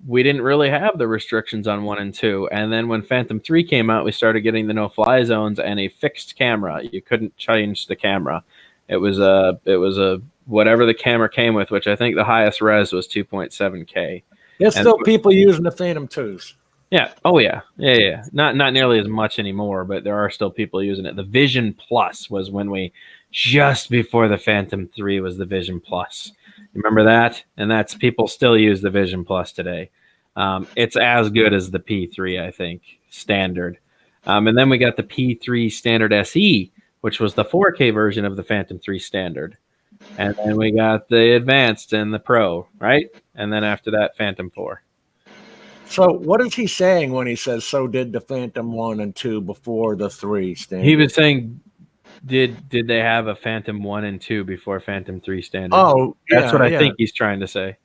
We didn't really have the restrictions on 1 and 2. And then when Phantom 3 came out, we started getting the no-fly zones and a fixed camera. You couldn't change the camera. It was a whatever the camera came with, which I think the highest res was 2.7K. There's still people using the Phantom 2s. Yeah. Oh yeah. Yeah. Not nearly as much anymore, but there are still people using it. The Vision Plus was when just before the Phantom 3 was the Vision Plus. You remember that? And that's people still use the Vision Plus today. It's as good as the P3, I think, standard. And then we got the P3 Standard SE, which was the 4K version of the Phantom 3 standard. And then we got the Advanced and the Pro, right? And then after that, Phantom 4. So what is he saying when he says, so did the Phantom 1 and 2 before the 3 standard? He was saying, did they have a Phantom 1 and 2 before Phantom 3 standard? Oh, that's what I think he's trying to say.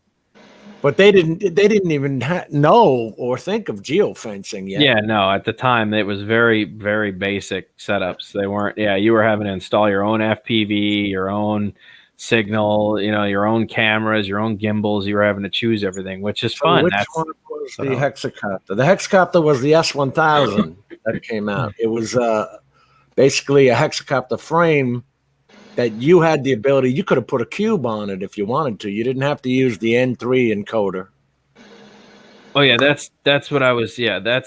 But they didn't even know or think of geofencing yet. Yeah, no. At the time, it was very, very basic setups. They weren't. Yeah, you were having to install your own FPV, your own signal, your own cameras, your own gimbals. You were having to choose everything, which is fun. Which one was the hexacopter? The hexacopter was the S1000 that came out. It was basically a hexacopter frame that you had the ability. You could have put a cube on it if you wanted to. You didn't have to use the N3 encoder. Oh yeah, that's what I was. Yeah,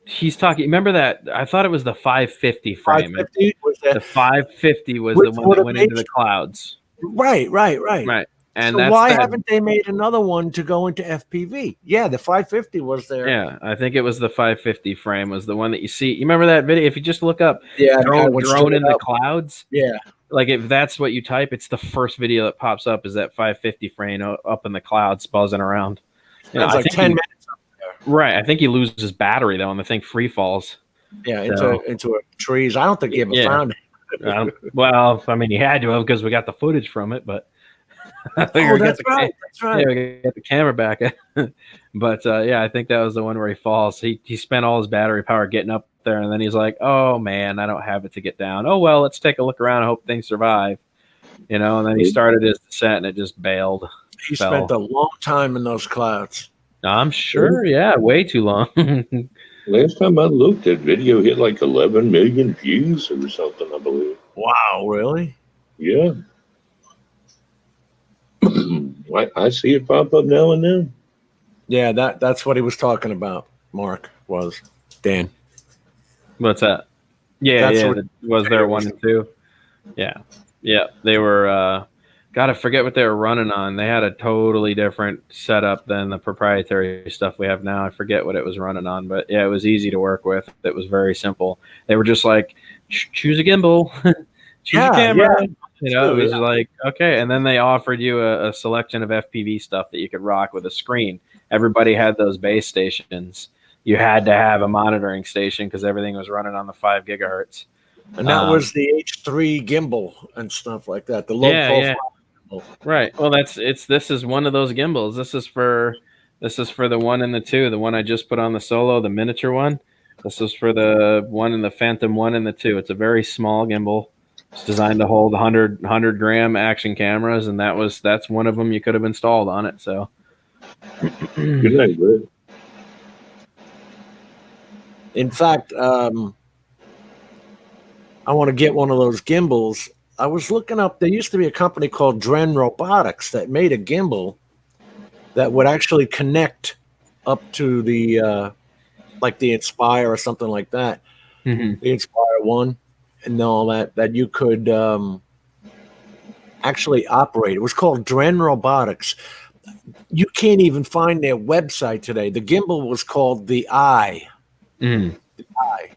he's talking. Remember that? I thought it was the 550 frame. 550 was the 550 was the one that went into the clouds. Right. And so why haven't they made another one to go into FPV? Yeah, the 550 was there. Yeah, I think it was the 550 frame was the one that you see. You remember that video? If you just look up drone in the clouds. Yeah. Like if that's what you type, it's the first video that pops up is that 550 frame up in the clouds buzzing around. It's like 10 minutes up there. Right. I think he loses battery though and the thing free falls. Yeah, into trees. I don't think he ever found it. Well, I mean, he had to have because we got the footage from it, but that's right. That's right. Yeah, we got the camera back. But I think that was the one where he falls. He spent all his battery power getting up there, and then he's like, "Oh man, I don't have it to get down. Oh well, let's take a look around. I hope things survive." And then he started his descent, and it just bailed. He spent a long time in those clouds. I'm sure. Yeah, way too long. Last time I looked, that video hit like 11 million views or something, I believe. Wow, really? Yeah. I see it pop up now and then. Yeah, that's what he was talking about, Mark, was Dan. What's that? Yeah, was there 1 and 2? Yeah. They were God, I forget what they were running on. They had a totally different setup than the proprietary stuff we have now. I forget what it was running on, but yeah, it was easy to work with. It was very simple. They were just like, choose a gimbal, choose a camera. Yeah. It was like, okay. And then they offered you a selection of FPV stuff that you could rock with a screen. Everybody had those base stations. You had to have a monitoring station because everything was running on the 5 gigahertz. And that was the H3 gimbal and stuff like that. The low profile. Yeah. Right. Well, this is one of those gimbals. This is for the 1 and the 2. The one I just put on the Solo, the miniature one. This is for the one in the Phantom 1 and the 2. It's a very small gimbal. It's designed to hold 100 gram action cameras, and that's one of them you could have installed on it. So. Good night, bud. In fact, I want to get one of those gimbals. I was looking up, there used to be a company called Dren Robotics that made a gimbal that would actually connect up to the, like the Inspire or something like that. Mm-hmm. The Inspire 1 and all that you could actually operate. It was called Dren Robotics. You can't even find their website today. The gimbal was called the Eye. Mm. The Eye.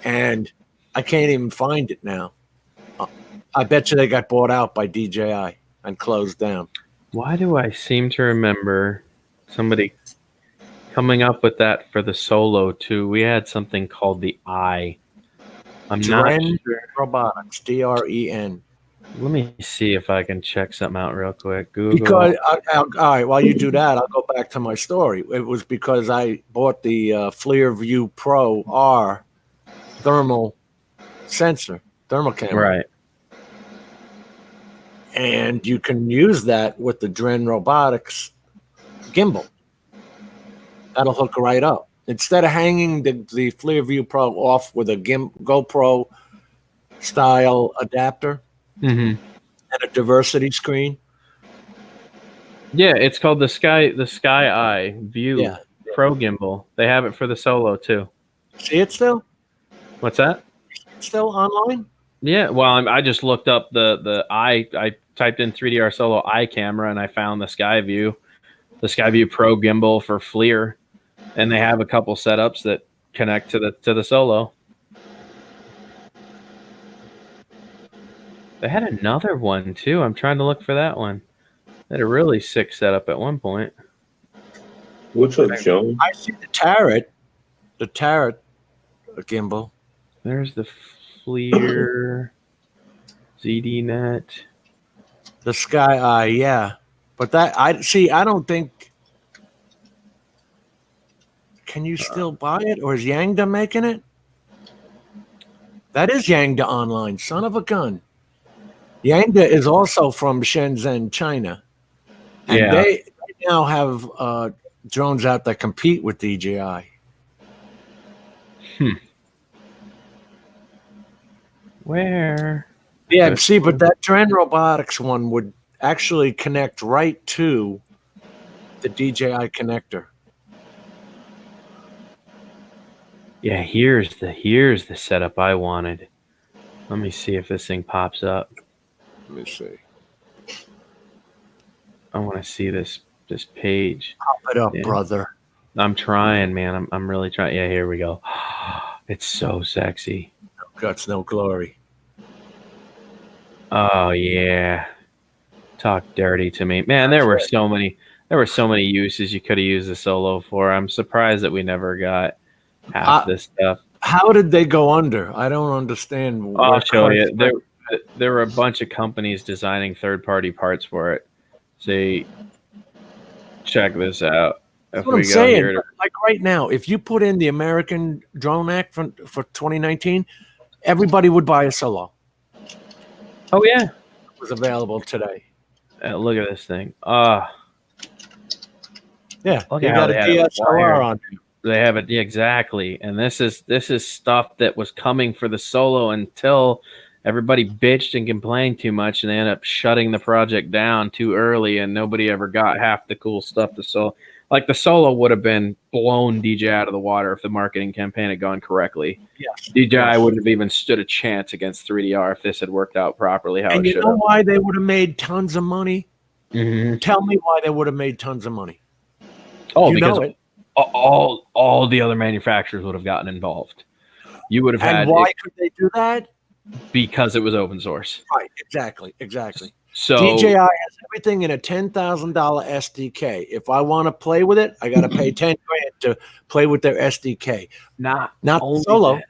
And I can't even find it now. I bet you they got bought out by DJI and closed down. Why do I seem to remember somebody coming up with that for the Solo too? We had something called the Eye. I'm not Dren sure. Robotics, DREN. Let me see if I can check something out real quick. Google. Because all right, while you do that, I'll go back to my story. It was because I bought the FLIR View Pro R thermal sensor, thermal camera. Right. And you can use that with the Dren Robotics gimbal. That'll hook right up. Instead of hanging the FLIR View Pro off with a GoPro style adapter Mm-hmm. and a diversity screen. Yeah, it's called the Sky Eye View Pro Gimbal. They have it for the Solo too. See it still? What's that? Still online? Yeah, well, I just looked up the Eye. I typed in 3DR Solo Eye camera, and I found the Skyview Pro gimbal for FLIR, and they have a couple setups that connect to the Solo. They had another one too. I'm trying to look for that one. They had a really sick setup at one point. What's up, Sean? I see the Tarot gimbal. There's the FLIR ZDNet. The Sky Eye, yeah. But that I don't think. Can you still buy it, or is Yangda making it? That is Yangda Online, son of a gun. Yangda is also from Shenzhen, China. And they now have drones out that compete with DJI. Where? Yeah, see, but that Dren Robotics one would actually connect right to the DJI connector. Yeah, here's the setup I wanted. Let me see if this thing pops up. Let me see. I want to see this page. Pop it up, brother. I'm trying, man. I'm really trying. Yeah, here we go. It's so sexy. No guts, no glory. Oh yeah. Talk dirty to me. Man, there were so many uses you could have used the Solo for. I'm surprised that we never got half this stuff. How did they go under? I don't understand. I'll show you. There were a bunch of companies designing third-party parts for it. See, check this out. That's what I'm saying. Like right now, if you put in the American Drone Act for 2019, everybody would buy a Solo. Oh yeah, it was available today. Look at this thing. Yeah, look you at got a DSLR on it. They have it exactly, and this is stuff that was coming for the Solo until everybody bitched and complained too much, and they ended up shutting the project down too early, and nobody ever got half the cool stuff. The Solo would have been blown DJI out of the water if the marketing campaign had gone correctly. Yes. DJI wouldn't have even stood a chance against 3DR if this had worked out properly. And you know why they would have made tons of money? Mm-hmm. Tell me why they would have made tons of money. Oh, because all the other manufacturers would have gotten involved. You would have had. And why could they do that? Because it was open source. Right. Exactly. So DJI has everything in a $10,000 SDK. If I want to play with it, I got to pay $10,000 to play with their SDK. Not only Solo, that,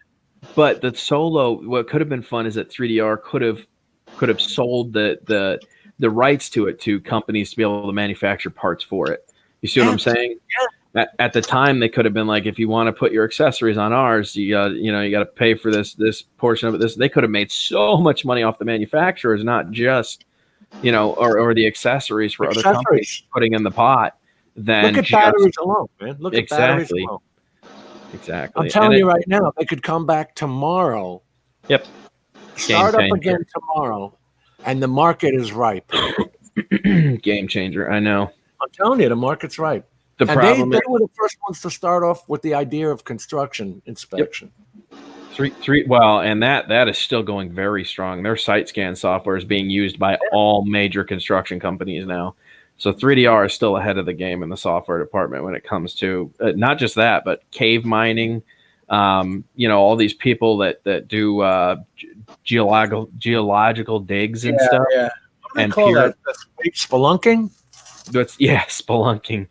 but the Solo. What could have been fun is that 3DR could have sold the rights to it to companies to be able to manufacture parts for it. You see what I'm saying? Yeah. At the time, they could have been like, if you want to put your accessories on ours, you got to pay for this portion of it. They could have made so much money off the manufacturers, not just or the accessories for other companies putting in the pot. Then look at batteries alone, man. Look at batteries alone. Exactly. I'm telling you right now, they could come back tomorrow. Yep. Start up again tomorrow, and the market is ripe. Game changer. I know. I'm telling you, the market's ripe. The problem they were the first ones to start off with the idea of construction inspection. Yep. Well, and that is still going very strong. Their site scan software is being used by all major construction companies now. So 3DR is still ahead of the game in the software department when it comes to not just that, but cave mining. All these people that do geological digs and stuff. Yeah. What do they and call that? Spelunking? Spelunking.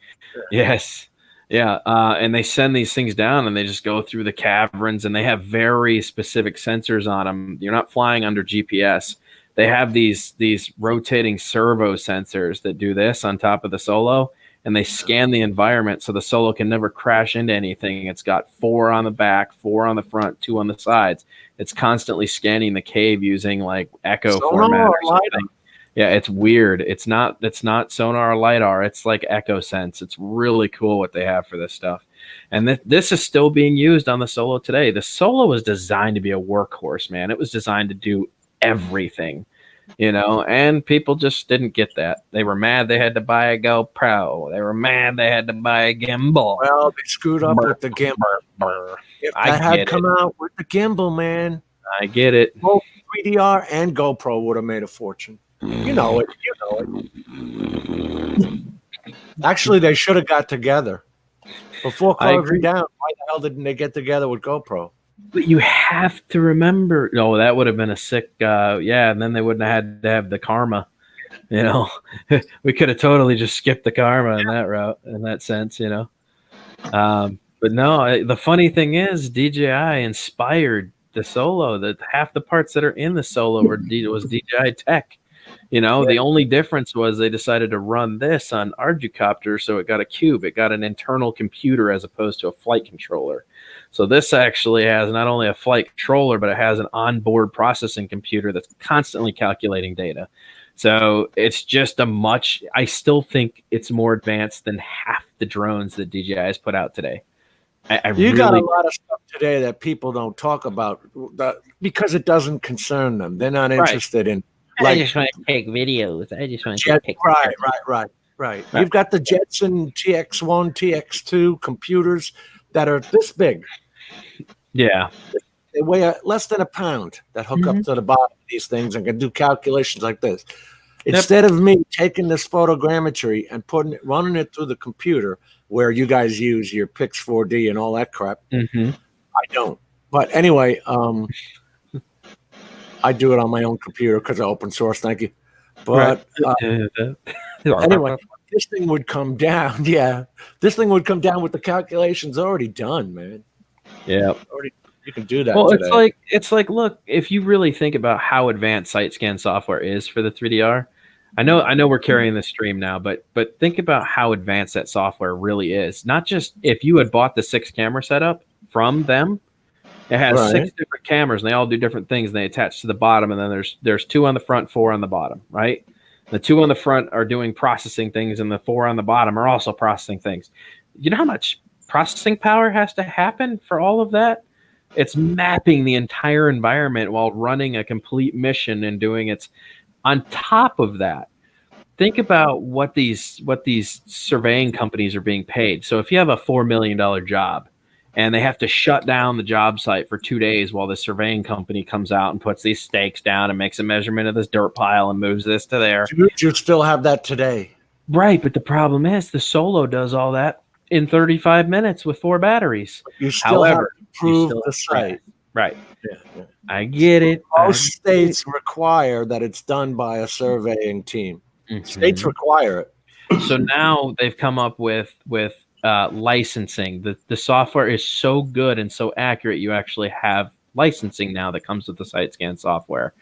Yes. Yeah. And they send these things down and they just go through the caverns, and they have very specific sensors on them. You're not flying under GPS. They have these rotating servo sensors that do this on top of the Solo, and they scan the environment so the Solo can never crash into anything. It's got 4 on the back, 4 on the front, 2 on the sides. It's constantly scanning the cave using like Echo format or something. Yeah, it's weird. It's not sonar or LiDAR. It's like Echo Sense. It's really cool what they have for this stuff. And this is still being used on the Solo today. The Solo was designed to be a workhorse, man. It was designed to do everything, and people just didn't get that. They were mad they had to buy a GoPro. They were mad they had to buy a gimbal. Well, they screwed up with the gimbal. If that had come out with the gimbal, man. I get it. Both 3DR and GoPro would have made a fortune. You know it. Actually, they should have got together. Before closing down, why the hell didn't they get together with GoPro? But you have to remember, that would have been a sick, and then they wouldn't have had to have the karma. We could have totally just skipped the karma in that route, in that sense, But no, the funny thing is DJI inspired the Solo. That half the parts that are in the Solo was DJI tech. The only difference was they decided to run this on Arducopter, so it got a cube. It got an internal computer as opposed to a flight controller. So this actually has not only a flight controller, but it has an onboard processing computer that's constantly calculating data. So it's just I still think it's more advanced than half the drones that DJI has put out today. You got a lot of stuff today that people don't talk about because it doesn't concern them. They're not interested in. I just want to take videos. I just want to take pictures. Right. You've got the Jetson TX1, TX2 computers that are this big. Yeah. They weigh less than a pound that hook up to the bottom of these things and can do calculations like this. Instead of me taking this photogrammetry and running it through the computer where you guys use your Pix 4D and all that crap, I don't. But anyway, I do it on my own computer because I open source. Thank you. But anyway, this thing would come down. Yeah, this thing would come down with the calculations already done, man. Yeah, you can do that. Well, today. it's like, look, if you really think about how advanced site scan software is for the 3DR, I know we're carrying the stream now, but think about how advanced that software really is. Not just if you had bought the 6 camera setup from them. It has 6 different cameras, and they all do different things. And they attach to the bottom, and then there's 2 on the front, 4 on the bottom, right? The 2 on the front are doing processing things, and the 4 on the bottom are also processing things. You know how much processing power has to happen for all of that? It's mapping the entire environment while running a complete mission and doing it. On top of that, think about what these surveying companies are being paid. So if you have a $4 million job, and they have to shut down the job site for 2 days while the surveying company comes out and puts these stakes down and makes a measurement of this dirt pile and moves this to there. You still have that today. Right, but the problem is the Solo does all that in 35 minutes with 4 batteries. You still have to prove the site. Right. Yeah. I get it. Most states require that it's done by a surveying team. States require it. So now they've come up with licensing. The software is so good and so accurate, you actually have licensing now that comes with the site scan software.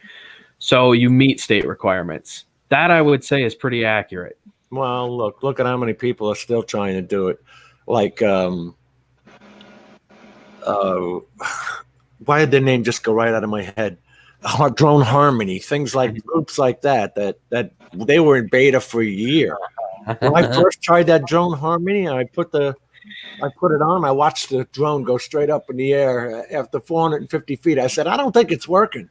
So you meet state requirements. That I would say is pretty accurate. Well, look at how many people are still trying to do it. Like, why did their name just go right out of my head? Drone Harmony, things like groups like that they were in beta for a year. When I first tried that Drone Harmony, I put it on. I watched the drone go straight up in the air after 450 feet. I said, I don't think it's working.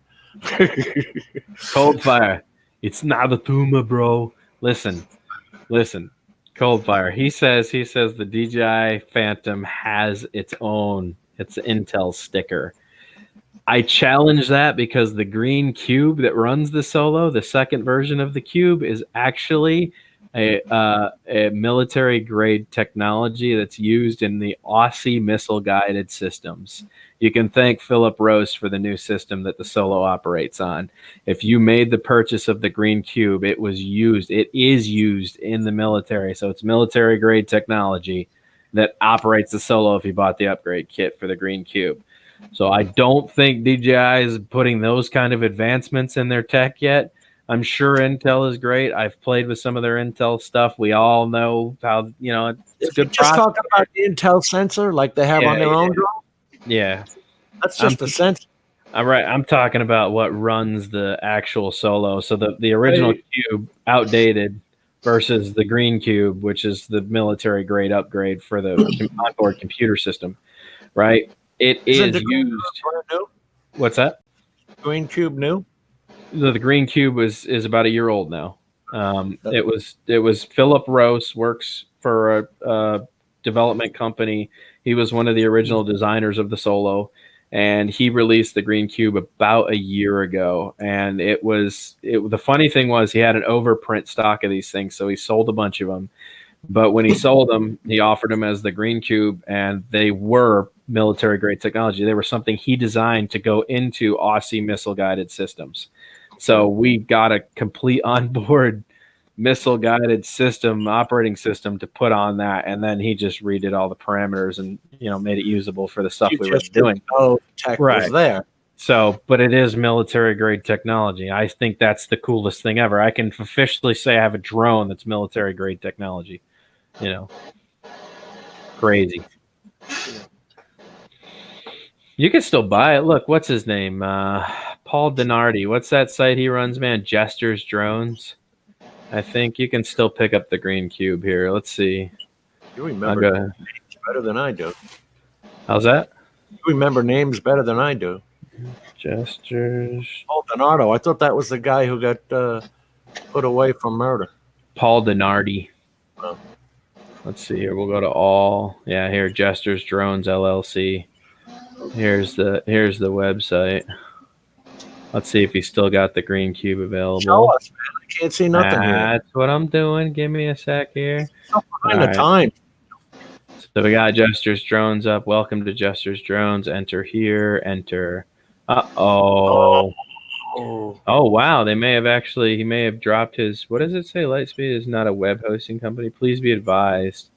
Cold Fire. It's not a tumor, bro. Listen. Cold Fire. He says the DJI Phantom has its Intel sticker. I challenge that because the green cube that runs the Solo, the second version of the cube, is actually a military grade technology that's used in the Aussie missile guided systems. You can thank Philip Rose for the new system that the Solo operates on. If you made the purchase of the green cube, it is used in the military. So it's military grade technology that operates the Solo if you bought the upgrade kit for the green cube. So I don't think DJI is putting those kind of advancements in their tech yet. I'm sure Intel is great. I've played with some of their Intel stuff. We all know how, it's good. Just talking about the Intel sensor like they have on their own drone? Yeah. That's just the sensor. All right. I'm talking about what runs the actual Solo. So the original cube, outdated, versus the green cube, which is the military grade upgrade for the onboard computer system, right? It is used. What's that? Green cube new? The green cube is about a year old now. It was Philip Rose, works for a development company. He was one of the original designers of the Solo, and he released the green cube about a year ago. And the funny thing was he had an overprint stock of these things, so he sold a bunch of them. But when he sold them, he offered them as the green cube, and they were military grade technology. They were something he designed to go into Aussie missile guided systems. So we got a complete onboard missile guided system, operating system to put on that, and then he just redid all the parameters and made it usable for the stuff we were doing. Oh, tech was there. So, but it is military grade technology. I think that's the coolest thing ever. I can officially say I have a drone that's military grade technology. Crazy. You can still buy it. Look, what's his name? Paul Denardi. What's that site he runs, man? Gestures Drones. I think you can still pick up the green cube here. Let's see. You remember names better than I do. How's that? You remember names better than I do. Gestures. Paul Denardo. I thought that was the guy who got put away for murder. Paul Denardi. Oh. Let's see here. We'll go to all. Yeah, here, Gestures Drones LLC. Here's the website. Let's see if he's still got the green cube available. Show us, man. I can't see nothing here. That's what I'm doing. Give me a sec here. Behind the time. So we got Gestures Drones up. Welcome to Gestures Drones. Enter here. Enter. Oh, wow. He may have dropped his, what does it say? Lightspeed is not a web hosting company. Please be advised.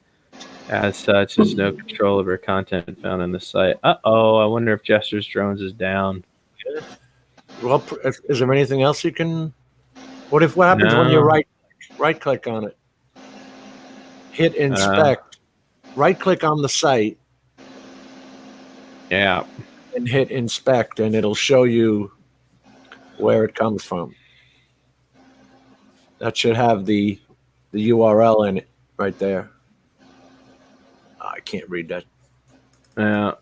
As such, there's no control over content found on the site. I wonder if Gestures Drones is down. Well, is there anything else you can? What happens when you right click on it? Hit inspect. Right click on the site. Yeah. And hit inspect, and it'll show you where it comes from. That should have the URL in it right there. I can't read that. Yeah.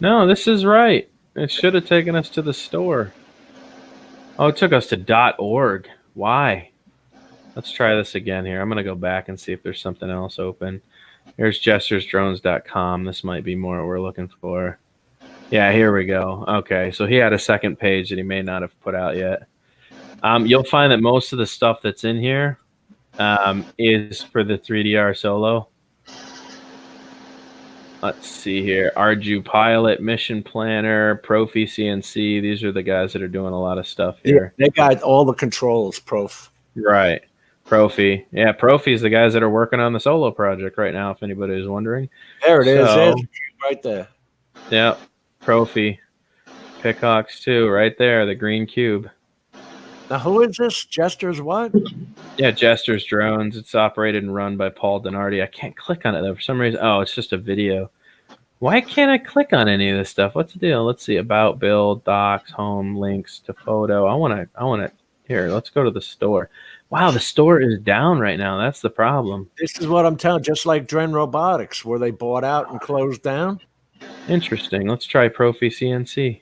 No, this is right. It should have taken us to the store. Oh, it took us to .org. Why? Let's try this again here. I'm going to go back and see if there's something else open. Here's gesturesdrones.com. This might be more what we're looking for. Yeah, here we go. Okay, so he had a second page that he may not have put out yet. You'll find that most of the stuff that's in here is for the 3DR Solo. Let's see here. Arju Pilot, Mission Planner, Profi CNC. These are the guys that are doing a lot of stuff here. Yeah, they got all the controls, Prof. Right. Profi. Yeah, Profi is the guys that are working on the Solo project right now, if anybody is wondering. There it is. There's right there. Yeah. Profi. Pickhawks too, right there, the green cube. Now, who is this? Gestures what? Yeah, Gestures Drones. It's operated and run by Paul Denardi. I can't click on it, though, for some reason. Oh, it's just a video. Why can't I click on any of this stuff? What's the deal? Let's see. About, build, docs, home, links to photo. I want to. Here, let's go to the store. Wow, the store is down right now. That's the problem. This is what I'm telling. Just like Dren Robotics, where they bought out and closed down. Interesting. Let's try Profi CNC.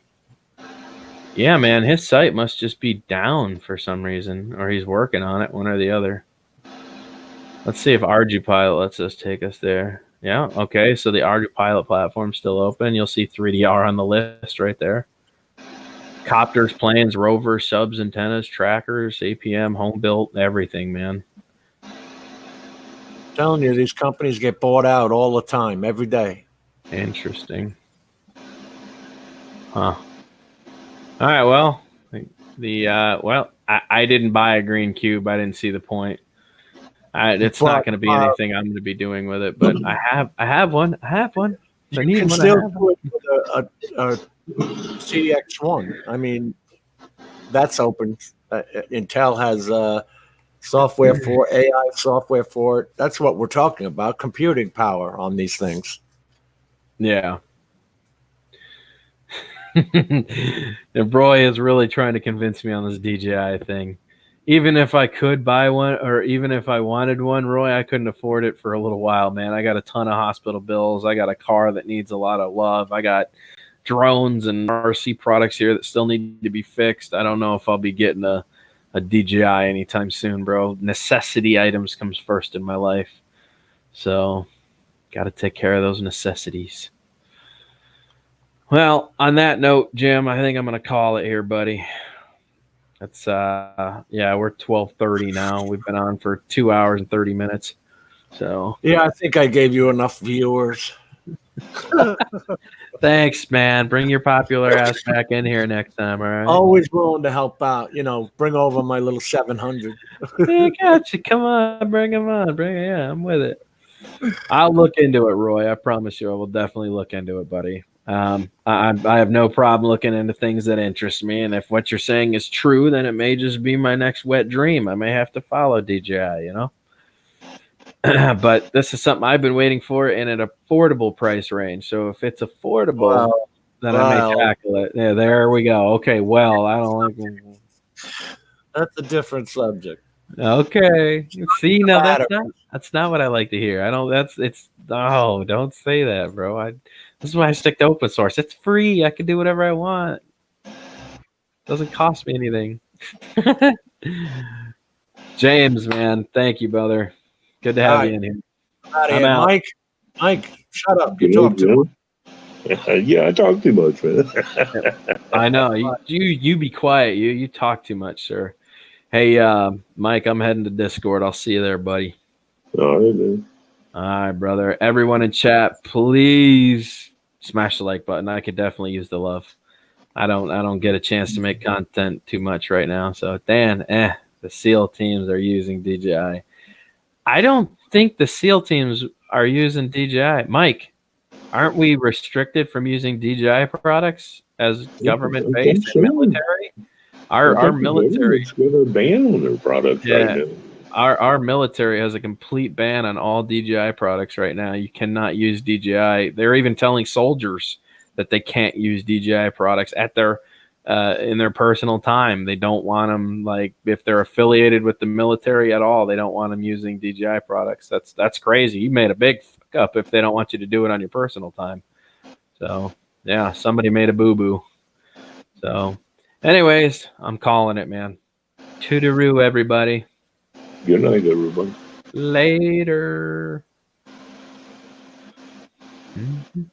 Yeah, man, his site must just be down for some reason, or he's working on it, one or the other. Let's see if Arju Pilot lets us take us there. Yeah, okay, so the Arju Pilot platform's still open. You'll see 3DR on the list right there. Copters, planes, rovers, subs, antennas, trackers, APM, home built, everything, man. I'm telling you, these companies get bought out all the time, every day. Interesting. Huh. All right, well, I didn't buy a green cube. I didn't see the point. It's not going to be anything I'm going to be doing with it, but I have one. If I need can one, still do it with a CX1. I mean, that's open. Intel has software for AI, software for it. That's what we're talking about, computing power on these things. Yeah. And Roy is really trying to convince me on this DJI thing. Even if I could buy one, or even if I wanted one, Roy, I couldn't afford it for a little while, man. I got a ton of hospital bills. I got a car that needs a lot of love. I got drones and RC products here that still need to be fixed. I don't know if I'll be getting a DJI anytime soon, bro. Necessity items comes first in my life. So, got to take care of those necessities. Well, on that note, Jim, I think I'm going to call it here, buddy. That's we're 12:30 now. We've been on for 2 hours and 30 minutes. So yeah, I think I gave you enough viewers. Thanks, man. Bring your popular ass back in here next time, all right? Always willing to help out. Bring over my little 700. I got you. Come on, bring him on. Yeah, I'm with it. I'll look into it, Roy. I promise you, I will definitely look into it, buddy. I have no problem looking into things that interest me, and if what you're saying is true, then it may just be my next wet dream. I may have to follow DJI, But this is something I've been waiting for in an affordable price range. So if it's affordable, then I may tackle it. Yeah, there we go. Okay, well, I don't like. That's a different subject. Okay. See, now that's not what I like to hear. I don't. Don't say that, bro. This is why I stick to open source. It's free. I can do whatever I want. Doesn't cost me anything. James, man, thank you, brother. Good to have you in here. I'm out. Mike, shut up. You talk too much. Yeah, I talk too much, man. I know. You be quiet. You talk too much, sir. Hey, Mike, I'm heading to Discord. I'll see you there, buddy. All right, man. All right, brother. Everyone in chat, please smash the like button. I could definitely use the love. I don't get a chance to make content too much right now. So Dan, the SEAL teams are using DJI. I don't think the SEAL teams are using DJI. Mike, aren't we restricted from using DJI products as government based and military? Our military got a ban on their products right now. Our military has a complete ban on all DJI products right now. You cannot use DJI. They're even telling soldiers that they can't use DJI products at their in their personal time. They don't want them, like, if they're affiliated with the military at all, they don't want them using DJI products. That's crazy. You made a big fuck up if they don't want you to do it on your personal time. So yeah, somebody made a boo-boo. So anyways, I'm calling it, man. Toodaloo, everybody. Good night, everybody. Later. Mm-hmm.